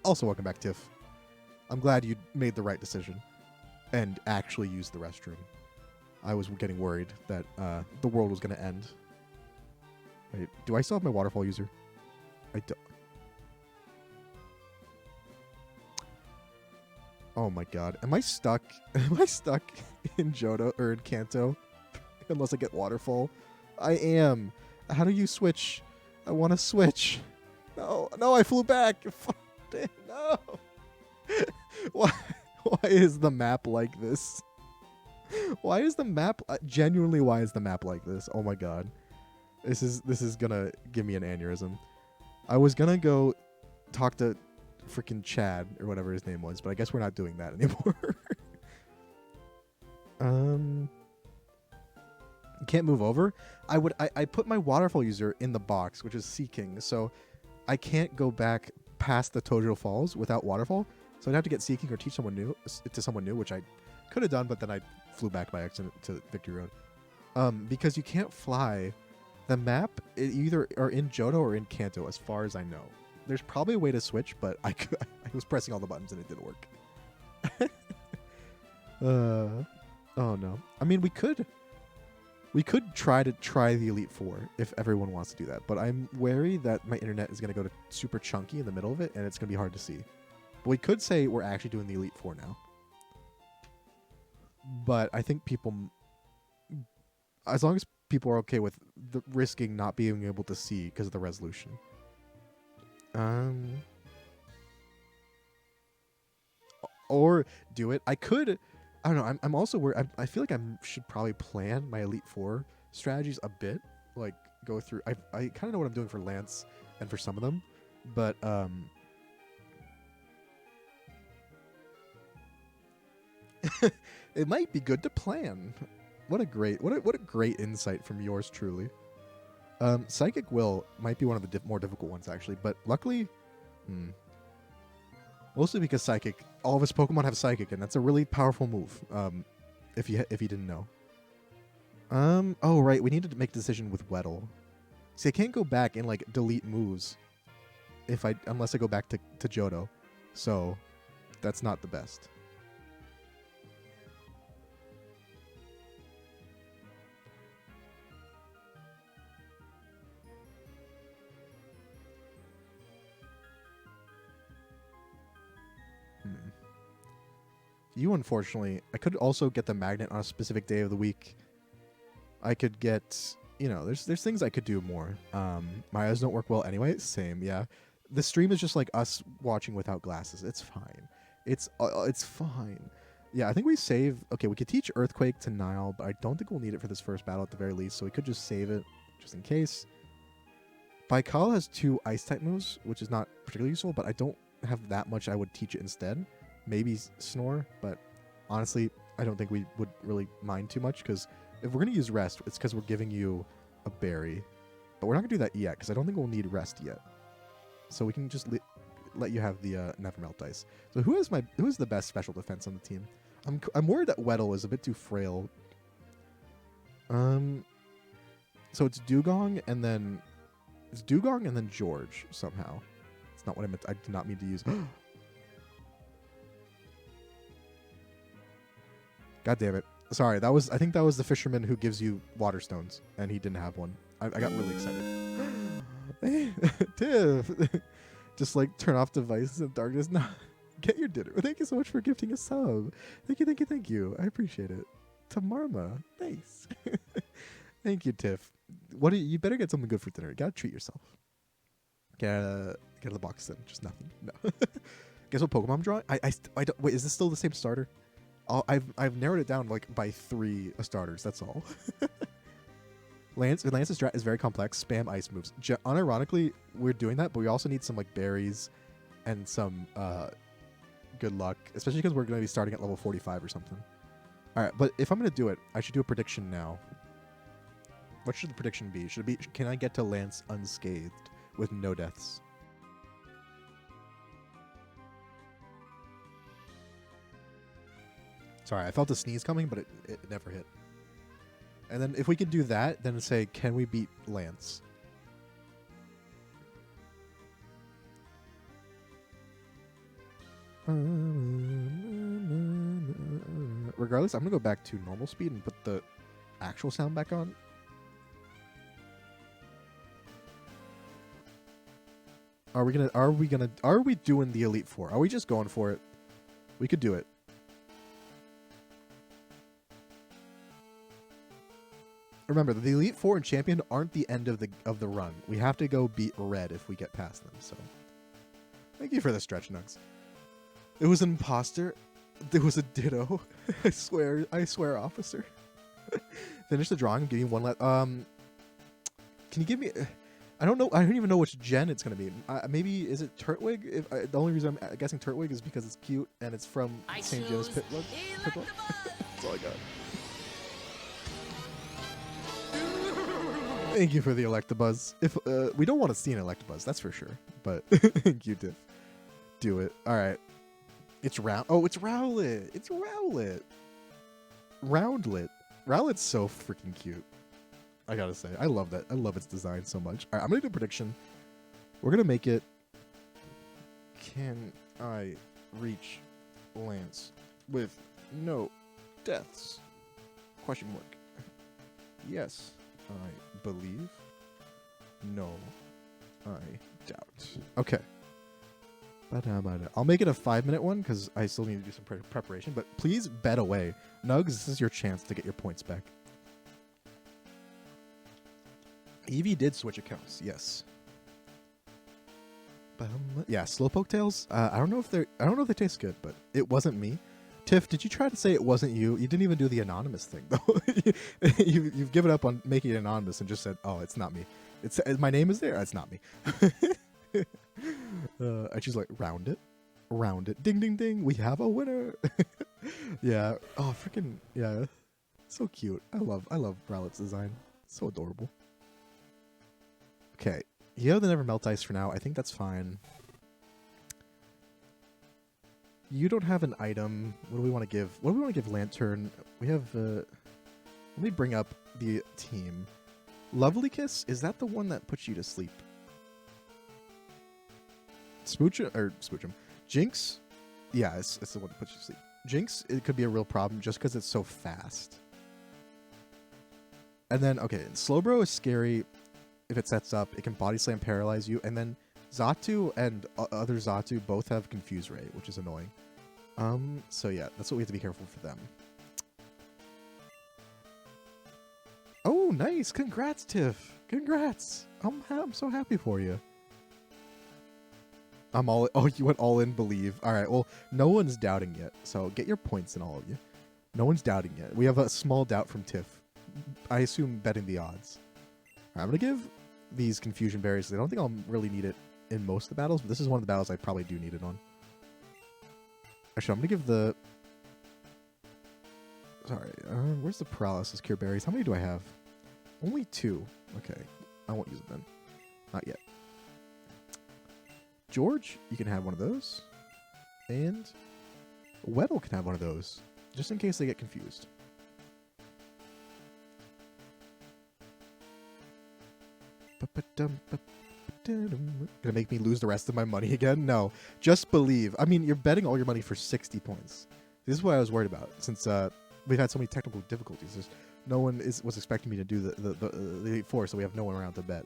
Also, welcome back, Tiff. I'm glad you made the right decision and actually used the restroom. I was getting worried that the world was going to end. Wait, do I still have my waterfall user? I don't. Oh my god. Am I stuck? Am I stuck in Johto or in Kanto? Unless I get waterfall. I am. How do you switch? I want to switch. No, I flew back. No. Why is the map like this? Why is the map genuinely why is the map like this? Oh my god. This is gonna give me an aneurysm. I was gonna go talk to freaking Chad or whatever his name was, but I guess we're not doing that anymore. Can't move over. I put my waterfall user in the box, which is Sea King, so I can't go back past the Tojo Falls without waterfall. So I'd have to get Sea King or teach someone new, which I could have done, but then I flew back by accident to Victory Road. Because you can't fly. The map either are in Johto or in Kanto, as far as I know. There's probably a way to switch, but I was pressing all the buttons and it didn't work. Oh no. I mean, we could try the Elite Four if everyone wants to do that, but I'm wary that my internet is going to go to super chunky in the middle of it, and it's going to be hard to see. But we could say we're actually doing the Elite Four now. But I think people, as long as people are okay with the risking not being able to see because of the resolution. Or do it. I could. I don't know. I'm also worried. I feel like I should probably plan my Elite Four strategies a bit. Like go through. I kind of know what I'm doing for Lance and for some of them, but it might be good to plan. What a great insight from yours truly. Psychic Will might be one of the more difficult ones actually, but luckily, Mostly because Psychic, all of his Pokemon have Psychic, and that's a really powerful move. If you didn't know. Oh right, we needed to make a decision with Weddle. See, I can't go back and like delete moves unless I go back to Johto. So that's not the best. You, unfortunately, I could also get the magnet on a specific day of the week. I could get, there's things I could do more. My eyes don't work well anyway. Same, yeah. The stream is just like us watching without glasses. It's fine. It's fine. Yeah, I think we save. Okay, we could teach Earthquake to Nile, but I don't think we'll need it for this first battle at the very least. So we could just save it just in case. Baikal has 2 ice type moves, which is not particularly useful, but I don't have that much I would teach it instead. Maybe Snore, but honestly, I don't think we would really mind too much, because if we're going to use Rest, it's because we're giving you a berry. But we're not going to do that yet, because I don't think we'll need Rest yet. So we can just let you have the Never Melt Ice. So who is the best special defense on the team? I'm worried that Weddle is a bit too frail. So it's Dugong and then George somehow. It's not what I meant. I did not mean to use. God damn it. Sorry, I think that was the fisherman who gives you water stones, and he didn't have one. I got really excited. Tiff! Just like turn off devices in darkness. No, get your dinner. Thank you so much for gifting a sub. Thank you. I appreciate it. Tamarma. Thanks. Thank you, Tiff. You better get something good for dinner. You gotta treat yourself. Get the box then. Just nothing. No. Guess what Pokemon I'm drawing? I don't, wait, is this still the same starter? I've narrowed it down like by 3 starters. That's all. Lance's strat is very complex. Spam ice moves. Unironically, we're doing that, but we also need some like berries and some good luck, especially because we're going to be starting at level 45 or something. All right, but if I'm going to do it, I should do a prediction now. What should the prediction be? Should it be, can I get to Lance unscathed with no deaths? Sorry, I felt a sneeze coming, but it never hit. And then if we could do that, then say, can we beat Lance? Regardless, I'm going to go back to normal speed and put the actual sound back on. Are we doing the Elite Four? Are we just going for it? We could do it. Remember, the Elite Four and Champion aren't the end of the run. We have to go beat Red if we get past them. So, thank you for the stretch, Nugs. It was an imposter. There was a Ditto. I swear, officer. Finish the drawing. Give you one. Can you give me? I don't know. I don't even know which gen it's gonna be. Maybe is it Turtwig? The only reason I'm guessing Turtwig is because it's cute and it's from St. Joe's Pitlock. That's all I got. Thank you for the Electabuzz. If we don't want to see an Electabuzz, that's for sure. But thank you, Tiff. Do it. All right. It's round. Oh, it's Rowlet. It's Rowlet. Roundlet. Rowlet's so freaking cute. I gotta say, I love that. I love its design so much. All right, I'm gonna do a prediction. We're gonna make it. Can I reach Lance with no deaths? Question mark. Yes, I believe. No, I doubt. Okay. I'll make it a 5-minute one because I still need to do some preparation. But please bet away. Nugs, this is your chance to get your points back. Eevee did switch accounts, yes. Yeah, Slowpoke tails. I don't know if they taste good, but it wasn't me. Tiff, did you try to say it wasn't you? You didn't even do the anonymous thing though. You've given up on making it anonymous and just said, "Oh, it's not me. It's my name is there. It's not me." And she's like, round it, ding, ding, ding. We have a winner. Yeah. Oh, freaking yeah. So cute. I love Rowlet's design. So adorable. Okay, you have the Never Melt Ice for now. I think that's fine. You don't have an item. What do we want to give? What do we want to give Lantern? We have, let me bring up the team. Lovely Kiss, is that the one that puts you to sleep? Smooch him. Jinx, yeah, it's the one that puts you to sleep. Jinx, it could be a real problem just because it's so fast. And then, okay, Slowbro is scary if it sets up. It can body slam, paralyze you, and then Xatu and other Xatu both have Confuse Ray, which is annoying. So yeah, that's what we have to be careful for them. Oh, nice! Congrats, Tiff! Congrats! I'm so happy for you. I'm all. Oh, you went all in. Believe. All right. Well, no one's doubting yet. So get your points in, all of you. No one's doubting yet. We have a small doubt from Tiff. I assume betting the odds. All right, I'm gonna give these confusion berries. I don't think I'll really need it in most of the battles, but this is one of the battles I probably do need it on. Actually, I'm gonna give the. Sorry, where's the paralysis cure berries? How many do I have? Only 2. Okay, I won't use it then. Not yet. George, you can have one of those. And Weddle can have one of those, just in case they get confused. Gonna make me lose the rest of my money again? No, just believe. I mean, you're betting all your money for 60 points. This is what I was worried about, since we've had so many technical difficulties. There's no one was expecting me to do the Elite Four, so we have no one around to bet.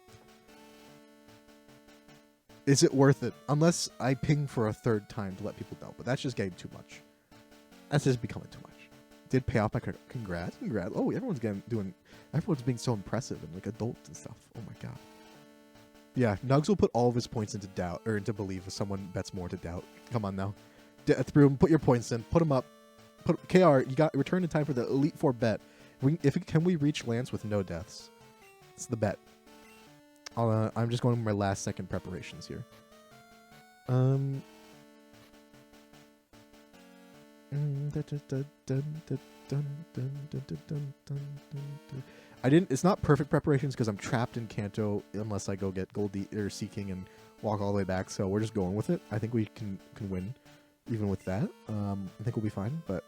Is it worth it? Unless I ping for a 3rd time to let people know, but that's just getting too much. That's just becoming too much. Did pay off my congrats. Oh, everyone's being so impressive and like adults and stuff. Oh my god. Yeah, Nugs will put all of his points into doubt, or into believe if someone bets more to doubt. Come on now. Death Broom, put your points in. Put them up. KR, you got return in time for the Elite Four bet. Can we reach Lance with no deaths? It's the bet. I'm just going with my last second preparations here. It's not perfect preparations because I'm trapped in Kanto unless I go get Gold or Seeking and walk all the way back. So we're just going with it. I think we can win even with that. I think we'll be fine. But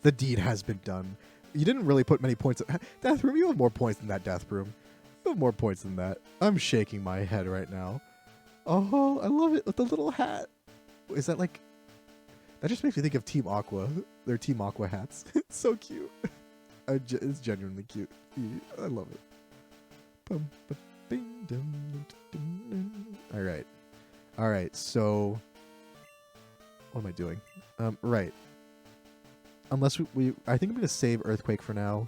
the deed has been done. You didn't really put many points. Death Room, you have more points than that, Death Room. You have more points than that. I'm shaking my head right now. Oh, I love it with the little hat. Is that like... That just makes me think of Team Aqua. Their Team Aqua hats. It's so cute. It's genuinely cute. I love it. Alright. Alright, so... What am I doing? Right. Unless we I think I'm going to save Earthquake for now.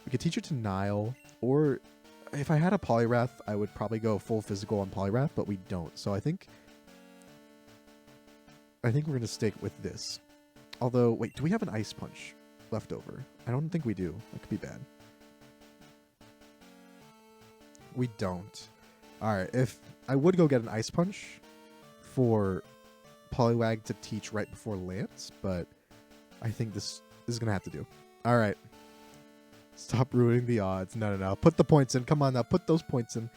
We could teach it to Nile, or if I had a Poliwrath, I would probably go full physical on Poliwrath, but we don't. So I think we're going to stick with this. Although, wait, do we have an Ice Punch left over? I don't think we do. That could be bad. We don't. Alright, if I would go get an Ice Punch for Poliwag to teach right before Lance, but I think this is going to have to do. Alright. Stop ruining the odds. No. Put the points in. Come on now. Put those points in.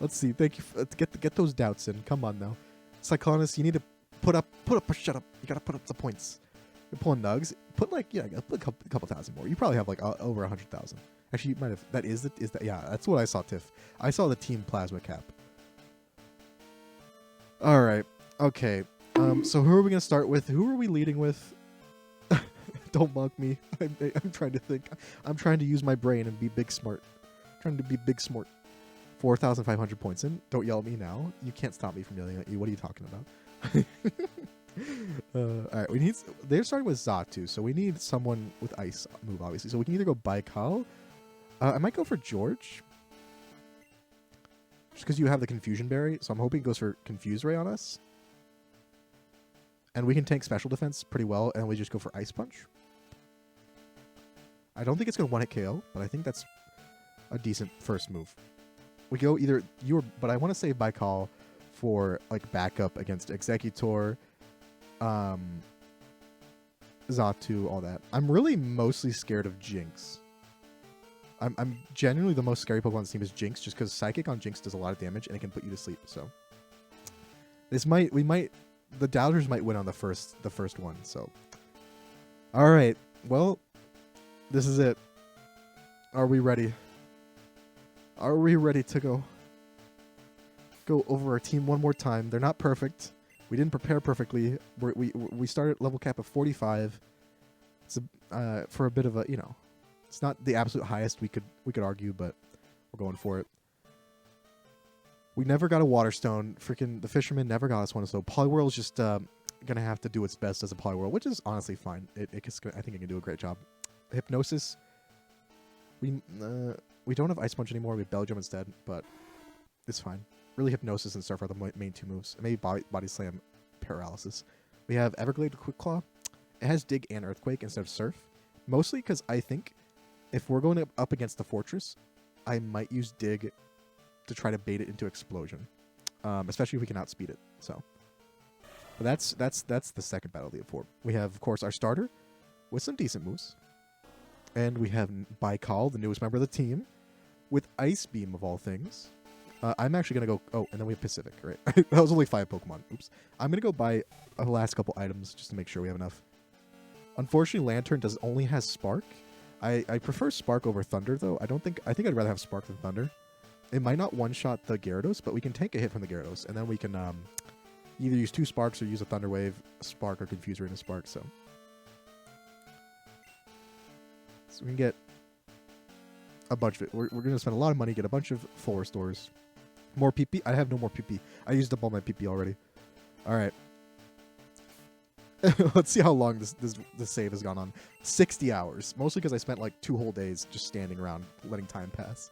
Let's see. Thank you. Get those doubts in. Come on now. Cyclonus, you need to shut up. You got to put up the points. You're pulling Nugs. Put like, yeah, put a couple thousand more. You probably have like over 100,000. Actually, you might have. That is that. Yeah, that's what I saw, Tiff. I saw the Team Plasma cap. Alright. Okay. So who are we going to start with? Who are we leading with? Don't mock me. I'm trying to think. I'm trying to use my brain and be big smart. Trying to be big smart. 4,500 points in. Don't yell at me now. You can't stop me from yelling at you. What are you talking about? All right. They're starting with Xatu, so we need someone with Ice move, obviously. So we can either go Baikal. I might go for George. Just because you have the Confusion Berry. So I'm hoping it goes for Confuse Ray on us. And we can tank Special Defense pretty well, and we just go for Ice Punch. I don't think it's going to one-hit KO, but I think that's a decent first move. We go either but I want to save Baikal for like backup against Executor, Xatu, all that. I'm really mostly scared of Jinx. I'm genuinely the most scary Pokemon on this team is Jinx, just because Psychic on Jinx does a lot of damage and it can put you to sleep. So we might the doubters might win on the first one. So, all right. Well, this is it. Are we ready? Are we ready to go over our team one more time? They're not perfect. We didn't prepare perfectly. We started at level cap of 45. It's for a bit of a, you know, it's not the absolute highest we could argue, but we're going for it. We never got a Waterstone. Freaking the fisherman never got us one, so Poliwhirl is just gonna have to do its best as a Poliwhirl, which is honestly fine. I think it can do a great job. Hypnosis. We don't have Ice Punch anymore. We have Belly Drum instead, but it's fine. Really, Hypnosis and Surf are the main two moves. Maybe Body Slam, Paralysis. We have Everglade Quick Claw. It has Dig and Earthquake instead of Surf. Mostly because I think if we're going up against the Fortress, I might use Dig to try to bait it into Explosion, especially if we can outspeed it. So, but that's the second Battle League 4. We have, of course, our starter with some decent moves, and we have Baikal, the newest member of the team, with Ice Beam of all things. I'm actually gonna go. Oh, and then we have Pacific. Right, that was only 5 Pokemon. Oops. I'm gonna go buy the last couple items just to make sure we have enough. Unfortunately, Lantern only has Spark. I prefer Spark over Thunder though. I think I'd rather have Spark than Thunder. It might not one-shot the Gyarados, but we can tank a hit from the Gyarados, and then we can either use 2 Sparks or use a Thunder Wave, Spark, or Confuser in a Spark, so we can get a bunch of it. We're going to spend a lot of money, get a bunch of full restores. More PP? I have no more PP. I used up all my PP already. Alright. Let's see how long this save has gone on. 60 hours. Mostly because I spent like 2 whole days just standing around, letting time pass.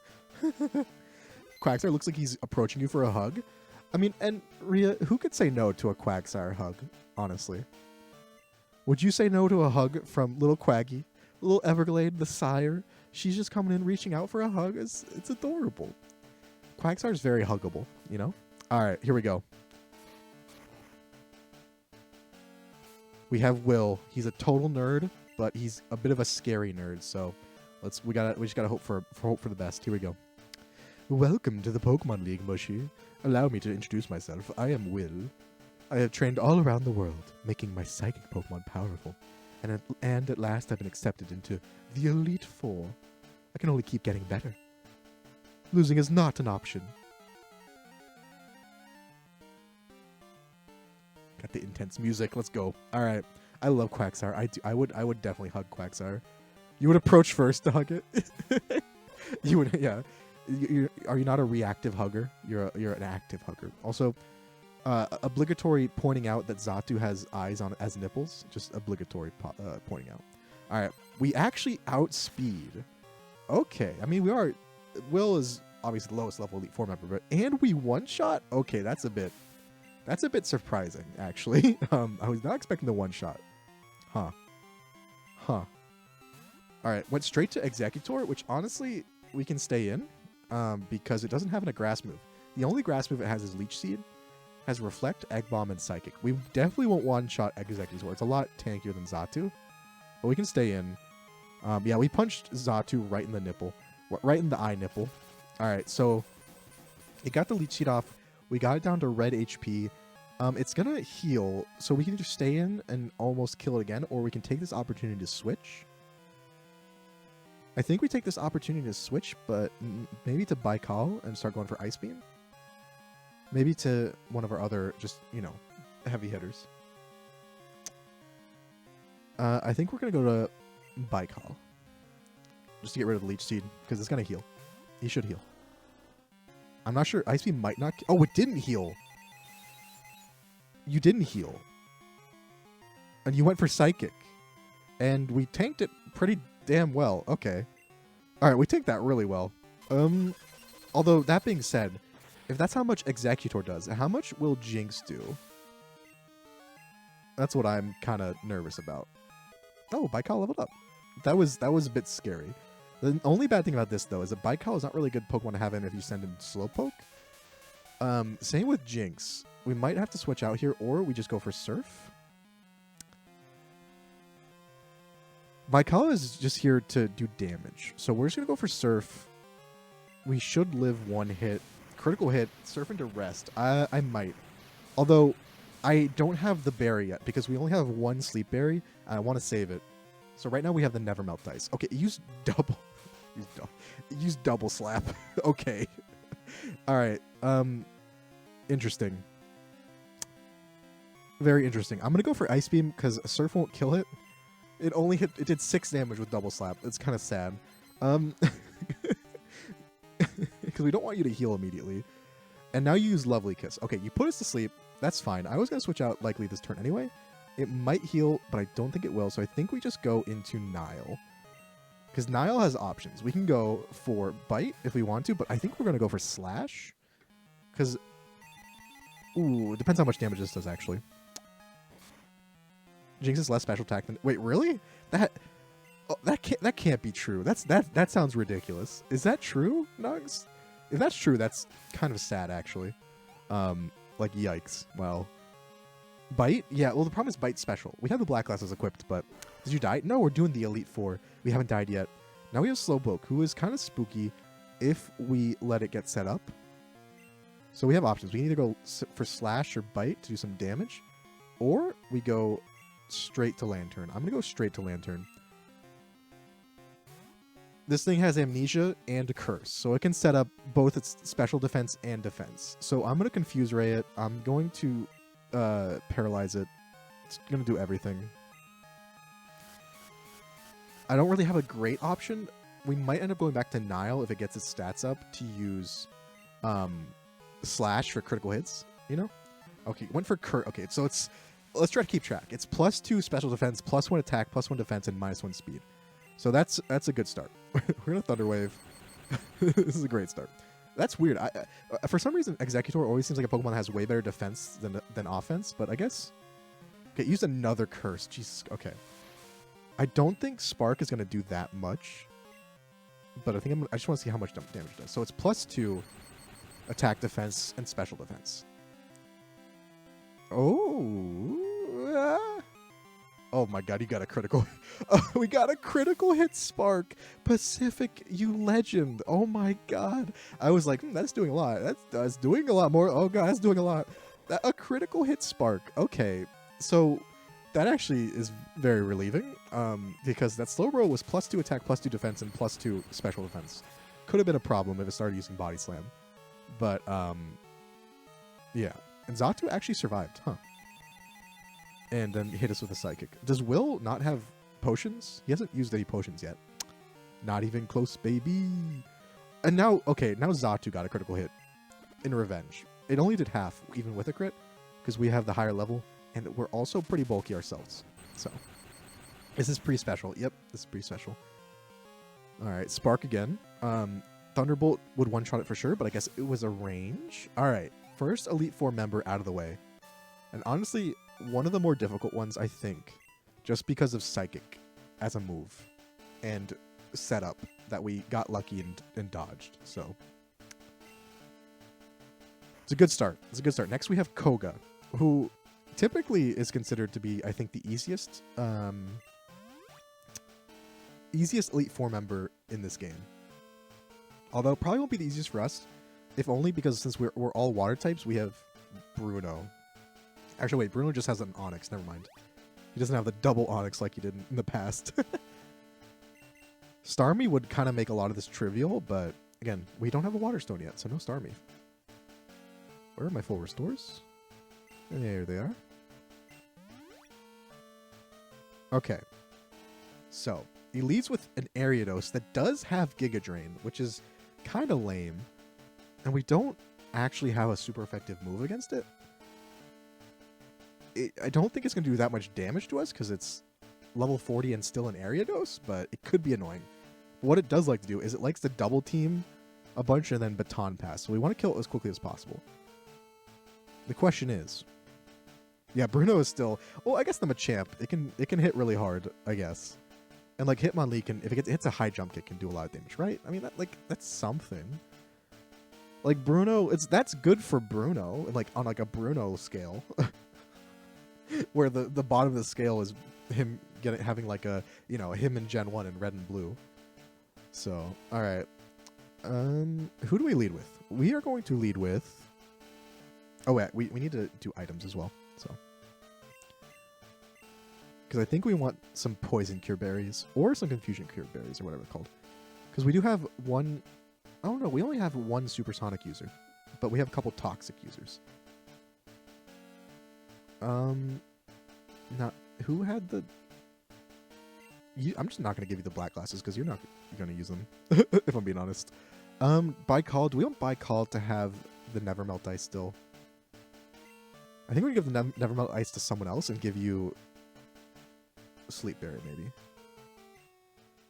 Quagsire looks like he's approaching you for a hug. I mean, and Rhea, who could say no to a Quagsire hug, honestly? Would you say no to a hug from little Quaggy? Little Everglade, the sire? She's just coming in, reaching out for a hug. It's adorable. Quagsire's very huggable, you know? Alright, here we go. We have Will. He's a total nerd, but he's a bit of a scary nerd, so we just gotta hope for the best. Here we go. Welcome to the Pokemon League, Mushy. Allow me to introduce myself. I am Will. I have trained all around the world, making my psychic Pokemon powerful. And at last I've been accepted into the Elite Four. I can only keep getting better. Losing is not an option. Got the intense music. Let's go. All right. I love Quagsire. I would definitely hug Quagsire. You would approach first to hug it. You would, yeah. Are you not a reactive hugger? You're an active hugger. Also, obligatory pointing out that Xatu has eyes on as nipples. Just obligatory pointing out. All right, we actually outspeed. Okay, I mean we are. Will is obviously the lowest level Elite Four member, and we one shot. Okay, that's a bit surprising actually. I was not expecting the one shot. Huh. All right, went straight to Executor, which honestly we can stay in. Because it doesn't have a grass move. The only grass move it has is Leech Seed, has Reflect, Egg Bomb, and Psychic. We definitely won't one-shot Executor. It's a lot tankier than Xatu, but we can stay in. Yeah, we punched Xatu right in the nipple, right in the eye nipple. All right, so it got the Leech Seed off. We got it down to red HP. It's gonna heal, so we can just stay in and almost kill it again, or we can take this opportunity to switch. I think we take this opportunity to switch, but maybe to Baikal and start going for Ice Beam. Maybe to one of our other, just, you know, heavy hitters. I think we're going to go to Baikal. Just to get rid of the Leech Seed, because it's going to heal. He should heal. I'm not sure. Ice Beam might not... Oh, it didn't heal. You didn't heal. And you went for Psychic. And we tanked it pretty damn well. Okay. Alright, we take that really well. Although, that being said, if that's how much Executor does, how much will Jinx do? That's what I'm kind of nervous about. Oh, Baikal leveled up. That was a bit scary. The only bad thing about this, though, is that Baikal is not really a good Pokemon to have in if you send in Slowpoke. Same with Jinx. We might have to switch out here, or we just go for Surf. Baikal is just here to do damage. So we're just going to go for Surf. We should live one hit. Critical hit. Surf into Rest. I might. Although, I don't have the berry yet because we only have one sleep berry, and I want to save it. So right now we have the never melt dice. Okay, use double. Use double slap. Okay. All right. Interesting. Very interesting. I'm gonna go for ice beam because surf won't kill it. It did 6 damage with double slap. It's kind of sad. Because we don't want you to heal immediately. And now you use Lovely Kiss. Okay, you put us to sleep. That's fine. I was going to switch out likely this turn anyway. It might heal, but I don't think it will. So I think we just go into Nile. Because Nile has options. We can go for Bite if we want to, but I think we're going to go for Slash. Because, ooh, it depends how much damage this does, actually. Jinx is less special attack than... Wait, really? That can't be true. That sounds ridiculous. Is that true, Nugs? If that's true, that's kind of sad, actually. Like, yikes. Well, Bite? Yeah, well, the problem is Bite's special. We have the black glasses equipped, but did you die? No, we're doing the Elite Four. We haven't died yet. Now we have Slowpoke, who is kind of spooky if we let it get set up. So we have options. We can either go for Slash or Bite to do some damage, or we go straight to Lantern. I'm going to go straight to Lantern. This thing has Amnesia and a Curse, so it can set up both its special defense and defense. So I'm going to Confuse Ray it. I'm going to Paralyze it. It's going to do everything. I don't really have a great option. We might end up going back to Nile if it gets its stats up to use Slash for critical hits, you know? Okay, went for Curse. Okay, so it's... Let's try to keep track. It's +2 special defense, +1 attack, +1 defense, and -1 speed. So that's a good start. We're gonna Thunder Wave. This is a great start. That's weird. For some reason, Executor always seems like a Pokemon that has way better defense than offense. But I guess. Okay, use another Curse. Jesus. Okay. I don't think Spark is gonna do that much. But I think I just want to see how much damage it does. So it's +2 attack, defense, and special defense. Oh. Oh my god, you got a critical. We got a critical hit Spark. Pacific, you legend. Oh my god. I was like, that's doing a lot. That's doing a lot more. Oh god, that's doing a lot. A critical hit Spark. Okay. So that actually is very relieving. Because that Slowbro was +2 attack, +2 defense, and +2 special defense. Could have been a problem if it started using Body Slam. But yeah. And Xatu actually survived, huh? And then hit us with a Psychic. Does Will not have potions? He hasn't used any potions yet. Not even close, baby. And now, okay, now Xatu got a critical hit in revenge. It only did half, even with a crit, because we have the higher level, and we're also pretty bulky ourselves. So, this is pretty special. Yep, this is pretty special. Alright, Spark again. Thunderbolt would one-shot it for sure, but I guess it was a range. Alright, first Elite Four member out of the way. And honestly, one of the more difficult ones, I think, just because of Psychic as a move and setup that we got lucky and dodged. So it's a good start. It's a good start. Next we have Koga, who typically is considered to be, I think, the easiest Elite Four member in this game. Although probably won't be the easiest for us, if only because since we're all water types, we have Bruno. Actually, wait, Bruno just has an Onyx. Never mind. He doesn't have the double Onyx like he did in the past. Starmie would kind of make a lot of this trivial, but again, we don't have a Water Stone yet, so no Starmie. Where are my full restores? There they are. Okay. So, he leads with an Ariados that does have Giga Drain, which is kind of lame. And we don't actually have a super effective move against it. I don't think it's going to do that much damage to us because it's level 40 and still an Ariados, but it could be annoying. What it does like to do is it likes to double team a bunch and then baton pass. So we want to kill it as quickly as possible. The question is, yeah, Bruno is still, well, I guess the Machamp, it can hit really hard, I guess. And like Hitmonlee can, if it hits a high jump kick, can do a lot of damage, right? I mean, that's something. Like Bruno, that's good for Bruno, like on like a Bruno scale. Where the bottom of the scale is him having like a, you know, him in Gen 1 in red and blue. So, alright. Who do we lead with? We are going to lead with... Oh, wait, we need to do items as well. So, because I think we want some poison cure berries or some confusion cure berries or whatever it's called. Because we do have one. Oh no, we only have one supersonic user, but we have a couple toxic users. Not who had the. I'm just not gonna give you the black glasses because you're gonna use them. If I'm being honest. Buy call. Do we want buy call to have the never melt ice still? I think we're gonna give the never melt ice to someone else and give you sleep berry maybe.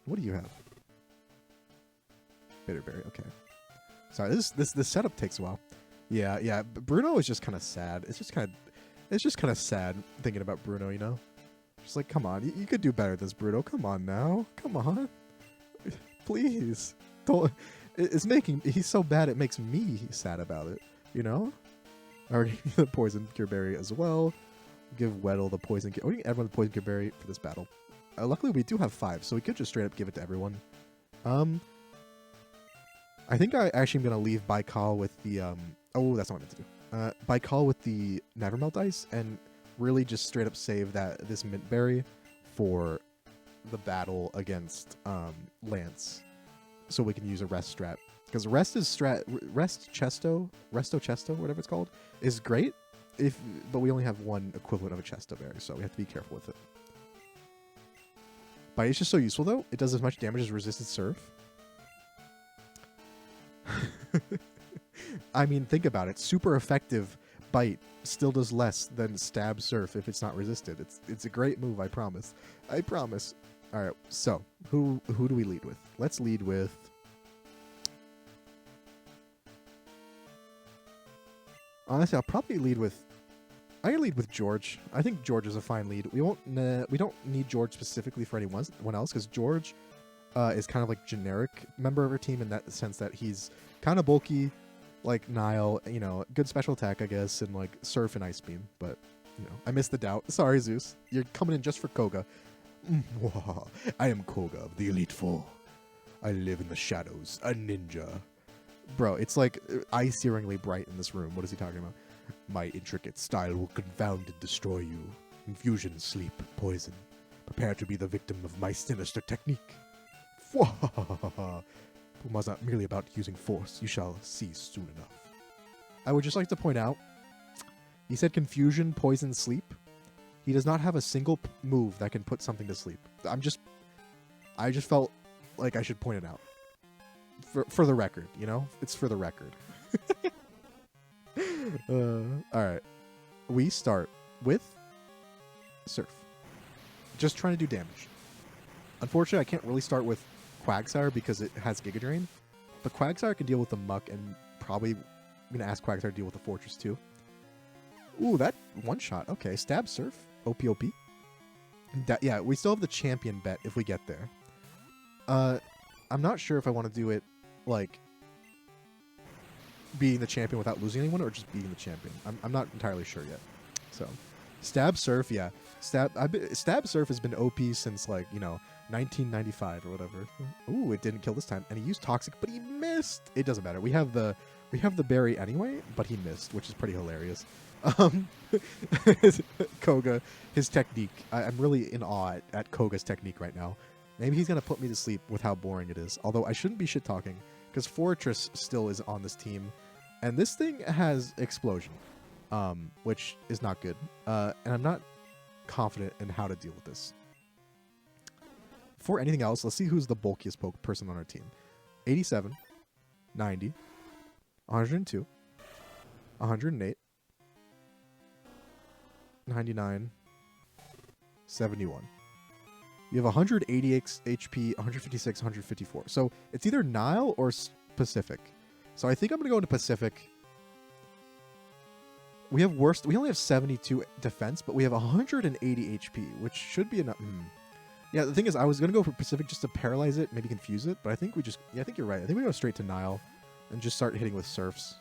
What do you have? Bitterberry, okay. Sorry, this setup takes a while. Yeah. Bruno is just kind of sad. It's just kind of sad thinking about Bruno, you know? Just like, come on, you could do better than this, Bruno. Come on now, come on, please. Don't. He's so bad it makes me sad about it, you know? I already need the poison cure berry as well. Give Weddle the poison cure. We need everyone the poison cure berry for this battle. Luckily, we do have 5, so we could just straight up give it to everyone. I think I actually am going to leave Baikal with the, oh, that's not what I meant to do. Baikal with the Nevermelt Ice and really just straight up save this Mint Berry for the battle against Lance. So we can use a Rest strat. Because Resto Chesto, whatever it's called, is great, but we only have one equivalent of a Chesto Berry, so we have to be careful with it. Bite is just so useful, though. It does as much damage as Resisted Surf. I mean, think about it. Super effective Bite still does less than Stab Surf if it's not resisted. It's a great move, I promise. I promise. All right, so who do we lead with? Let's lead with... Honestly, I'll probably lead with... I can lead with George. I think George is a fine lead. We don't need George specifically for anyone else because George is kind of like generic member of our team in that sense that he's kind of bulky, like Nile, you know, good special attack, I guess, and like Surf and Ice Beam. But you know, I missed the doubt. Sorry, Zeus. You're coming in just for Koga. I am Koga of the Elite Four. I live in the shadows, a ninja. Bro, it's like eye-searingly bright in this room. What is he talking about? My intricate style will confound and destroy you. Infusion, sleep, poison. Prepare to be the victim of my sinister technique. It was not merely about using force. You shall see soon enough. I would just like to point out, he said confusion, poison, sleep. He does not have a single move that can put something to sleep. I just felt like I should point it out. For the record, you know? It's for the record. Alright. We start with Surf. Just trying to do damage. Unfortunately, I can't really start with Quagsire because it has Giga Drain. But Quagsire can deal with the Muck, and probably I'm going to ask Quagsire to deal with the Fortress too. Ooh, that one shot. Okay, Stab Surf. OP. Yeah, we still have the champion bet if we get there. I'm not sure if I want to do it like beating the champion without losing anyone or just beating the champion. I'm not entirely sure yet. So, Stab Surf, yeah. Stab Surf has been OP since, like, you know, 1995 or whatever. Ooh, it didn't kill this time. And he used Toxic, but he missed. It doesn't matter. We have the berry anyway, but he missed, which is pretty hilarious. Koga, his technique. I'm really in awe at Koga's technique right now. Maybe he's going to put me to sleep with how boring it is. Although I shouldn't be shit-talking, because Fortress still is on this team. And this thing has Explosion, which is not good. And I'm not confident in how to deal with this. Before anything else, let's see who's the bulkiest person on our team. 87, 90, 102, 108, 99, 71. You have 188 HP, 156, 154. So it's either Nile or Pacific. So I think I'm going to go into Pacific. We only have 72 defense, but we have 180 HP, which should be enough. Yeah, the thing is, I was going to go for Pacific just to paralyze it, maybe confuse it, but I think I think you're right. I think we go straight to Nile and just start hitting with Surfs.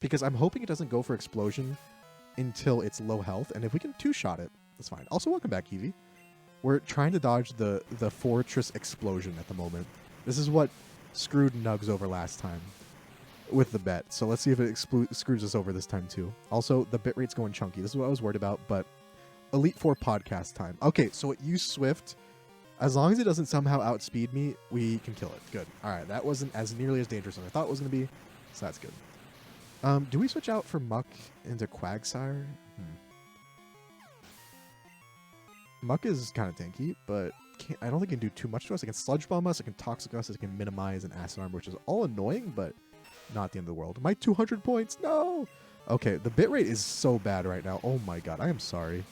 Because I'm hoping it doesn't go for Explosion until it's low health, and if we can two-shot it, that's fine. Also, welcome back, Eevee. We're trying to dodge the Fortress Explosion at the moment. This is what screwed Nugs over last time. with the bet. So let's see if it screws us over this time too. Also, the bitrate's going chunky. This is what I was worried about, but Elite Four podcast time. Okay, so it used Swift. As long as it doesn't somehow outspeed me, we can kill it. Good. All right, that wasn't as nearly as dangerous as I thought it was going to be, so that's good. Do we switch out from Muck into Quagsire? Muck is kind of tanky, but I don't think it can do too much to us. It can Sludge Bomb us, it can Toxic us, it can Minimize and Acid Arm, which is all annoying, but not the end of the world. My 200 points, no! Okay, the bitrate is so bad right now. Oh my god, I am sorry.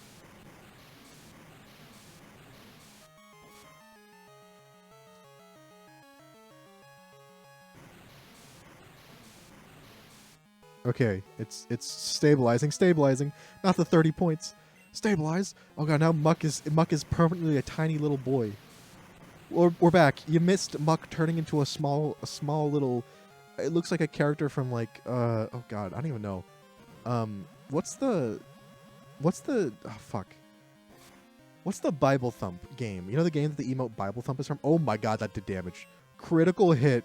Okay, it's stabilizing. Not the 30 points. Stabilize. Oh god, now Muck is permanently a tiny little boy. We're back. You missed Muck turning into a small little. It looks like a character from like oh god, I don't even know. What's the oh fuck. What's the Bible Thump game? You know the game that the emote Bible Thump is from? Oh my god, that did damage. Critical hit.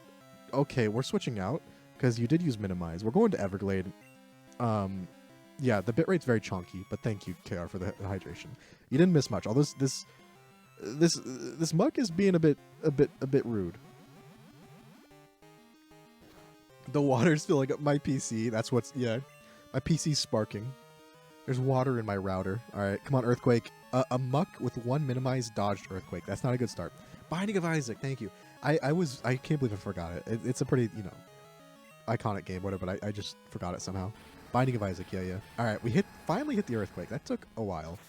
Okay, we're switching out. Because you did use Minimize. We're going to Everglade. Yeah, the bitrate's very chonky, but thank you, KR, for the hydration. You didn't miss much. Although this Muck is being a bit rude. The water's filling up my PC. That's what's my PC's sparking. There's water in my router. All right, come on, Earthquake. A Muck with one minimized dodged Earthquake. That's not a good start. Binding of Isaac. Thank you. I can't believe I forgot it. It's a pretty iconic game, whatever, but I just forgot it somehow. Binding of Isaac, yeah. Alright, we finally hit the Earthquake. That took a while.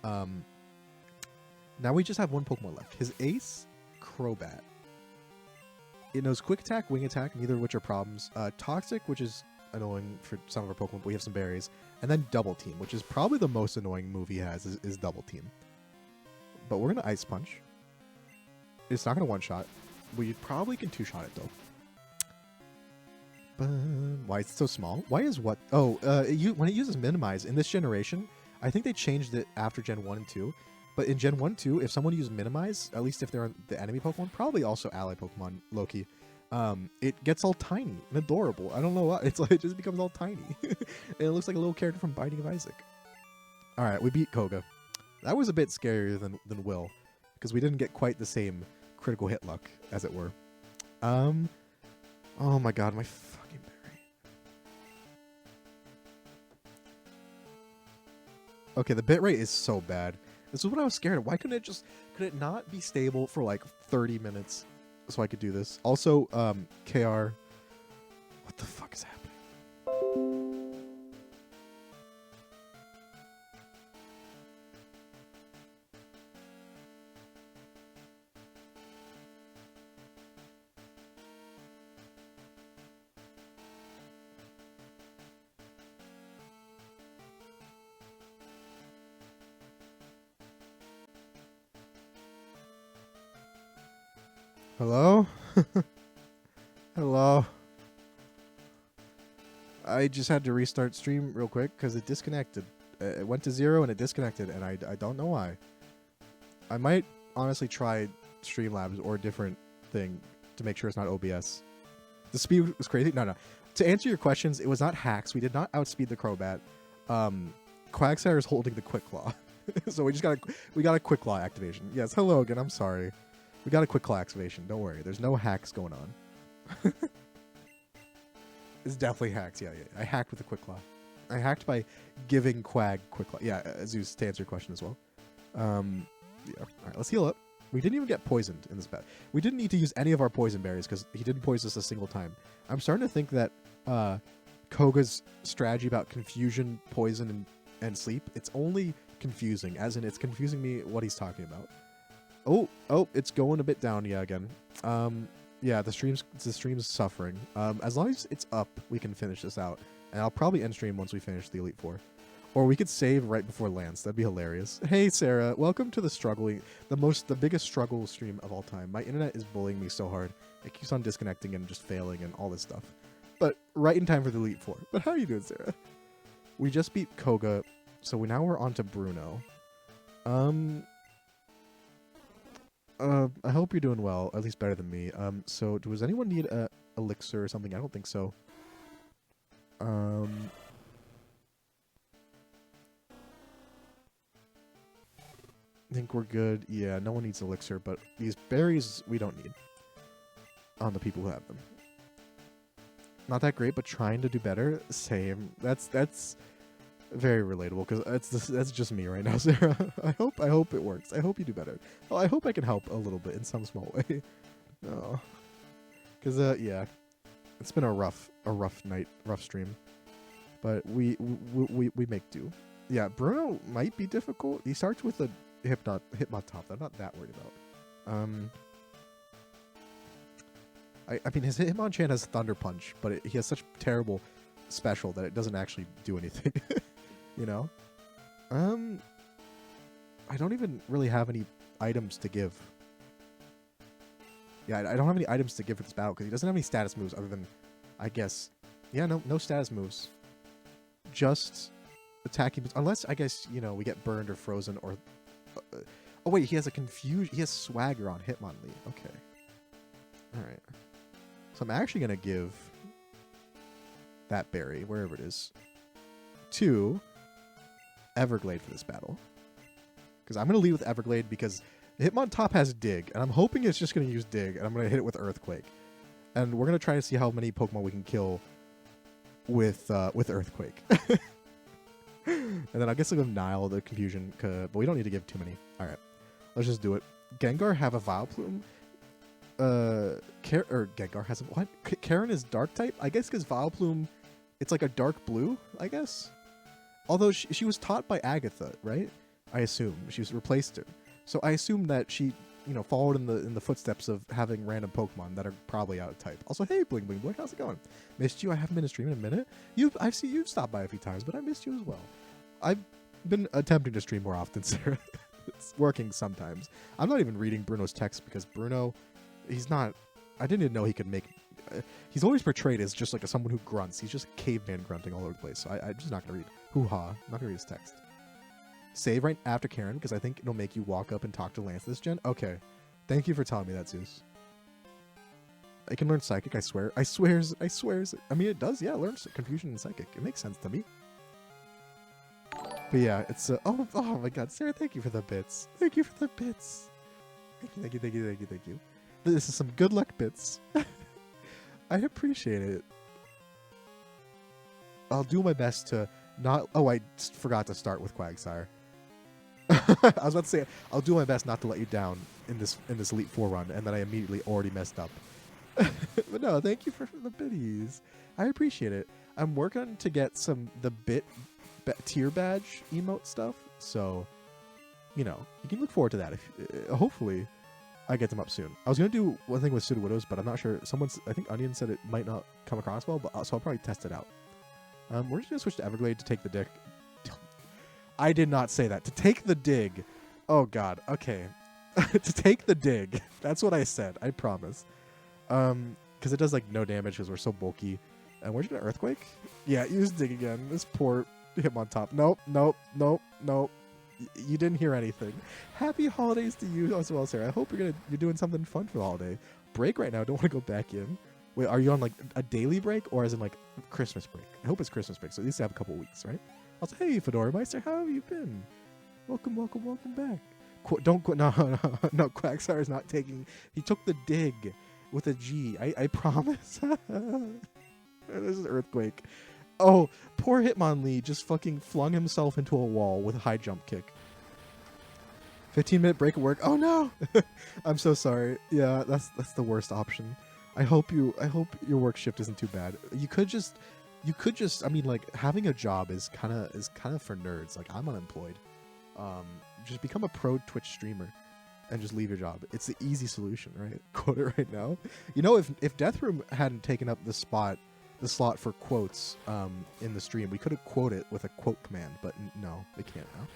Now we just have one Pokemon left. His ace, Crobat. It knows Quick Attack, Wing Attack, neither of which are problems. Toxic, which is annoying for some of our Pokemon, but we have some berries. And then Double Team, which is probably the most annoying move he has, is Double Team. But we're going to Ice Punch. It's not going to one-shot. We probably can two-shot it, though. Why is it so small? Why is what? Oh, when it uses Minimize in this generation, I think they changed it after Gen 1 and 2. But in Gen 1 2, if someone used Minimize, at least if they're the enemy Pokemon, probably also ally Pokemon, Loki, it gets all tiny and adorable. I don't know why. It's like it just becomes all tiny. And it looks like a little character from Binding of Isaac. Alright, we beat Koga. That was a bit scarier than Will, because we didn't get quite the same critical hit luck, as it were. Oh my god, my fucking berry. Okay, the bitrate is so bad. This is what I was scared of. Why couldn't could it not be stable for like 30 minutes so I could do this? Also, KR, what the fuck is happening? Hello? Hello? I just had to restart stream real quick because it disconnected. It went to 0 and it disconnected, and I don't know why. I might honestly try Streamlabs or a different thing to make sure it's not OBS. The speed was crazy. No. To answer your questions, it was not hacks. We did not outspeed the Crobat. Quagsire is holding the Quick Claw. So we got a Quick Claw activation. Yes, hello again. I'm sorry. We got a Quick Claw activation. Don't worry. There's no hacks going on. It's definitely hacks. Yeah. I hacked with a Quick Claw. I hacked by giving Quag Quick Claw. Yeah, Zeus, to answer your question as well. Yeah. All right, let's heal up. We didn't even get poisoned in this bat. We didn't need to use any of our poison berries because he didn't poison us a single time. I'm starting to think that Koga's strategy about confusion, poison, and sleep, it's only confusing, as in it's confusing me what he's talking about. Oh, it's going a bit down, again. Yeah, the stream's suffering. As long as it's up, we can finish this out. And I'll probably end stream once we finish the Elite Four. Or we could save right before Lance. That'd be hilarious. Hey, Sarah. Welcome to the biggest struggle stream of all time. My internet is bullying me so hard. It keeps on disconnecting and just failing and all this stuff. But right in time for the Elite Four. But how are you doing, Sarah? We just beat Koga, so now we're on to Bruno. I hope you're doing well, at least better than me. So does anyone need a elixir or something? I don't think so. I think we're good. Yeah, no one needs elixir, but these berries we don't need on the people who have them. Not that great, but trying to do better. Same. That's very relatable because that's just me right now, Sarah. I hope it works. I hope you do better. Oh, I hope I can help a little bit in some small way. Oh, because yeah, it's been a rough night, rough stream, but we make do. Yeah, Bruno might be difficult. He starts with a Hypnot top that I'm not that worried about. I mean, his Hitmonchan has Thunder Punch, but he has such terrible special that it doesn't actually do anything. You know? I don't even really have any items to give. Yeah, I don't have any items to give for this battle because he doesn't have any status moves other than, I guess, yeah, no status moves. Just attacking, unless I guess, you know, we get burned or frozen or. Oh wait, he has a confusion. He has Swagger on Hitmonlee. Okay. All right. So I'm actually gonna give that berry, wherever it is, to Everglade for this battle. Because I'm gonna lead with Everglade because Hitmontop has Dig, and I'm hoping it's just gonna use Dig, and I'm gonna hit it with Earthquake. And we're gonna try to see how many Pokemon we can kill with Earthquake. And then I guess I'll give Nile the confusion, but we don't need to give too many. All right, let's just do it. Gengar have a Vileplume. Gengar has a what? Karen is Dark type, I guess, because Vileplume, it's like a dark blue, I guess. Although she was taught by Agatha, right? I assume she was replaced her, so I assume that she, you know, followed in the footsteps of having random Pokemon that are probably out of type. Also, hey, Bling Bling Boy, how's it going? Missed you. I haven't been to stream in a minute. I've seen you've stopped by a few times, but I missed you as well. I've been attempting to stream more often, Sarah. It's working sometimes. I'm not even reading Bruno's text because Bruno, he's not. I didn't even know he could make. He's always portrayed as just like someone who grunts. He's just caveman grunting all over the place. So I'm just not gonna read. Hoo-ha. I'm not gonna read his text. Save right after Karen because I think it'll make you walk up and talk to Lance this gen. Okay. Thank you for telling me that, Zeus. I can learn Psychic, I swear. I swears. I mean, it does, yeah, learn Confusion and Psychic. It makes sense to me. But yeah, it's oh my god, Sarah, thank you for the bits. Thank you for the bits. Thank you. This is some good luck bits. I appreciate it. I'll do my best to not. Oh, I forgot to start with Quagsire. I was about to say I'll do my best not to let you down in this Elite Four run, and then I immediately already messed up. But no, thank you for the biddies. I appreciate it. I'm working to get the tier badge emote stuff, so you know you can look forward to that. If hopefully I get them up soon. I was gonna do one thing with Sudowoodos, but I'm not sure. I think Onion said it might not come across well, but so I'll probably test it out. We're just gonna switch to Everglade to take the dig. I did not say that. To take the dig. Oh god. Okay. To take the dig. That's what I said. I promise. Because it does like no damage because we're so bulky. And we're just gonna Earthquake. Yeah, use dig again. This poor Hitmontop. Nope. You didn't hear anything. Happy holidays to you as well, Sarah. I hope you're doing something fun for the holiday. Break right now. Don't want to go back in. Wait, are you on like a daily break or as in like Christmas break? I hope it's Christmas break, so at least you have a couple weeks, right? Also, hey, Fedora Meister, how have you been? Welcome back. No, Quagsire is not taking. He took the dig with a G. I promise. This is Earthquake. Oh, poor Hitmonlee just fucking flung himself into a wall with a high jump kick. 15-minute break at work. Oh no! I'm so sorry. Yeah, that's the worst option. I hope your work shift isn't too bad. You could just. I mean, like having a job is kind of for nerds. Like I'm unemployed. Just become a pro Twitch streamer, and just leave your job. It's the easy solution, right? Quote it right now. You know, if Deathroom hadn't taken up the slot for quotes in the stream, we could have quoted it with a quote command, but no, they can't now.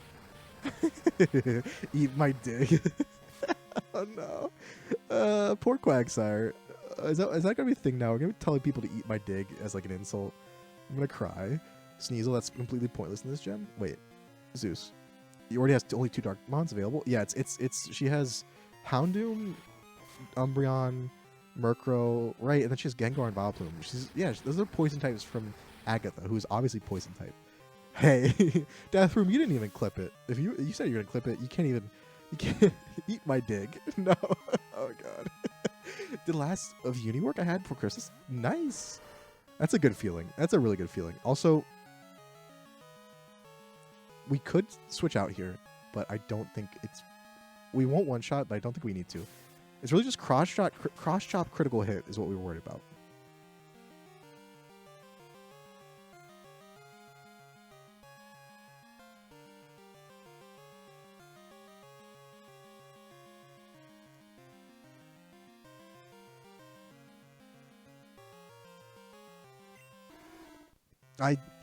Eat my dig. Oh no. Poor Quagsire. Is that gonna be a thing now? We're gonna be telling people to eat my dig as like an insult. I'm gonna cry. Sneasel, that's completely pointless in this gen. Wait, Zeus, he already has only 2 Dark Mons available. Yeah, she has Houndoom, Umbreon, Murkrow, right, and then she has Gengar and Vileplume. Those are poison types from Agatha, who's obviously poison type. Hey, Deathroom, you didn't even clip it. If you said you're gonna clip it, you can't eat my dig. No. Oh god. The last of uni work I had for Christmas. Nice. That's a good feeling. That's a really good feeling. Also, we could switch out here, but I don't think it's. We won't one shot, but I don't think we need to. It's really just cross chop critical hit is what we were worried about.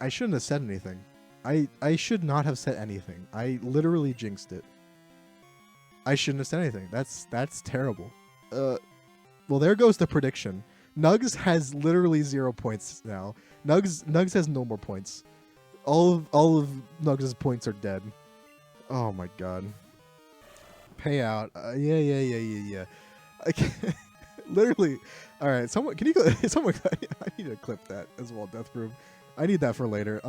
I shouldn't have said anything. I should not have said anything. I literally jinxed it. I shouldn't have said anything. That's terrible. Well, there goes the prediction. Nugs has literally 0 points now. Nugs has no more points. All of Nugs' points are dead. Oh my god. Payout. Yeah. I can't, literally. All right. Someone, can you go? Someone, I need to clip that as well. Death Room. I need that for later.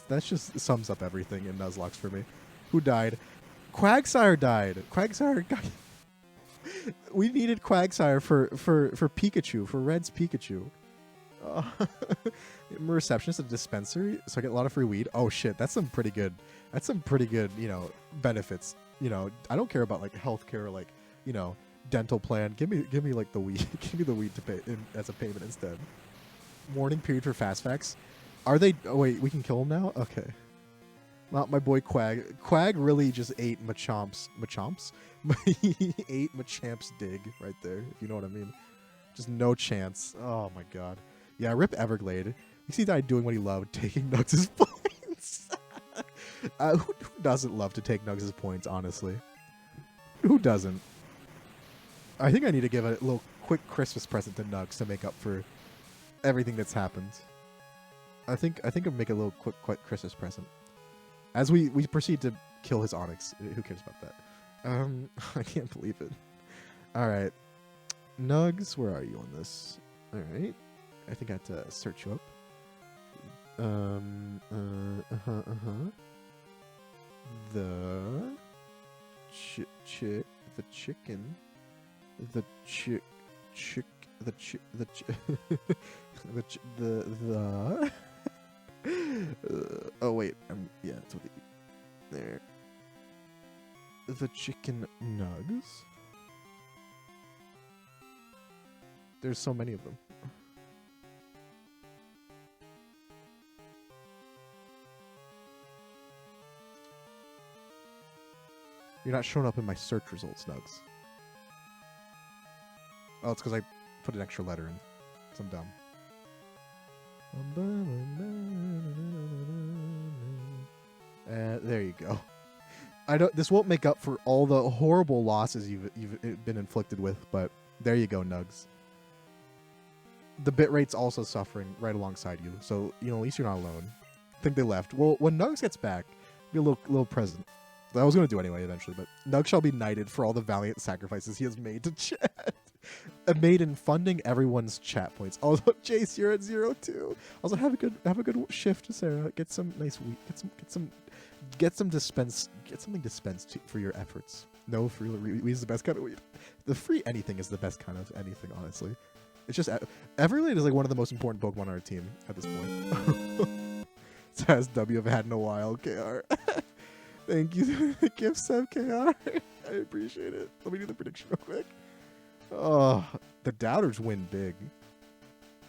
That's just sums up everything in Nuzlocke for me. Who died? Quagsire died. Quagsire got. We needed Quagsire for Pikachu, for Red's Pikachu. I'm a receptionist at a dispensary, so I get a lot of free weed. Oh shit, that's some pretty good, benefits. I don't care about like healthcare or like, dental plan. Give me like the weed. Give me the weed to pay as a payment instead. Warning period for fast facts. Are they? Oh wait, we can kill him now. Okay. Not my boy Quag. Quag really just ate Machomp's. He ate Machamp's dig right there, if you know what I mean. Just no chance. Oh my god. Yeah, rip Everglade. You see, died doing what he loved, taking Nugs' points. Who doesn't love to take Nugs' points, honestly? Who doesn't? I think I need to give a little quick Christmas present to Nugs to make up for everything that's happened. I think I'll make a little quick Christmas present. As we proceed to kill his Onyx. Who cares about that? I can't believe it. Alright. Nugs, where are you on this? Alright. I think I have to search you up. The chicken. Oh wait, yeah, that's what there. The chicken nugs. There's so many of them. You're not showing up in my search results, Nugs. Oh, it's because I put an extra letter in. So I'm dumb. There you go. This won't make up for all the horrible losses you've been inflicted with, but there you go, Nugs. The bitrate's also suffering right alongside you, so at least you're not alone. I think they left. Well, when Nugs gets back, be a little present. I was going to do anyway eventually, but Nugs shall be knighted for all the valiant sacrifices he has made to chat. Made in funding everyone's chat points. Also, Jace, you're at 0-2. Also, have a good shift, Sarah. Get some nice wheat. Get something dispensed for your efforts. No, free weed is the best kind of weed. The free anything is the best kind of anything, honestly. It's just Everglade is like one of the most important Pokemon on our team at this point. Says W, I've had in a while, KR. Thank you for the gift sub, KR. I appreciate it. Let me do the prediction real quick. Oh, the Doubters win big.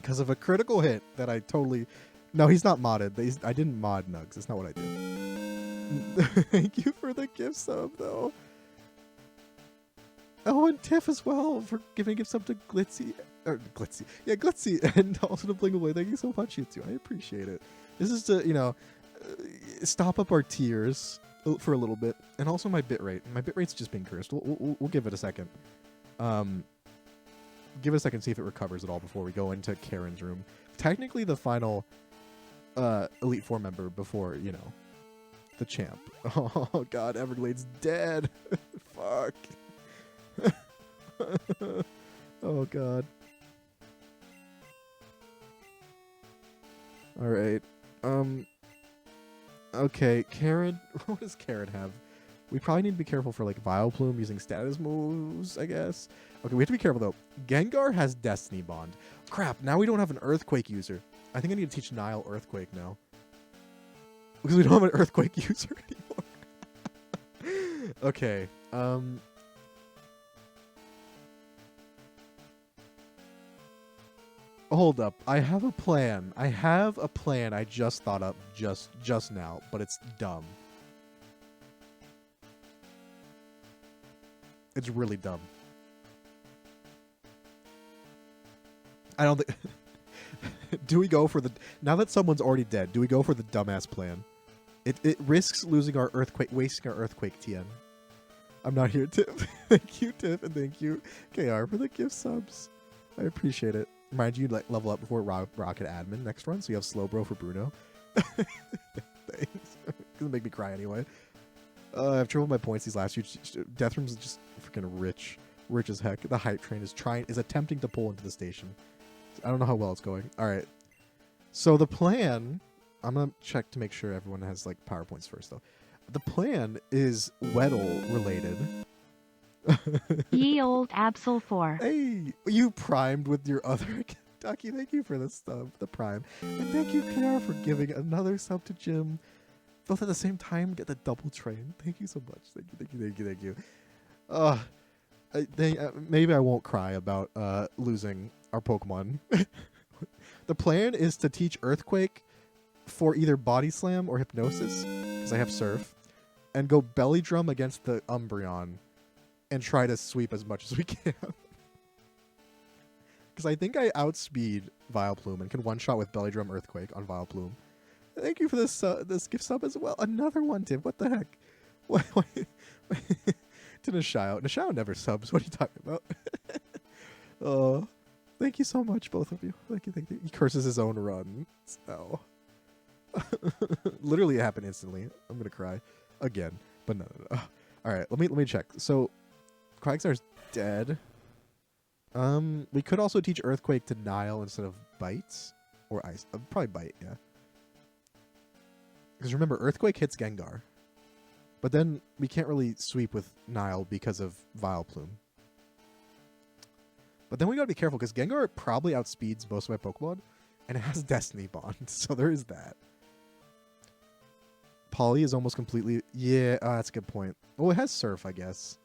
Because of a critical hit that I totally... No, he's not modded. I didn't mod Nugs. That's not what I did. Thank you for the gift sub, though. Oh, and Tiff as well for giving a gift sub to Glitzy. Glitzy. Yeah, Glitzy. And also to Bling Away. Thank you so much, you two. I appreciate it. This is to, stop up our tears for a little bit. And also my bitrate. My bitrate's just been cursed. We'll give it a second. Give it a second, see if it recovers at all before we go into Karen's room. Technically the final Elite Four member before, the champ. Oh god, Everglade's dead. Fuck. Oh god. All right. Okay, Karen. What does Karen have? We probably need to be careful for like Vileplume using status moves, I guess. Okay, we have to be careful though. Gengar has Destiny Bond. Crap, now we don't have an Earthquake user. I think I need to teach Nile Earthquake now. Because we don't have an Earthquake user anymore. Okay, hold up. I have a plan. I just thought up just now, but it's dumb. It's really dumb. I don't think... Do we go for the... Now that someone's already dead, do we go for the dumbass plan? It risks losing our Earthquake, wasting our Earthquake TN. I'm not here, Tiff. Thank you, Tiff, and thank you, KR, for the gift subs. I appreciate it. Mind you, like, level up before Rocket Admin next run, so you have Slowbro for Bruno. Thanks. It's gonna make me cry anyway. I've tripled my points these last few. Deathroom's just freaking rich as heck. The hype train is attempting to pull into the station. I don't know how well it's going. All right. So the plan, I'm gonna check to make sure everyone has like PowerPoints first though. The plan is Weddle related. Ye old Absol 4. Hey, you primed with your other account. Ducky, thank you for the sub, the prime. And thank you, KR, for giving another sub to Jim. Both at the same time, get the double train. Thank you so much. Thank you. Maybe I won't cry about losing our Pokemon. The plan is to teach Earthquake for either Body Slam or Hypnosis, because I have Surf, and go Belly Drum against the Umbreon, and try to sweep as much as we can. Because I think I outspeed Vileplume and can one-shot with Belly Drum Earthquake on Vileplume. Thank you for this this gift sub as well. Another one, Tim. What the heck? Why to Nishao. Nishao never subs. What are you talking about? Oh, thank you so much, both of you. Thank you. He curses his own run. Oh. Literally, it happened instantly. I'm gonna cry again. But no. All right, let me check. So, Quagsar's dead. We could also teach Earthquake to Nile instead of Bites or Ice. Probably Bite, yeah. Because remember, Earthquake hits Gengar. But then we can't really sweep with Nile because of Vileplume. But then we gotta be careful because Gengar probably outspeeds most of my Pokemon. And it has Destiny Bond. So there is that. Poly is almost completely... Yeah, that's a good point. Oh, it has Surf, I guess.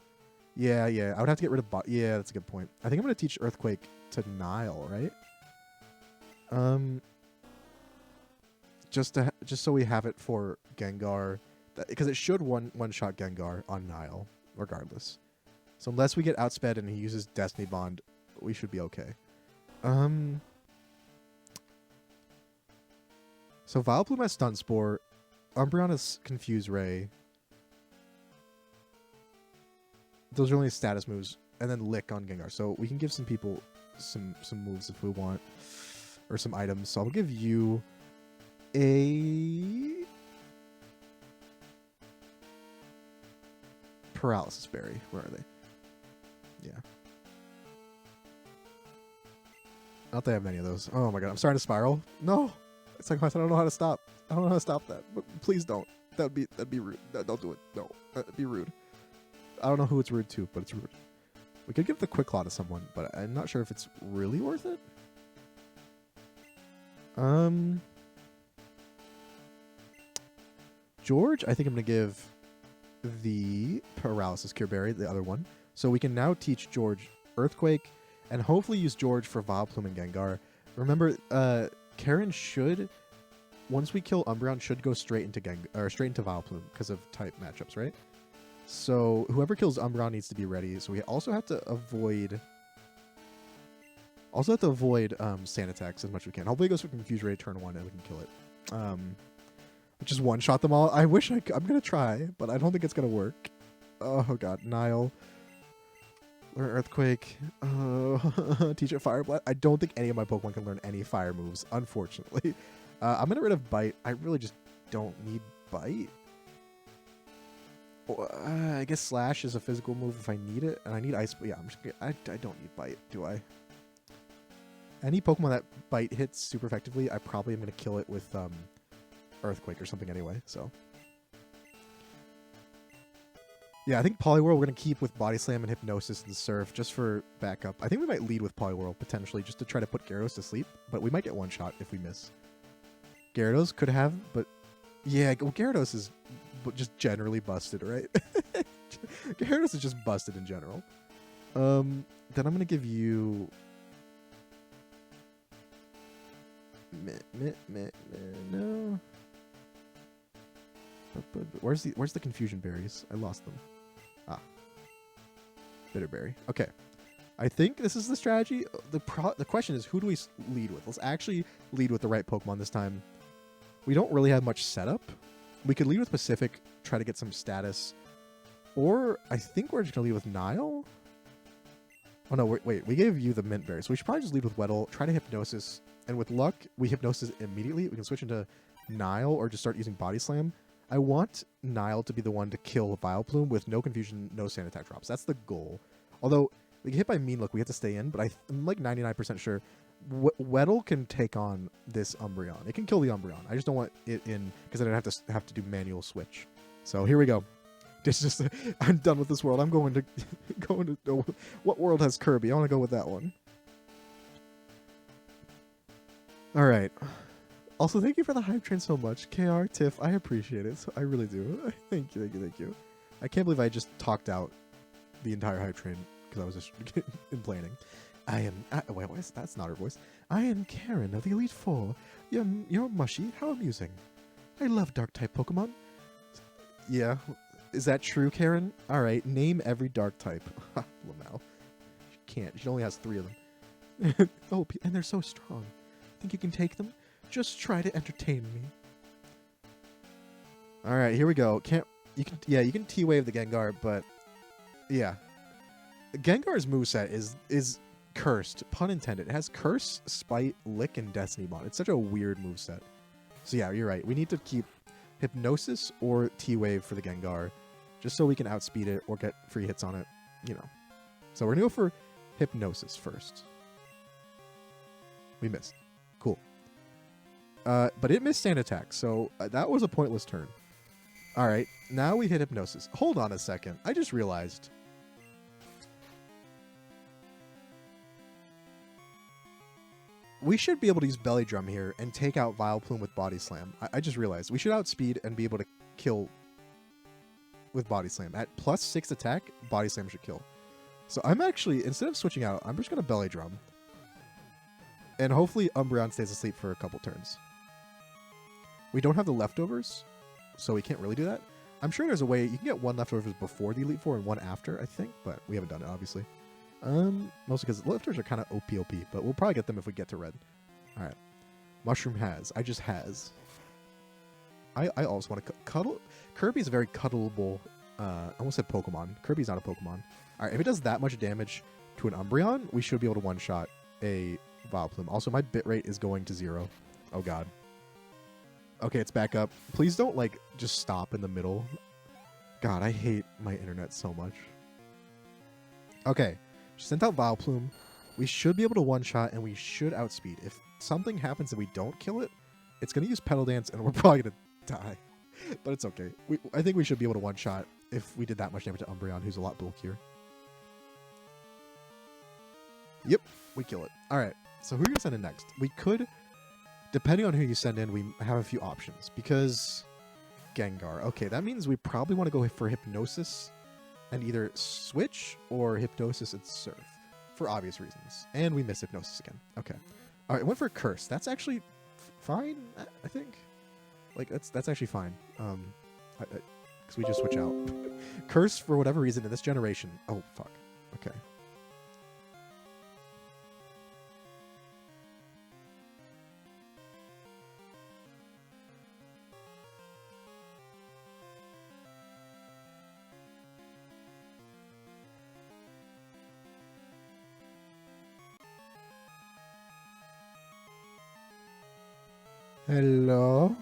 Yeah. I would have to get rid of... Yeah, that's a good point. I think I'm going to teach Earthquake to Nile, right? Just so we have it for Gengar, because it should one-shot Gengar on Nile, regardless. So unless we get outsped and he uses Destiny Bond, we should be okay. So Vileplume has Stun Spore, Umbreon has Confuse Ray. Those are only status moves, and then Lick on Gengar. So we can give some people some moves if we want, or some items. So I'll give you a Paralysis Berry. Where are they? Yeah. Not that I have many of those. Oh my god, I'm starting to spiral. No! It's like I don't know how to stop. I don't know how to stop that. But please don't. That'd be rude. Don't do it. No. That'd be rude. I don't know who it's rude to, but it's rude. We could give the Quick Claw to someone, but I'm not sure if it's really worth it. George, I think I'm going to give the Paralysis Cure Berry, the other one. So we can now teach George Earthquake, and hopefully use George for Vileplume and Gengar. Remember, Karen should, once we kill Umbreon, should go straight into straight into Vileplume because of type matchups, right? So whoever kills Umbreon needs to be ready. So we also have to avoid sand attacks as much as we can. Hopefully it goes for Confuse Ray turn 1 and we can kill it. Just one-shot them all. I wish I'm going to try, but I don't think it's going to work. Oh, god. Nile. Learn Earthquake. Teach it Fire Blast. I don't think any of my Pokemon can learn any fire moves, unfortunately. I'm going to get rid of Bite. I really just don't need Bite. I guess Slash is a physical move if I need it, and I need Ice. Yeah, I'm just. I don't need Bite, do I? Any Pokemon that bite hits super effectively, I probably am going to kill it with Earthquake or something anyway. So yeah, I think Poliwhirl we're going to keep with Body Slam and Hypnosis and Surf just for backup. I think we might lead with Poliwhirl potentially just to try to put Gyarados to sleep, but we might get one shot if we miss. Gyarados could have, but yeah, well, Gyarados is just generally busted, right? Gyarados is just busted in general. Then I'm going to give you... No. Where's the confusion berries? I lost them. Ah. Bitterberry. Okay. I think this is the strategy. The question is, who do we lead with? Let's actually lead with the right Pokemon this time. We don't really have much setup. We could lead with Pacific, try to get some status. Or I think we're just going to lead with Nile. Oh no, wait. We gave you the Mint Berry. So we should probably just lead with Weddle, try to Hypnosis. And with luck, we Hypnosis immediately. We can switch into Nile or just start using Body Slam. I want Nile to be the one to kill Vileplume with no confusion, no sand attack drops. That's the goal. Although, we get hit by Mean Look, we have to stay in, but I'm like 99% sure Weddle can take on this Umbreon. It can kill the Umbreon. I just don't want it in, because then I'd have to do manual switch. So here we go. It's just, I'm done with this world. I'm going to, what world has Kirby? I want to go with that one. All right. Also, thank you for the hype train so much. KR, Tiff, I appreciate it. So I really do. Thank you. I can't believe I just talked out the entire hype train because I was just complaining. Wait, that's not her voice. I am Karen of the Elite Four. You're mushy. How amusing. I love Dark-type Pokemon. Yeah. Is that true, Karen? All right. Name every Dark-type. Lamau. She can't. She only has 3 of them. Oh, and they're so strong. Think you can take them? Just try to entertain me. All right, here we go. You can T-Wave the Gengar, but yeah. Gengar's moveset is cursed, pun intended. It has Curse, Spite, Lick, and Destiny Bond. It's such a weird moveset. So yeah, you're right. We need to keep Hypnosis or T-Wave for the Gengar, just so we can outspeed it or get free hits on it, So we're going to go for Hypnosis first. We missed. Cool. But it missed Sand Attack, so that was a pointless turn. All right, now we hit Hypnosis. Hold on a second. I just realized. We should be able to use Belly Drum here and take out Vileplume with Body Slam. I just realized. We should outspeed and be able to kill with Body Slam. At +6 attack, Body Slam should kill. So I'm actually, instead of switching out, I'm just going to Belly Drum. And hopefully Umbreon stays asleep for a couple turns. We don't have the leftovers, so we can't really do that. I'm sure there's a way you can get 1 leftovers before the Elite Four and 1 after, I think, but we haven't done it, obviously. Mostly because leftovers are kind of OP, but we'll probably get them if we get to red. All right. Mushroom has. I just has. I also want to cuddle. Kirby is a very cuddleable, I almost said Pokemon. Kirby's not a Pokemon. All right, if it does that much damage to an Umbreon, we should be able to one-shot a Vileplume. Also, my bitrate is going to 0. Oh, God. Okay, it's back up. Please don't, just stop in the middle. God, I hate my internet so much. Okay, sent out Vileplume. We should be able to one-shot, and we should outspeed. If something happens and we don't kill it, it's going to use Petal Dance, and we're probably going to die. But it's okay. I think we should be able to one-shot if we did that much damage to Umbreon, who's a lot bulkier. Yep, we kill it. All right, so who are you going to send in next? We could... Depending on who you send in, we have a few options. Because Gengar. Okay, that means we probably want to go for Hypnosis and either switch or Hypnosis and Surf. For obvious reasons. And we miss Hypnosis again. Okay. All right, went for Curse. That's actually fine, I think. That's actually fine. Because we just switch out. Curse, for whatever reason, in this generation... Oh, fuck. Okay. Hello?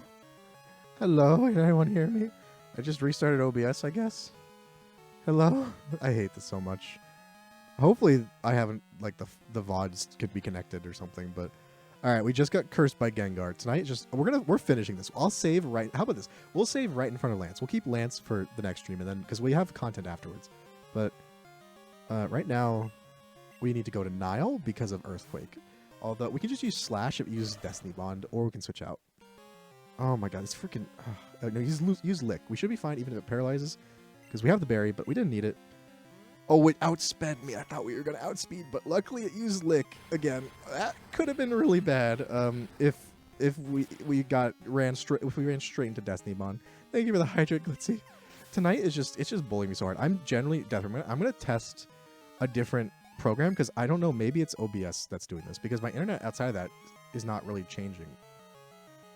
Hello? Can anyone hear me? I just restarted OBS, I guess. Hello? I hate this so much. Hopefully, I haven't like the VODs could be connected or something. But all right, we just got cursed by Gengar tonight. Just we're finishing this. I'll save right. How about this? We'll save right in front of Lance. We'll keep Lance for the next stream, and then because we have content afterwards. But right now, we need to go to Nile because of Earthquake. Although we can just use Slash if it uses Destiny Bond, or we can switch out. Oh my god, this freaking... no, use Lick. We should be fine even if it paralyzes, because we have the berry, but we didn't need it. Oh, it outsped me. I thought we were going to outspeed, but luckily it used Lick again. That could have been really bad if we ran straight into Destiny Bond. Thank you for the Hydrate Glitzy. Tonight is just bullying me so hard. I'm generally definitely I'm gonna test a different program because I don't know. Maybe it's OBS that's doing this because my internet outside of that is not really changing.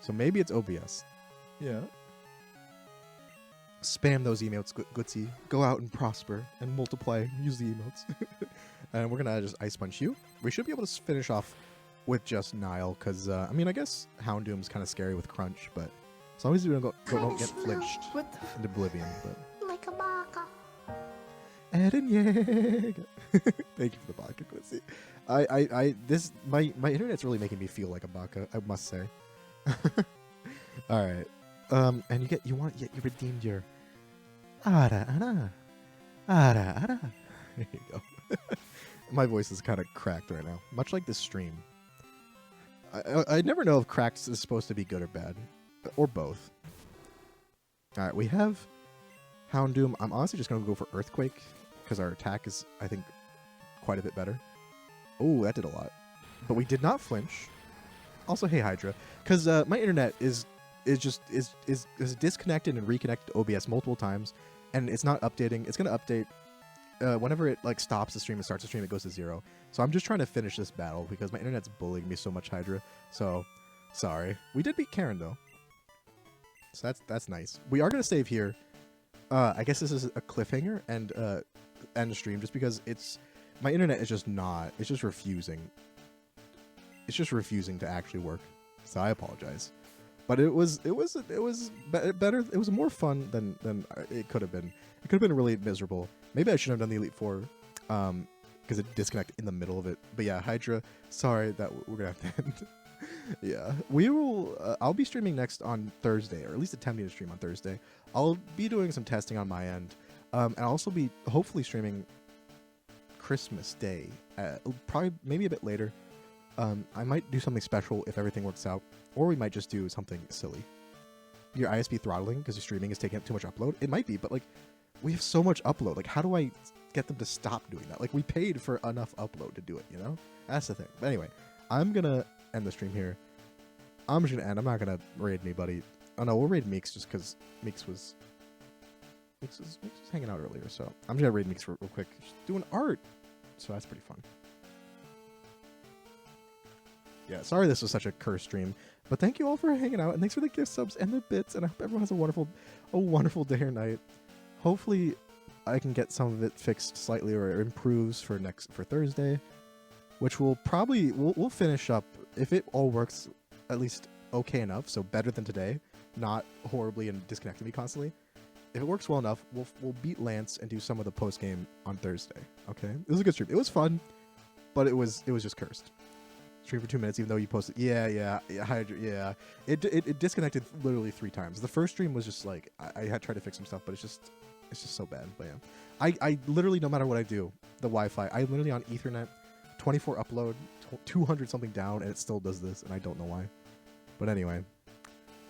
So maybe it's OBS. Yeah. Spam those emotes, Glitzy. Go out and prosper and multiply. Use the emotes. And we're gonna just Ice Punch you. We should be able to finish off with just Nile because I mean I guess Houndoom's kind of scary with Crunch, but as long as you don't get flinched into oblivion. But Like a baka. Eden Yeg. Thank you for the baka, Glitzy. My internet's really making me feel like a baka, I must say. All right. And you redeemed your ara. There you go. My voice is kind of cracked right now, much like this stream. I never know if cracked is supposed to be good or bad, or both. All right, we have Houndoom. I'm honestly just gonna go for Earthquake because our attack is, I think, quite a bit better. Oh, that did a lot, but we did not flinch. Also, hey Hydra, because my internet is disconnected and reconnected to OBS multiple times, and it's not updating. It's gonna update whenever it like stops the stream and starts the stream. It goes to 0. So I'm just trying to finish this battle because my internet's bullying me so much, Hydra. So sorry. We did beat Karen though, so that's nice. We are gonna save here. I guess this is a cliffhanger and end the stream just because my internet is just refusing. It's just refusing to actually work. So I apologize. But it was better. It was more fun than it could have been. It could have been really miserable. Maybe I should have done the Elite Four, because it disconnected in the middle of it. But yeah, Hydra, sorry that we're gonna have to end. Yeah, we will. I'll be streaming next on Thursday, or at least attempting to stream on Thursday. I'll be doing some testing on my end, and I'll also be hopefully streaming Christmas Day. Probably maybe a bit later. I might do something special if everything works out, or we might just do something silly. Your ISP throttling because your streaming is taking up too much upload? It might be, but like, we have so much upload. Like, how do I get them to stop doing that? Like, we paid for enough upload to do it, you know? That's the thing. But anyway, I'm gonna end the stream here. I'm just gonna end. I'm not gonna raid anybody. Oh no, we'll raid Meeks just because Meeks was hanging out earlier. So I'm just gonna raid Meeks real quick. Just doing art. So that's pretty fun. Yeah, sorry this was such a cursed stream, but thank you all for hanging out, and thanks for the gift subs and the bits, and I hope everyone has a wonderful day or night. Hopefully, I can get some of it fixed slightly or improves for Thursday, which we'll finish up if it all works at least okay enough, so better than today, not horribly and disconnecting me constantly. If it works well enough, we'll beat Lance and do some of the post game on Thursday. Okay, it was a good stream. It was fun, but it was just cursed. Stream for 2 minutes, even though you posted. Yeah. It disconnected literally 3 times. The first stream was just like I had tried to fix some stuff, but it's just so bad. But yeah, I literally, no matter what I do, the Wi-Fi, I literally on Ethernet, 24 upload, 200 something down, and it still does this, and I don't know why. But anyway,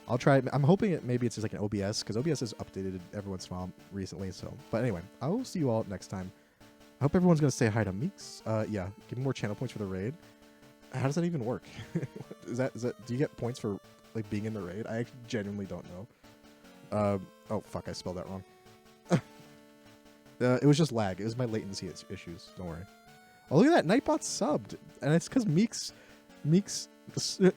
I'll try it. I'm hoping maybe it's just like an OBS, because OBS has updated every once in a while recently. So, but anyway, I will see you all next time. I hope everyone's gonna say hi to Meeks. Yeah, give me more channel points for the raid. How does that even work? Is that do you get points for like being in the raid? I actually genuinely don't know. Oh fuck, I spelled that wrong. It was just lag. It was my latency issues. Don't worry. Oh, look at that, Nightbot subbed, and it's because Meeks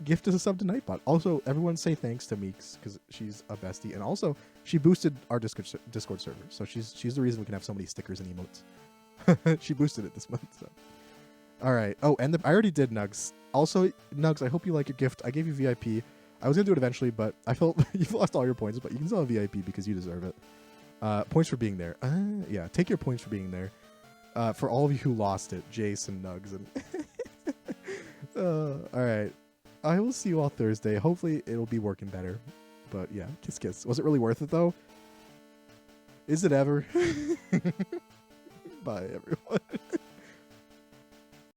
gifted a sub to Nightbot. Also, everyone say thanks to Meeks because she's a bestie, and also she boosted our Discord server, so she's the reason we can have so many stickers and emotes. She boosted it this month. So. All right. Oh, and I already did Nugs. Also, Nugs, I hope you like your gift. I gave you VIP. I was gonna do it eventually, but I felt you've lost all your points, but you can still have VIP because you deserve it. Points for being there. Yeah, take your points for being there. For all of you who lost it, Jason, Nugs, and all right. I will see you all Thursday. Hopefully it'll be working better. But yeah, kiss kiss. Was it really worth it though? Is it ever? Bye everyone.